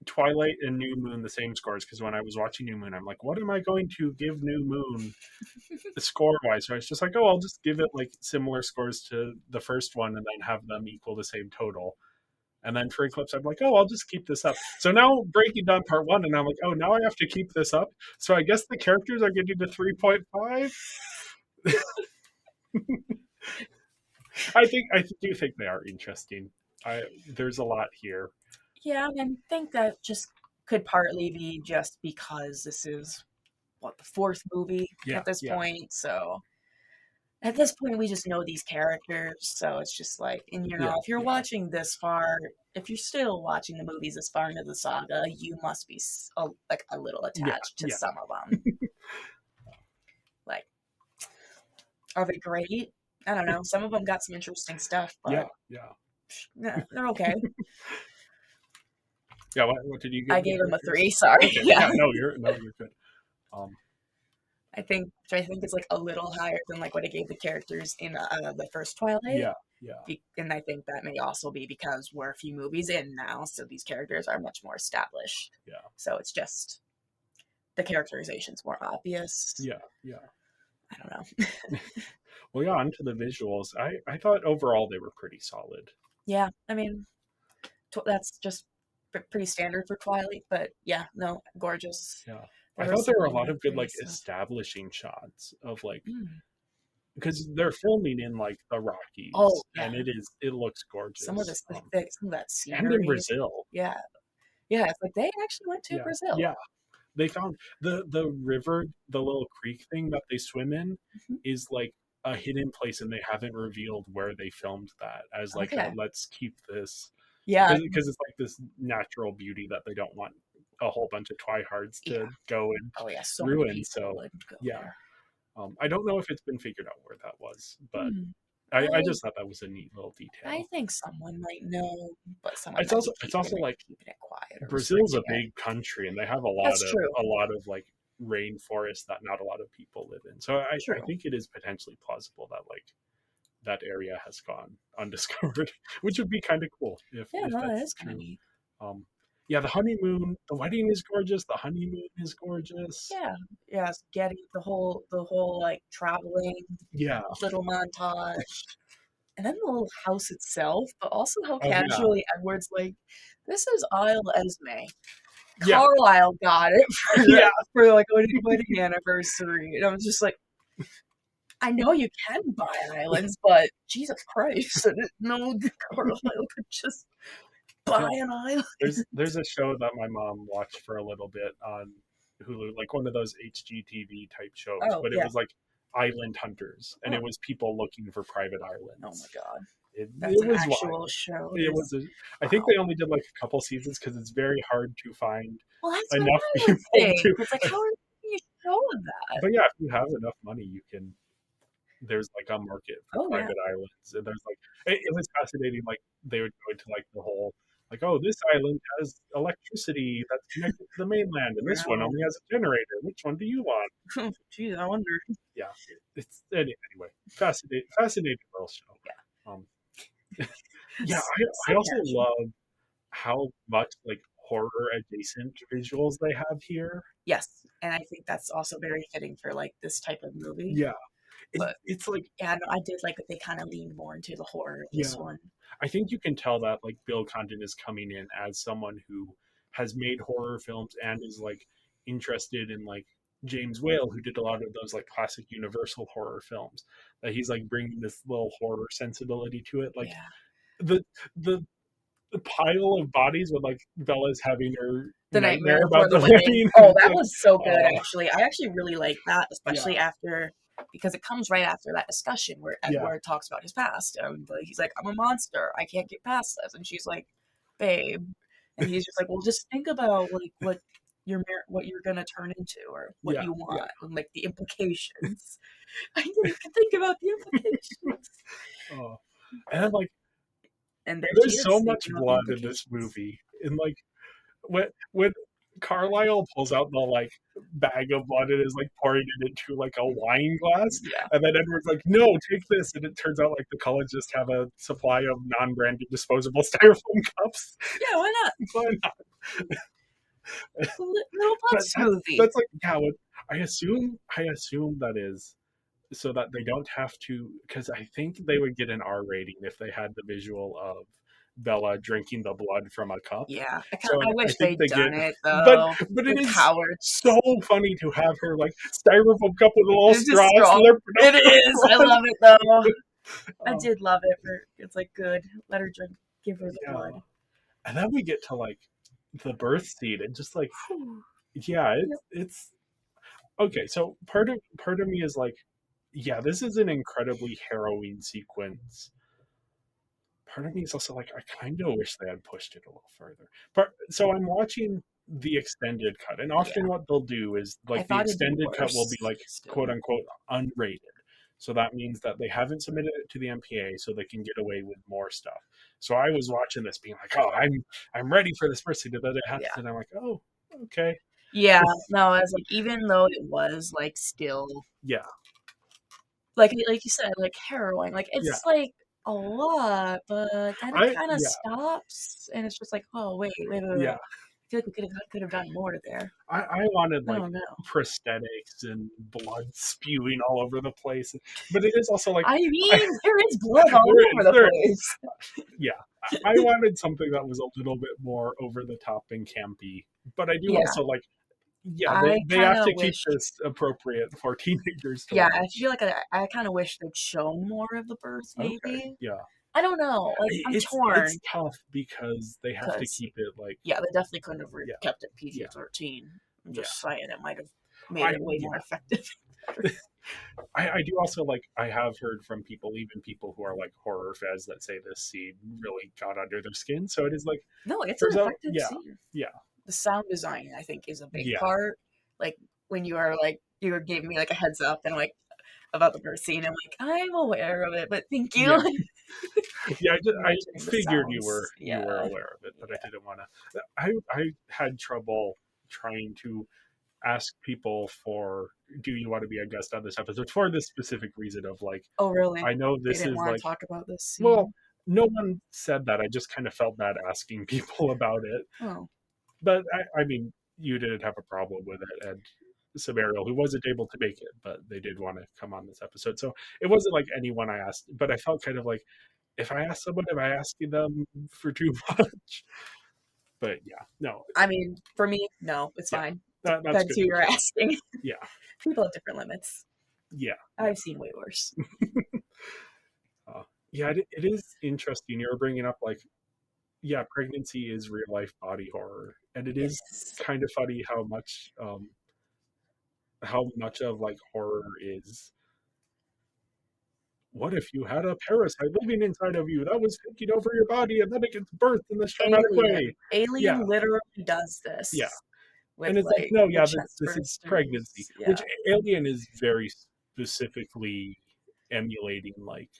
Twilight and New Moon the same scores because when I was watching New Moon, I'm like, what am I going to give New Moon score wise? So I was just like, oh, I'll just give it like similar scores to the first one and then have them equal the same total. And then for Eclipse, I'm like, oh, I'll just keep this up. So now breaking down part one, and I'm like, oh, now I have to keep this up. So I guess the characters are getting to 3.5. I do think they are interesting. There's a lot here. Yeah, and I think that just could partly be just because this is what the fourth movie Yeah, at this yeah, point. So at this point, we just know these characters. So it's just like, and yeah, if you're yeah, watching this far, if you're still watching the movies this far into the saga, you must be like a little yeah, attached to yeah, some of them. Like, are they great? I don't know. Some of them got some interesting stuff, yeah, but yeah. they're okay. Yeah, what did you give I the gave them a characters? 3. Sorry. Okay, Yeah. yeah, no, you're good. Um, I think it's like a little higher than like what I gave the characters in the first Twilight. yeah, yeah, And I think that may also be because we're a few movies in now, so these characters are much more established. yeah, So it's just the characterization's more obvious. yeah, yeah. I don't know. Well, yeah, onto the visuals. I thought overall they were pretty solid. Yeah, I mean that's just pretty standard for Twilight, but yeah, no, gorgeous. Yeah. I There was thought there some were a lot really of good pretty like stuff. establishing shots of like Mm. because they're filming in like the Oh Rockies yeah, and it looks some of gorgeous. this, some of that And in scenery. Brazil. Yeah, yeah, it's like they actually went to Yeah. Brazil. Yeah. They found the river, the little creek thing that they swim in Mhm. is like a hidden place and they haven't revealed where they filmed that as like a Okay. let's keep this Yeah, because it's like this natural beauty that they don't want a whole bunch of tryhards yeah. to go and Oh yeah, so many ruin. people So would go yeah, there. I don't know if it's been figured out where that was, but Hmm. I I just thought that was a neat little I detail. think someone might know, but someone might be It's also like keeping it quiet or Brazil's a restricting it. big country and they have That's true. a lot of like rainforest that not a lot of people live in. So I True. think it is potentially plausible that like that area has gone undiscovered, which would be kind of cool Yeah, if no, that that's is kind of true. neat. Um, yeah, the honeymoon, the wedding is gorgeous. The honeymoon is gorgeous. Yeah, yeah, it's getting the whole like traveling Yeah. little montage, and then the little house itself, but also how Oh yeah. casually Edward's like, "This is Isle Esme." Yeah. Carlisle got it Yeah. for like a wedding anniversary, and I was just like, I know you can buy islands, but Jesus Christ, I didn't know that Carlisle could just buy Yeah. an island. There's a show that my mom watched for a little bit on Hulu, like one of those HGTV type shows, Oh but it yeah. was like Island Hunters, and Oh, it was people looking for private oh islands. my God. That's it an was actual wild. show. It There's was. I think wow. they only did like a couple seasons because it's very hard to find Well, that's what enough I would people think. to. It's like, how are you showing that? But yeah, if you have enough money, you can. There's like a market for Oh yeah, private islands, and there's like it was fascinating. Like they would go into like the whole like, oh, this island has electricity that's connected to the mainland, and this one wow. only has a generator. Which one do you want? Geez, I wonder. Yeah, it's anyway fascinating little show. Yeah, I So also catchy. love how much like horror adjacent visuals they have here. Yes, and I think that's also very fitting for like this type of movie. Yeah, But it's like yeah, no, I did like that they kind of leaned more into the horror of yeah, this one. I think you can tell that like Bill Condon is coming in as someone who has made horror films and is like interested in like James Whale, who did a lot of those like classic Universal horror films. That he's like bringing this little horror sensibility to it. Like Yeah. the the the pile of bodies with like Bella's having her The nightmare Nightmare Before about the the Wedding. wedding. Oh, It's that like, was so good, oh actually. I actually really like that, yeah, especially after because it comes right after that discussion where yeah, Edward talks about his past. And he's like, "I'm a monster. I can't get past this," and she's like, "Babe," and he's just like, "Well, just think about like what you're gonna turn into or what yeah, you yeah. want and like the implications." I didn't even think about the implications. Oh, and then like And there she there's so is much thinking about the blood in this implications. movie, and like when Carlisle pulls out the like bag of blood and is like pouring it into like a wine glass, Yeah. and then Edward's like, "No, take this," and it turns out like the college just have a supply of non-branded disposable styrofoam cups. Yeah, why not? Why not? Little blood But smoothie. that's like yeah. I assume that is so that they don't have to because I think they would get an R rating if they had the visual of Bella drinking the blood from a cup. Yeah, So I I wish think they'd they get, done it but though. but it The is cowards. so funny to have her like styrofoam cup with a little It's just straw straw. slurping up It her is. I blood. love it though. I Oh, did love it. It's like good. Let her drink. Give her the yeah, blood. and then we get to like the birth scene and just like Whew. yeah, Yep. it's okay. So part of me is like, yeah, this is an incredibly harrowing sequence. Part of me is also like, I kind of wish they had pushed it a little further. So I'm watching the extended cut, and often Yeah. what they'll do is I like the thought it'd be extended cut will be worse like quote still. unquote unrated. So that means that they haven't submitted it to the MPA, so they can get away with more stuff. So I was watching this, being like, "Oh, I'm ready for this person," and then it happens, Yeah. and I'm like, "Oh, okay, Yeah. No, I was like, even though it was like still yeah, like you said, like harrowing. Like yeah, it's like a lot, but then it kind of yeah, stops, and it's just like, oh yeah." wait. I feel like we could have done more there. I wanted I like don't know. prosthetics and blood spewing all over the place, but it is also like I I, mean, there is blood all over the there place. yeah. I wanted something that was a little bit more over the top and campy, but I do Yeah, also like yeah I they kind have of to keep wish. this appropriate for teenagers to Yeah, I watch. feel like I kind of wish they'd shown more of the birth. Okay, Maybe yeah, I don't know. Like I'm it's torn tough because they have to because keep it like yeah, they definitely couldn't have yeah kept it yeah PG-13. I'm yeah just saying it might have made I it way yeah more effective. Better. I do also like I have heard from people, even people who are like horror fans, that say this scene really got under their skin. So it is like No, it's an there's a effective yeah scene. yeah The sound design I think is a big yeah part. Like when you are like you were giving me like a heads up and like about the birth scene, I'm like I'm aware of it, but thank you. yeah yeah. I Mentioning the figured you sounds, were yeah, aware of it, but I yeah. didn't want to. I had trouble trying to ask people for do you want to be a guest on this episode for this specific reason of like Oh, really? I know They this didn't is want like to talk about this well scene? no one said that. I just kind of felt bad asking people about it. Oh, But I mean, you didn't have a problem with it, and Samariel, who wasn't able to make it, but they did want to come on this episode. So it wasn't like anyone I asked, but I felt kind of like if I ask someone, am I asking them for too much? But yeah, no, I mean, for me, no, it's yeah, fine. that's Depends good who to you're hear. asking. Yeah, People have different limits. yeah, yeah, I've seen way worse. yeah. It is interesting. You're bringing up like yeah, pregnancy is real life body horror, and it is Yes. kind of funny how much of like horror is what if you had a parasite living inside of you that was taking over your body and then it gets birthed in this traumatic way? Alien. Alien Yeah, literally does yeah. this with, And it's like, like, no, the yeah, chest this is pregnancy, bursters. Yeah. which Alien is very specifically emulating like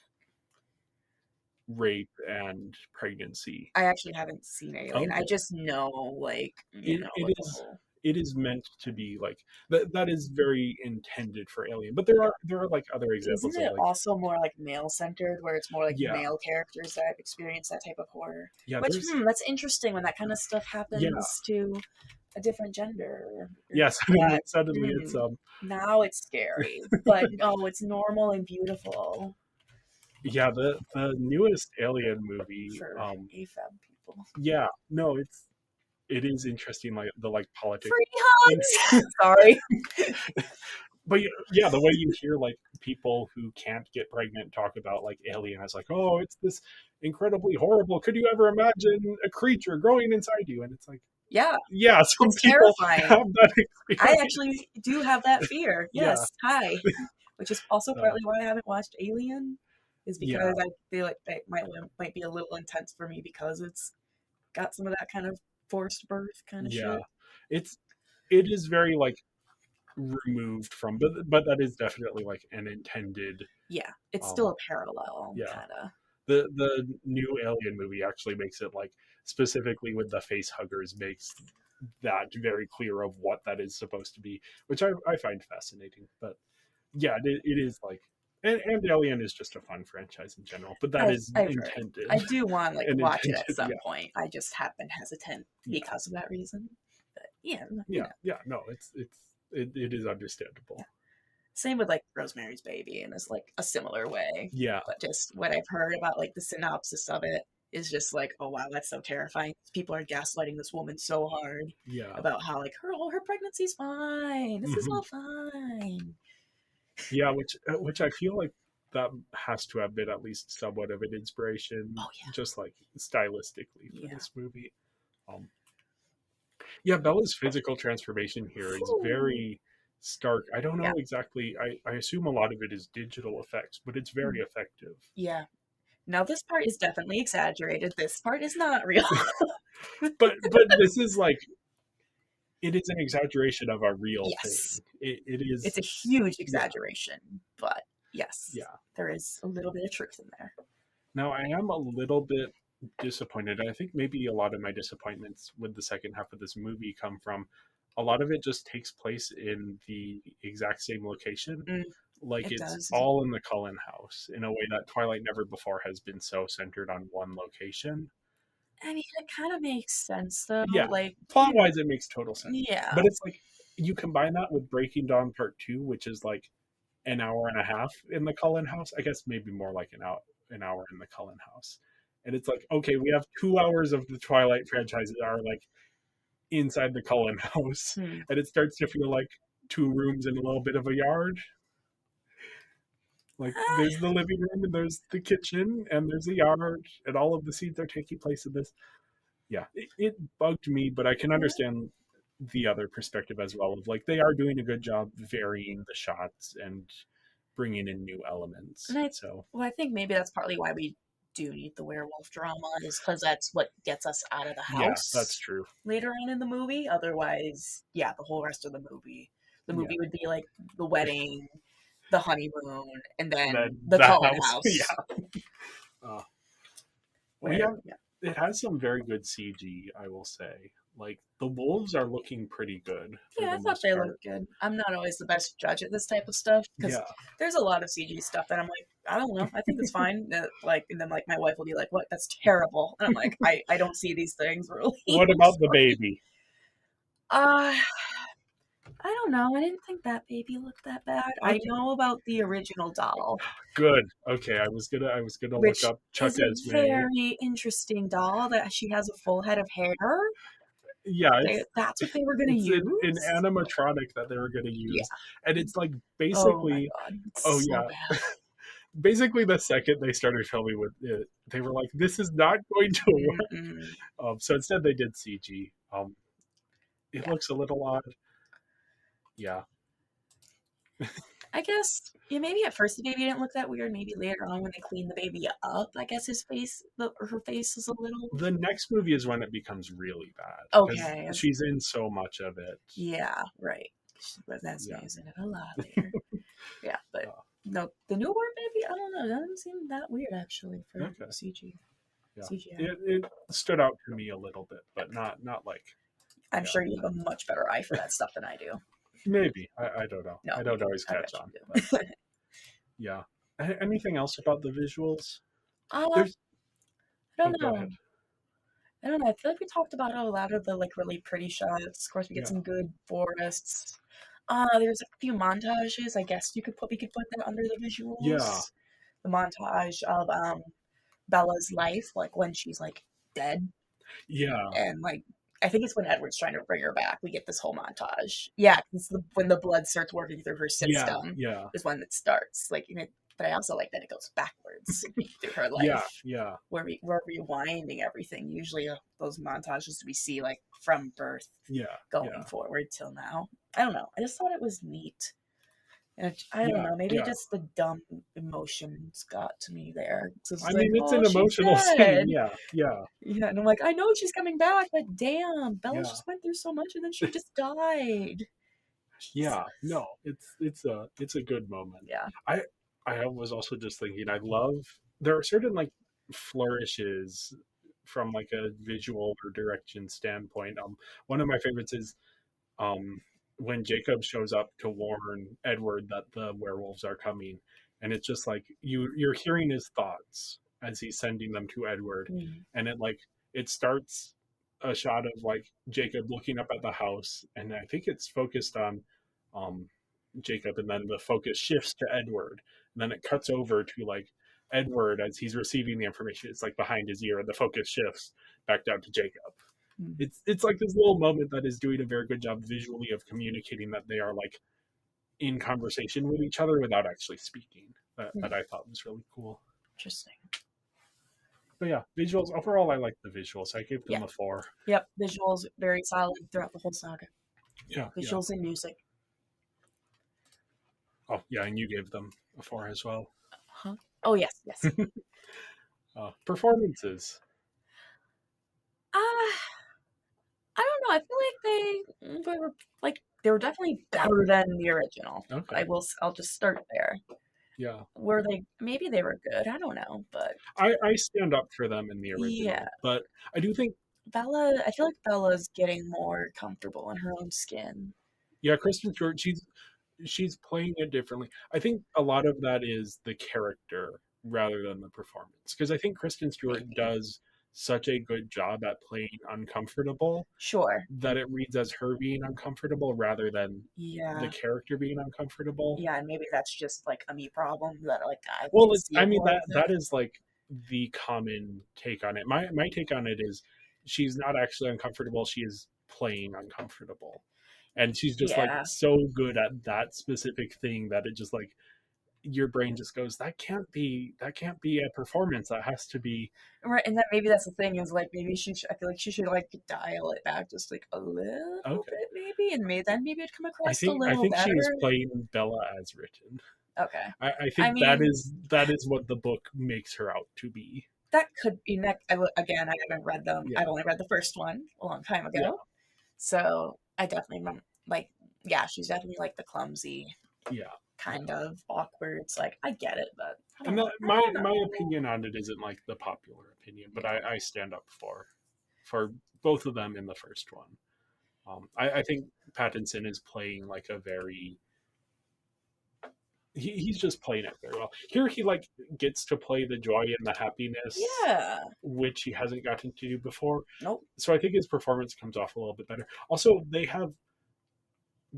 rape and pregnancy. I actually haven't seen Alien. I Okay. just know, like, It what the is whole it is meant to be like that is very intended for Alien. But there are like other isn't examples of it like also more, like, male-centered, where it's more, like, yeah, male characters that experience that type of horror? yeah, Which, there's that's interesting when that kinda stuff yeah. happens to a different gender, or Yeah, that suddenly it's now it's scary, but no, it's normal and beautiful yeah, the newest Alien movie, for AFAB people. yeah, no, it is interesting, like the like politics Free and hugs! Sorry. but yeah, the way you hear like people who can't get pregnant talk about like Alien as like, oh, it's this incredibly horrible. Could you ever imagine a creature growing inside you? And it's like, Yeah, yeah, some it's people terrifying. have that I experience. actually do have that fear. Yeah, Yes, hi. Which is also uh, partly why I haven't watched Alien, is yeah, because I feel like it might be a little intense for me because it's got some of that kind of forced birth kind of yeah. shit. It's it is very like removed from, but that is definitely like an intended. Yeah, it's still Um, a parallel, yeah, kind of. the new Alien movie actually makes it like specifically with the face huggers makes that very clear of what that is supposed to be, which I find fascinating. But yeah, it is like and Alien is just a fun franchise in general, but that is I've heard. intended I do want to like and watch it at intended. some Yeah, point. I just have been hesitant yeah, because of that reason. But yeah, yeah, yeah. No, it is yeah. understandable. Same with like Rosemary's Baby, and it's like a similar way. Yeah, But just what I've heard about like the synopsis of it is just like, oh wow, that's so terrifying. People are gaslighting this woman so hard yeah. about how like her pregnancy's fine. This is Hmm. all fine. Yeah, which I feel like that has to have been at least somewhat of an inspiration, Oh just like stylistically for yeah. this movie. Um, yeah, Bella's physical transformation here is Yeah. very stark. I don't Yeah. know exactly. I assume a lot of it is digital effects, but it's very effective. Yeah. Now this part is definitely exaggerated. This part is not real. But this is like it is an exaggeration of a real Yes. thing. It It's is a huge yeah, exaggeration, but yes, yeah. there is a little bit of truth in there. Now I am a little bit disappointed. I think maybe a lot of my disappointments with the second half of this movie come from a lot of it just takes place in the exact same location. Mm, Like it it's does. all in the Cullen house in a way that Twilight never before has been so centered on one location. I mean, it kind of makes sense though. Yeah, Like, plot wise, it makes total sense. yeah. But it's like you combine that with Breaking Dawn Part Two, which is like an hour and a half in the Cullen house. I guess maybe more like an hour in the Cullen house. And it's like, okay, we have 2 hours of the Twilight franchise that are like inside the Cullen house, Hmm. and it starts to feel like two rooms and a little bit of a yard. Like there's the living room and there's the kitchen and there's a yard and all of the scenes are taking place in this. Yeah, it bugged me, but I can understand the other perspective as well of like they are doing a good job varying the shots and bringing in new elements. And So I think maybe that's partly why we do need the werewolf drama, is because that's what gets us out of the yeah, that's house true. later on in the movie. Otherwise, yeah, the whole rest of the Yeah, movie would be like the wedding, the honeymoon, and and then then the the Cullen house. house, Yeah, uh, we where have it has some very good CG, I will say. Like the wolves are looking pretty good for yeah, the I thought most they part. looked good. I'm not always the best judge at this type of stuff because Yeah. there's a lot of CG stuff that I'm like, I don't know, I think it's fine. Like, and then like my wife will be like, "What? That's terrible," and I'm like, I don't see these things really. What I'm about the sorry. baby? Uh, I don't know. I didn't think that baby looked that bad. I Okay, know about the original doll, good. Okay, I was gonna look which up Chuck is a Esme. very interesting doll that she has a full head of hair. Yeah, it's That's what they were gonna it's an use. animatronic that they were gonna Yeah. use, and it's like Oh my basically, god, oh it's so yeah, bad. basically the second they started filming with it, they were like, "This is not going to work." Mm-mm. So instead, they did CG. It Yeah. looks a little odd. Yeah, I guess, yeah, maybe at first the baby didn't look that weird. Maybe later on when they cleaned the baby up, I guess or her face is a little. The next movie is when it becomes really bad because Okay. she's in so much of it. Yeah, right. But that's Yeah. in it a lot later. Yeah, but Oh, no, the newborn baby, I don't know. That doesn't seem that weird actually for okay. Yeah. CGI. It stood out to me a little bit, but not like, I'm yeah. sure you have a much better eye for that stuff than I do. Maybe. I don't know. No, I you don't do. always I catch bet on. you But do. yeah. Anything else about the visuals? I There's don't oh, go know. ahead. I don't know. I feel like we talked about a lot of the like really pretty shots. Of course, we get Yeah. some good forests. There's a few montages. I guess we could put that under the Yeah. visuals. The montage of Bella's life, like when she's like dead, Yeah. and like I think it's when Edward's trying to bring her back. We get this whole montage. Yeah, when the blood starts working through her Yeah. system Yeah. is when it starts. Like, but I also like that it goes backwards through her Yeah. life. Yeah. We're rewinding everything. Usually, those montages we see like from birth Yeah. going Yeah. forward till now. I don't know. I just thought it was neat. And I don't Yeah. know. Maybe Yeah. just the dumb emotions got to me there. So I it's like, mean, it's oh, an she's emotional scene. dead. Yeah. Yeah. Yeah, and I'm like, I know she's coming back, but damn, Bella Yeah. just went through so much and then she just died. Yeah. Jesus. No, it's a good moment. Yeah. I I was also just thinking, I love there are certain like flourishes from like a visual or direction standpoint. One of my favorites is um when Jacob shows up to warn Edward that the werewolves are coming, and it's just like you're hearing his thoughts as he's sending them to Edward, Mm. and it starts a shot of like Jacob looking up at the house, and I think it's focused on um Jacob, and then the focus shifts to Edward, and then it cuts over to like Edward as he's receiving the information. It's like behind his ear, and the focus shifts back down to Jacob. Mm. It's like this little moment that is doing a very good job visually of communicating that they are like in conversation with each other without actually speaking. That I thought was really cool. Interesting. But yeah, visuals overall, I like the visuals. I gave them Yeah. a 4. Yep. Visuals very solid throughout the whole saga. Yeah, yeah. Visuals and music. Oh yeah, and you gave them a 4 as well. Huh? Oh yes, yes. Performances. I don't know. I feel like they were definitely better than the original. Okay. I'll just start there. Yeah. Were they maybe they were good. I don't know, but I stand up for them in the original, yeah. but I do think I feel like Bella's getting more comfortable in her own skin. yeah, Kristen Stewart, she's playing it differently. I think a lot of that is the character rather than the performance, because I think Kristen Stewart Maybe. does such a good job at playing uncomfortable Sure. that it reads as her being uncomfortable rather than the Yeah. character being uncomfortable. Yeah, and maybe that's just like a me problem that like I Well, see I it mean more with that it. is like the common take on it. My take on it is she's not actually uncomfortable, she is playing uncomfortable. And she's just like Yeah. so good at that specific thing that it just like your brain just goes, that can't be a performance, that has to be Right, and then maybe that's the thing is like maybe I feel like she should like dial it back just like a little okay. bit maybe, and then maybe it'd come I across a think I little think she is better. playing Bella as written. Okay. I I think mean, that is what the book makes her out to be. that could be next. Again, I haven't read them. Yeah. I've only read the first one a long time Yeah. ago, so I definitely remember. Like, yeah, she's definitely like the clumsy, Yeah. kind of awkward. It's like I get it, but I don't And know. I my don't my know. opinion on it isn't like the popular opinion, but Yeah. I stand up for both of them in the first one. I think Pattinson is playing like a very he's just playing it very well. Here he like gets to play the joy and the happiness, Yeah. which he hasn't gotten to do before. Nope. So I think his performance comes off a little bit better. Also, they have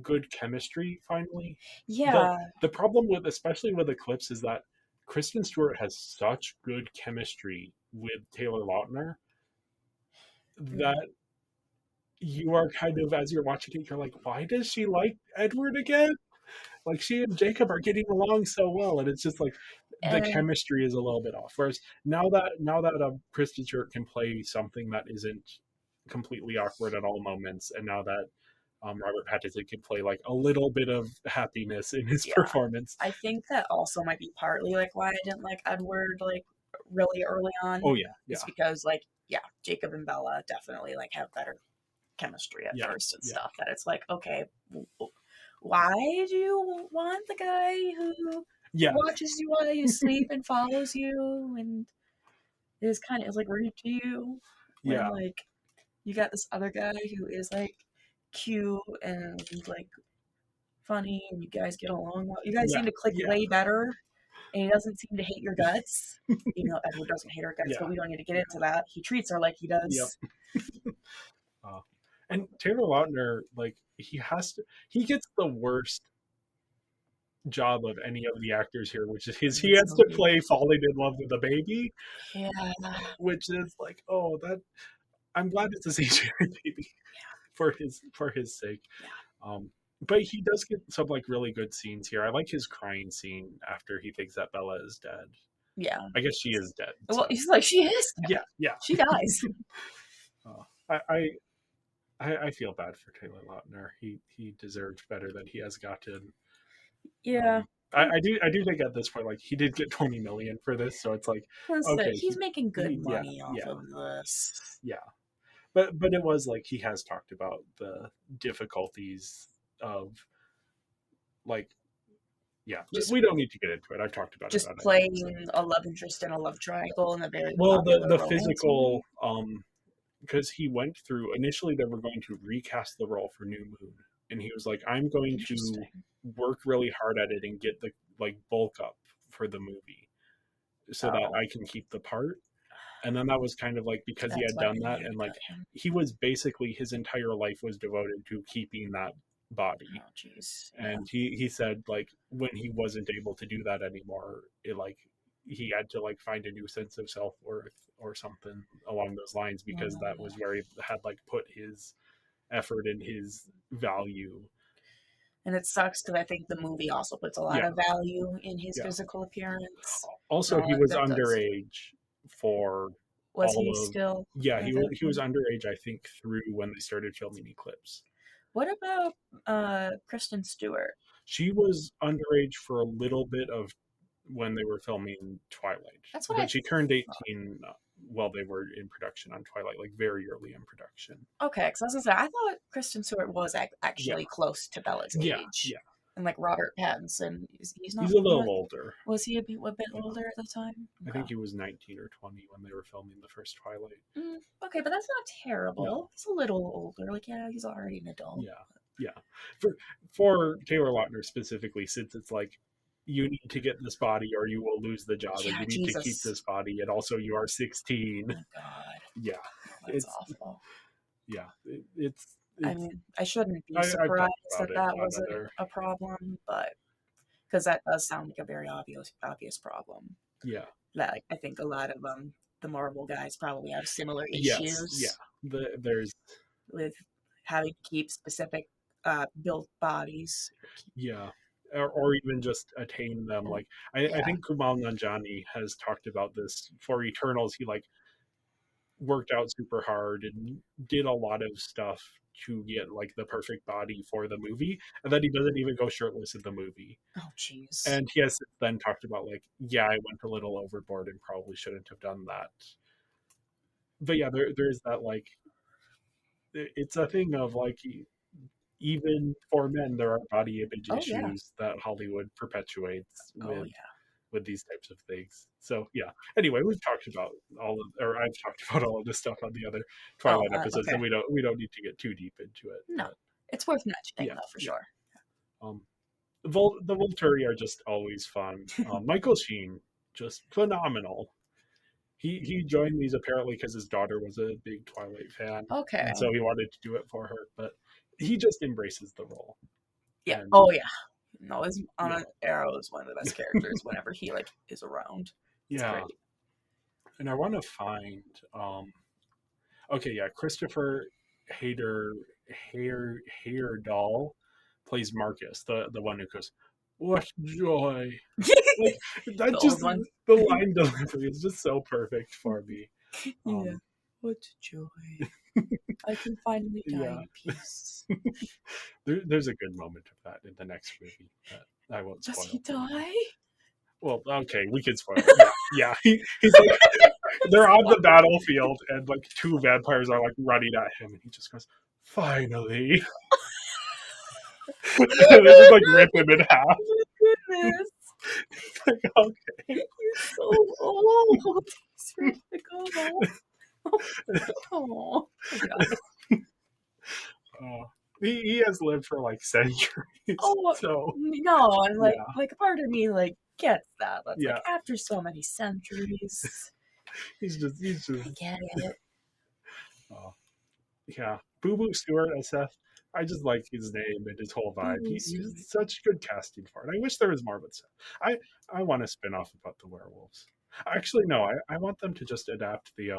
good chemistry finally. Yeah. The problem with especially with Eclipse is that Kristen Stewart has such good chemistry with Taylor Lautner that you are kind of as you're watching it, you're like, why does she like Edward again? Like she and Jacob are getting along so well, and it's just like the And chemistry is a little bit off. Whereas now that Kristen Stewart can play something that isn't completely awkward at all moments, and now that Robert Pattinson could play like a little bit of happiness in his Yeah. performance. I think that also might be partly like why I didn't like Edward like really early on. Oh yeah, It's yeah, because like yeah, Jacob and Bella definitely like have better chemistry at yeah, first and yeah, stuff. That it's like okay, why do you want the guy who yeah, watches you while you sleep and follows you and is kind of is like rude to you when yeah, like you got this other guy who is like cute and like funny and you guys get along well. You guys yeah, seem to click yeah, way better and he doesn't seem to hate your guts. Even though Edward doesn't hate her guts, yeah, but we don't need to get into that. He treats her like he yep. does. Uh, and Taylor Lautner, like he gets the worst job of any of the actors here, which is he has to play falling in love with a baby, Yeah. which is like, oh, that I'm glad it's a CGI baby for his sake. Yeah. But he does get some like really good scenes here. I like his crying scene after he thinks that Bella is dead. Yeah. I guess she is dead. Well, So. he's like, she is dead. Yeah, yeah. She dies. I feel bad for Taylor Lautner. He deserved better than he has gotten. Yeah. I do think at this point, like he did get 20 million for this, so it's like okay, he's making good money yeah, off yeah, of this. yeah. But it was like he has talked about the difficulties of like yeah. Just, we don't need to get into it. I've talked about just it. playing a love interest in a love triangle in a very Well, popular the romance physical movie. because he went through initially they were going to recast the role for New Moon, and he was like, I'm going to work really hard at it and get the like bulk up for the movie so that I can keep the part. And then that was kind of like because he had done that and like he was basically his entire life was devoted to keeping that body. Oh jeez. And he said like when he wasn't able to do that anymore, it like he had to like find a new sense of self-worth or something along those lines because that was where he had like put his effort and his value. And it sucks because I think the movie also puts a lot of value in his physical appearance. Also, he was underage for was he still? Yeah, he was underage, I think, through when they started filming Eclipse. What about Kristen Stewart? She was underage for a little bit of when they were filming Twilight. That's what but she turned 18 while they were in production on Twilight, like very early in production. Okay, because I was gonna say I thought Kristen Stewart was actually close to Bella's age. Yeah. And like Robert Pattinson, he's not. He's a little older. Was he a bit older at the time? I think he was 19 or 20 when they were filming the first Twilight. Okay, but that's not terrible. No. He's a little older. Like, yeah, he's already an adult. Yeah. For Taylor Lautner specifically, since it's like you need to get this body or you will lose the job, and you need to keep this body, and also you are 16. Oh God. Yeah. That's awful. Yeah. It's I mean, I shouldn't be surprised that wasn't a problem, but because that does sound like a very obvious problem. Yeah. Like I think a lot of the Marvel guys probably have similar issues. Yeah. There's with having to keep specific built bodies. Yeah. Or even just attain them. Like I think Kumail Nanjiani has talked about this for Eternals. He like worked out super hard and did a lot of stuff to get like the perfect body for the movie, and then he doesn't even go shirtless in the movie. Oh jeez. And he has then talked about like, yeah, I went a little overboard and probably shouldn't have done that. But yeah, there's that like it's a thing of like even for men there are body image issues that Hollywood perpetuates with these types of things. So yeah. Anyway, we've talked about I've talked about all of this stuff on the other Twilight episodes, and we don't need to get too deep into it. No, it's worth mentioning though for sure. The Volturi are just always fun. Michael Sheen, just phenomenal. He joined these apparently because his daughter was a big Twilight fan. Okay. And so he wanted to do it for her, but he just embraces the role. Yeah. No, his Arrow is one of the best characters whenever he like is around. It's great. And I want to find Christopher Heyerdahl plays Marcus, the one who goes, "What joy!" Like that the line delivery is just so perfect for me. What joy. I can finally die Yeah. in peace. There's a good moment of that in the next movie that I won't Does spoil he for you. die? Well, okay, we can spoil it. Yeah, yeah. He's like, they're on the battlefield, and like two vampires are like running at him, and he just goes, "Finally!" And they just like rip him in half. Goodness. It's like, okay. You're so old. He's ready to go. Oh, God. Uh, he has lived for like centuries, Oh so no, and yeah, like a part of me like gets that. That's like yeah. after so many centuries, He's I just, get it. uh, yeah. Boo Boo Stewart as Seth. I just like his name and his whole vibe. Ooh, He's sweet. such good casting for it. I wish there was more with Seth. I want a spin off about the werewolves. Actually, no. I want them to just adapt the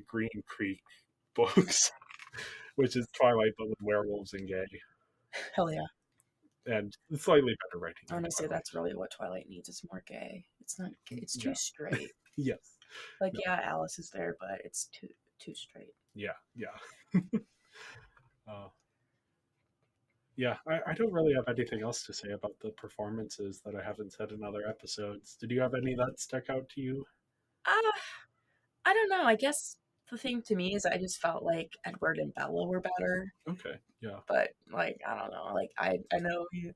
Green Creek books, which is Twilight but with werewolves and gay, Hell yeah. and slightly better writing than Honestly, Twilight. that's really what Twilight needs. It's more gay. It's not gay. It's too Yeah. straight. Yes. Like No. yeah, Alice is there, but it's too straight. Yeah. Yeah. uh, yeah. I don't really have anything else to say about the performances that I haven't said in other episodes. Did you have any that stuck out to you? Ah, I don't know. I guess the thing to me is I just felt like Edward and Bella were better. Okay. Yeah. But like I don't know. Like I know you.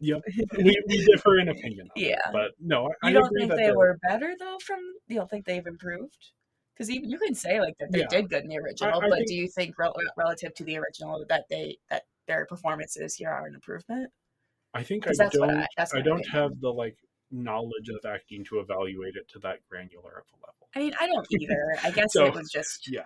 Yep. We differ in opinion on Yeah. that, but no, I You don't agree think that they they're were better though? You don't think they've improved? Because you can say like that they yeah. did good in the original, I but think do you think relative to the original that their performances here are an improvement? I think Because that's that's I my don't have opinion. the like knowledge of acting to evaluate it to that granular of a level. I mean, I don't either. I guess So it was just yeah.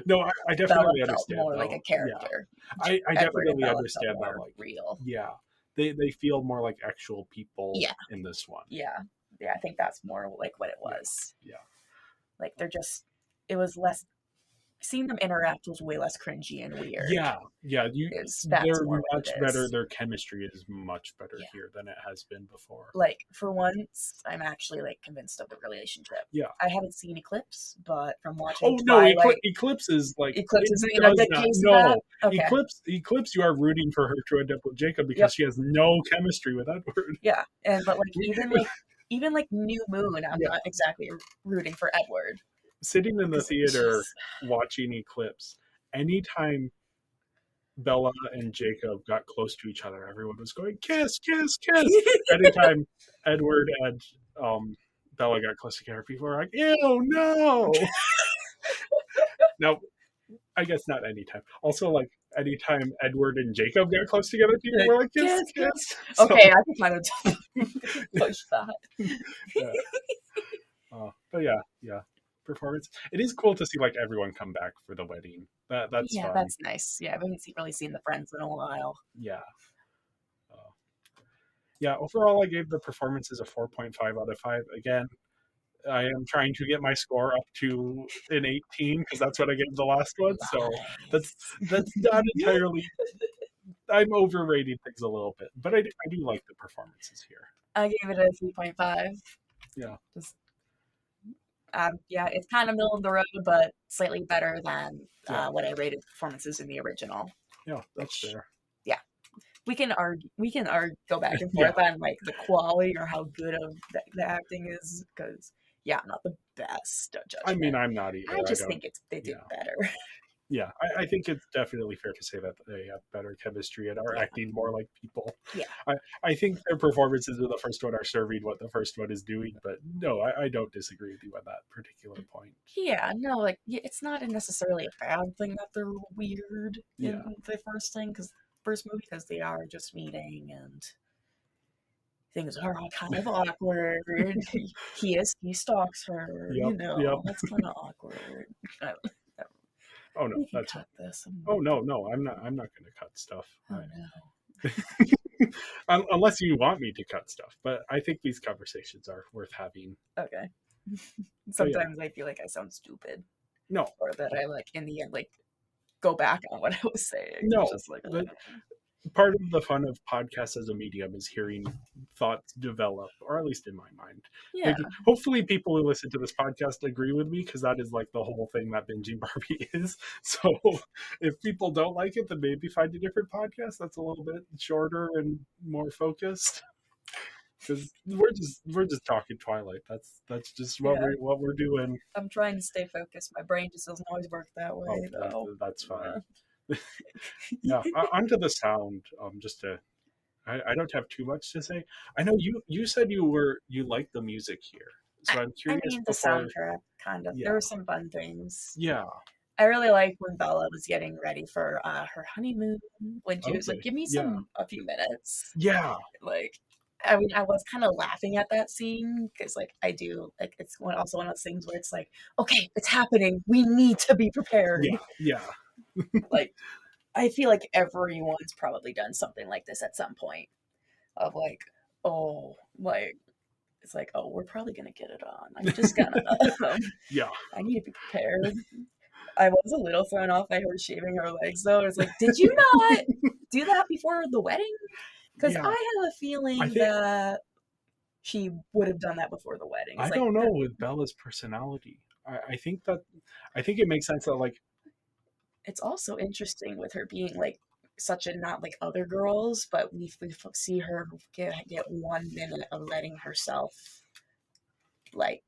No, I Bella definitely felt understand more like a though. Yeah. character. I Edward and definitely Bella felt understand that more like real. yeah. They feel more like actual people Yeah, in this one. yeah, yeah. I think that's more like what it Yeah. was. Yeah. Like they're just. It was less. Seeing them interact was way less cringy and weird. Yeah, yeah, That's they're more what much it better. is. Their chemistry is much better Yeah. here than it has been before. Like for once, I'm actually like convinced of the relationship. Yeah. I haven't seen Eclipse, but from watching Oh no, Twilight, Eclipse is like Eclipse it is in a does good not. case of that. No, Okay. Eclipse. You are rooting for her to end up with Jacob because Yep. she has no chemistry with Edward. Yeah, and but like even like New Moon, I'm Yeah. not exactly rooting for Edward. Sitting in the 'Cause theater she's- watching Eclipse, anytime Bella and Jacob got close to each other, everyone was going kiss, kiss, kiss. Anytime Edward and Bella got close together, people were like, "Ew, no!" Now, I guess not anytime. Also, like anytime Edward and Jacob got close together, people were like, "Kiss, Kiss, kiss." So, Okay, I can kind of push that. yeah. But yeah, yeah. Performance. It is cool to see like everyone come back for the wedding. That's Yeah, fun. that's nice. Yeah, I haven't really seen the friends in a while. Yeah. Uh, yeah. Overall, I gave the performances a 4.5 out of 5. Again, I am trying to get my score up to an 18 because that's what I gave the last one. So that's not entirely. I'm overrating things a little bit, but I do like the performances here. I gave it a 3.5. Yeah. Just yeah, it's kind of middle of the road, but slightly better than Yeah. what I rated performances in the original. Yeah, that's fair. Yeah, we can argue. Go back and forth on like the quality or how good of the acting is because yeah, not the best judgment. I mean, I'm not either. I just think they did better. Yeah, I think it's definitely fair to say that they have better chemistry and are acting more like people. Yeah. I think their performances in the first one are serving what the first one is doing, but no, I don't disagree with you on that particular point. Yeah, no, like it's not necessarily a bad thing that they're weird in Yeah. the first movie because they are just meeting and things are all kind of awkward. He stalks her, Yep, that's kind of awkward. Oh no, We can that's cut this. oh no, I'm not going to cut stuff. Oh no. Unless you want me to cut stuff, but I think these conversations are worth having. Okay. Sometimes I feel like I sound stupid. No, or that I like in the end like go back on what I was saying. No, just like but part of the fun of podcasts as a medium is hearing thoughts develop, or at least in my mind. Yeah. Like, hopefully people who listen to this podcast agree with me, because that is like the whole thing that Binging Barbie is. So if people don't like it, then maybe find a different podcast that's a little bit shorter and more focused. Because we're just talking Twilight. That's just Yeah. what we're doing. I'm trying to stay focused. My brain just doesn't always work that way, Oh, though. that's fine. Yeah, onto the sound. Just to, I don't have too much to say. I know you said you liked the music here, so I'm I curious. mean, the Before, soundtrack, kind of. There yeah, were some fun things. yeah, I really liked when Bella was getting ready for her honeymoon, when she was like, okay, "Give me yeah, a few minutes." yeah, Like, I mean, I was kind of laughing at that scene because, like, I do like also one of those things where it's like, okay, it's happening. We need to be prepared. yeah, yeah, Like, I feel like everyone's probably done something like this at some point. Of like, oh, like it's like, oh, we're probably gonna get it on. I'm just gonna. yeah, I need to be prepared. I was a little thrown off by her shaving her legs, though. It's like, did you not do that before the wedding? Because yeah. I have a I feeling think that she would have done that before the wedding. I It's like, don't know with Bella's personality. I think it makes sense that like it's also interesting with her being like such a not like other girls, but we see her get 1 minute of letting herself like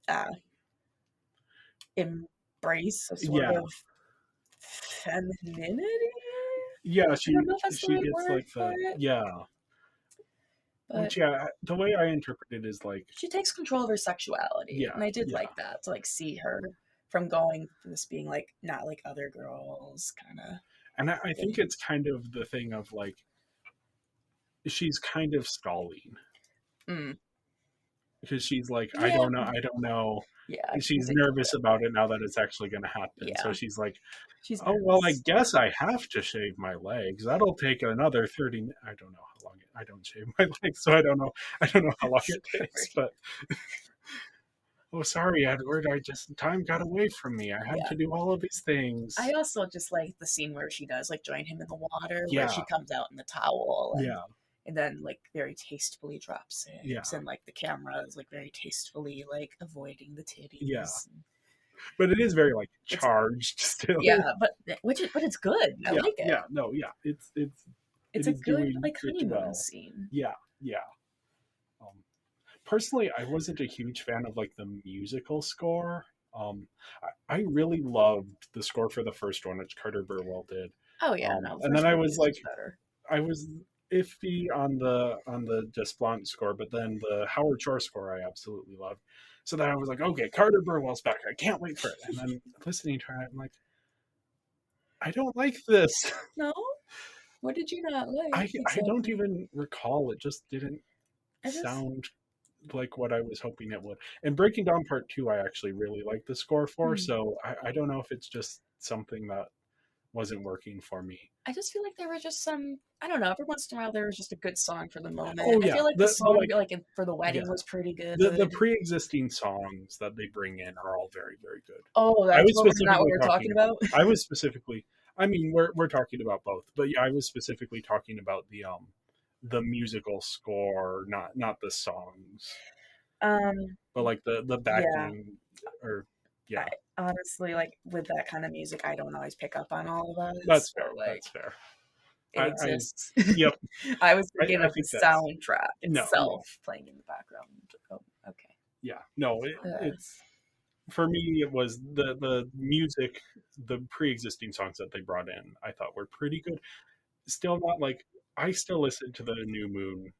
uh embrace a sort yeah, of femininity. yeah, I don't know if that's the she right gets word like for the it, yeah, but which yeah, the way I interpret it is like she takes control of her sexuality, yeah, and I did yeah. like that to like see her from going from this being like not like other girls kind of And I think thing. it's kind of the thing of like she's kind of stalling, Mm. because she's like, Yeah, I don't know. yeah, I can She's take nervous about it now that it's actually going to happen. So yeah. she's like, She's oh, well, I nervous. guess I have to shave my legs. That'll take another 30 minutes. I don't know how long I don't shave my legs, so I don't know how long it takes, Sorry. but oh, sorry, Edward. Time got away from me. I had Yeah. to do all of these things. I also just like the scene where she does like join him in the water, where Yeah, she comes out in the towel yeah, and then like very tastefully drops yeah, it, and like the camera is like very tastefully like avoiding the yeah. titties. But it is very like It's charged still. yeah, but but it's good. I Yeah, like it. yeah, no, yeah. It It's a is good doing like it honeymoon well. scene. Yeah, yeah. Um, Personally, I wasn't a huge fan of like the musical score. I really loved the score for the first one, which Carter Burwell did. Oh yeah, no, the And then first I movie was is like, just better. I was iffy on the Desplant score, but then the Howard Shore score I absolutely loved. So then I was like, okay, Carter Burwell's back. I can't wait for it. And then listening to it, I'm like, I don't like this. No, what did you not like I don't exactly? even recall. It just didn't I just sound like what I was hoping it would. And Breaking Down Part 2, I actually really like the score for, hmm. so I don't know if it's just something that wasn't working for me. I just feel like there were just some. I don't know. Every once in a while, there was just a good song for the moment. Oh I yeah, feel like the the song like like for the yeah, wedding was pretty the good. pre-existing songs that they bring in are all very very good. Oh, I that's was what we're not what specifically we're talking talking. about. I was specifically. I mean, we're talking about both, but yeah, I was specifically talking about the musical score, not the songs, Um, but like the yeah. backing, or I yeah, honestly like with that kind of music, I don't always pick up on all of that. that's So fair. like That's fair. it I exists. yep. I was thinking I of the think that's soundtrack no, no, itself playing in the background. Oh, okay. yeah, no. Uh, It's for me. It was the music, the pre-existing songs that they brought in. I thought were pretty good. Still not like I still listen to the New Moon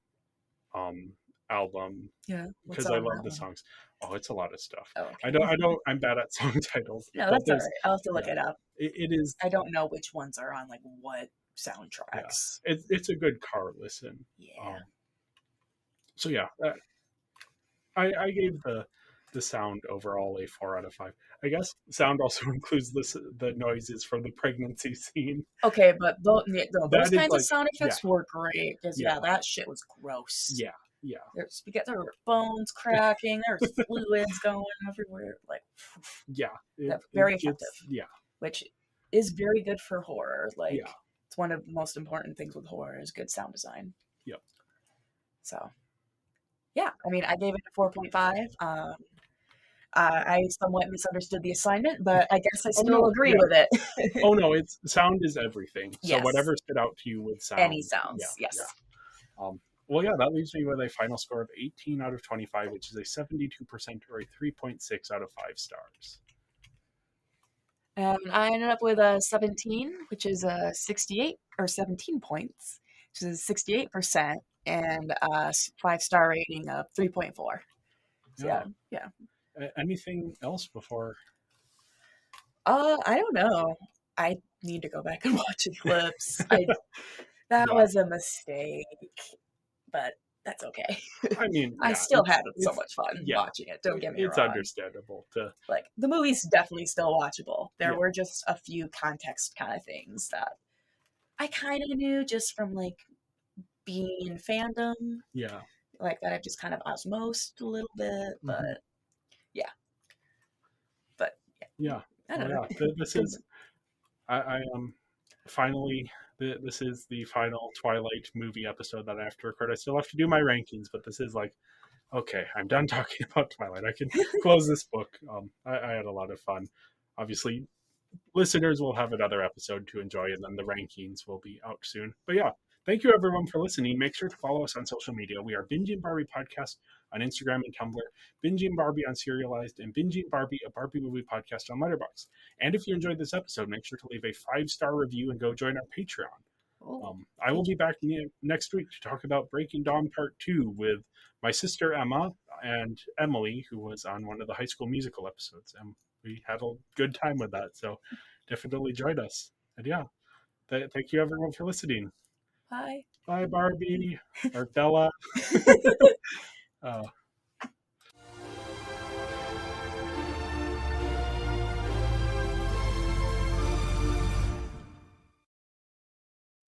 um album yeah. What's because I on love that the one? songs. Oh, it's a lot of stuff. Oh, I okay. don't. I don't. I'm bad at song titles, No, but that's all there's right. I'll have to look yeah. it up. It is I don't know which ones are on like what yeah. soundtracks. It's a good car listen. Yeah. So yeah, I gave the sound overall a 4 out of 5. I guess sound also includes the noises from the pregnancy scene. Okay, but those That is kinds of like sound yeah, effects were great because yeah, yeah, that shit was gross. yeah, yeah, There were bones cracking. There was fluids going everywhere. Like yeah. that, very It's effective, yeah, which is very good for horror. yeah. Like It's one of the most important things with horror is good sound design. Yep. So, yeah, I mean, I gave it a 4.5. I somewhat misunderstood the assignment, but I guess I Oh still no, agree yeah. with it. Oh no, it's sound is everything. So Yes. whatever stood out to you with sound. Any sounds, Yeah, yes. yeah. Well, yeah, that leaves me with a final score of 18 out of 25, which is a 72% or a 3.6 out of 5 stars. And I ended up with a 17, which is a 68 or 17 points, which is 68%, and a 5-star rating of 3.4. So Yeah. yeah. Anything else before? I don't know. I need to go back and watch the clips. That Yeah. was a mistake, but that's okay. I mean, I yeah, still had so it's much fun yeah, watching it. Don't get me it's wrong. understandable to Like the movie's definitely still watchable. There Yeah. were just a few context kind of things that I kind of knew just from like being in fandom, yeah. like that I've just kind of osmosed a little bit, but Mhm. yeah. But Yeah. I Well, don't know. yeah. This is I finally this is the final Twilight movie episode that I have to record. I still have to do my rankings, but this is like, okay, I'm done talking about Twilight. I can close this book. I had a lot of fun. Obviously, listeners will have another episode to enjoy, and then the rankings will be out soon. But yeah, thank you everyone for listening. Make sure to follow us on social media. We are Binging Barbie Podcast on Instagram and Tumblr, Binging Barbie on Serialized, and Binging Barbie, a Barbie movie podcast on Letterboxd. And if you enjoyed this episode, make sure to leave a 5-star review and go join our Patreon. Oh, I will be back next week to talk about Breaking Dawn Part 2 with my sister Emma and Emily, who was on one of the High School Musical episodes. And we had a good time with that. So definitely join us. And yeah, thank you everyone for listening. bye. Bye, Barbie or Bella.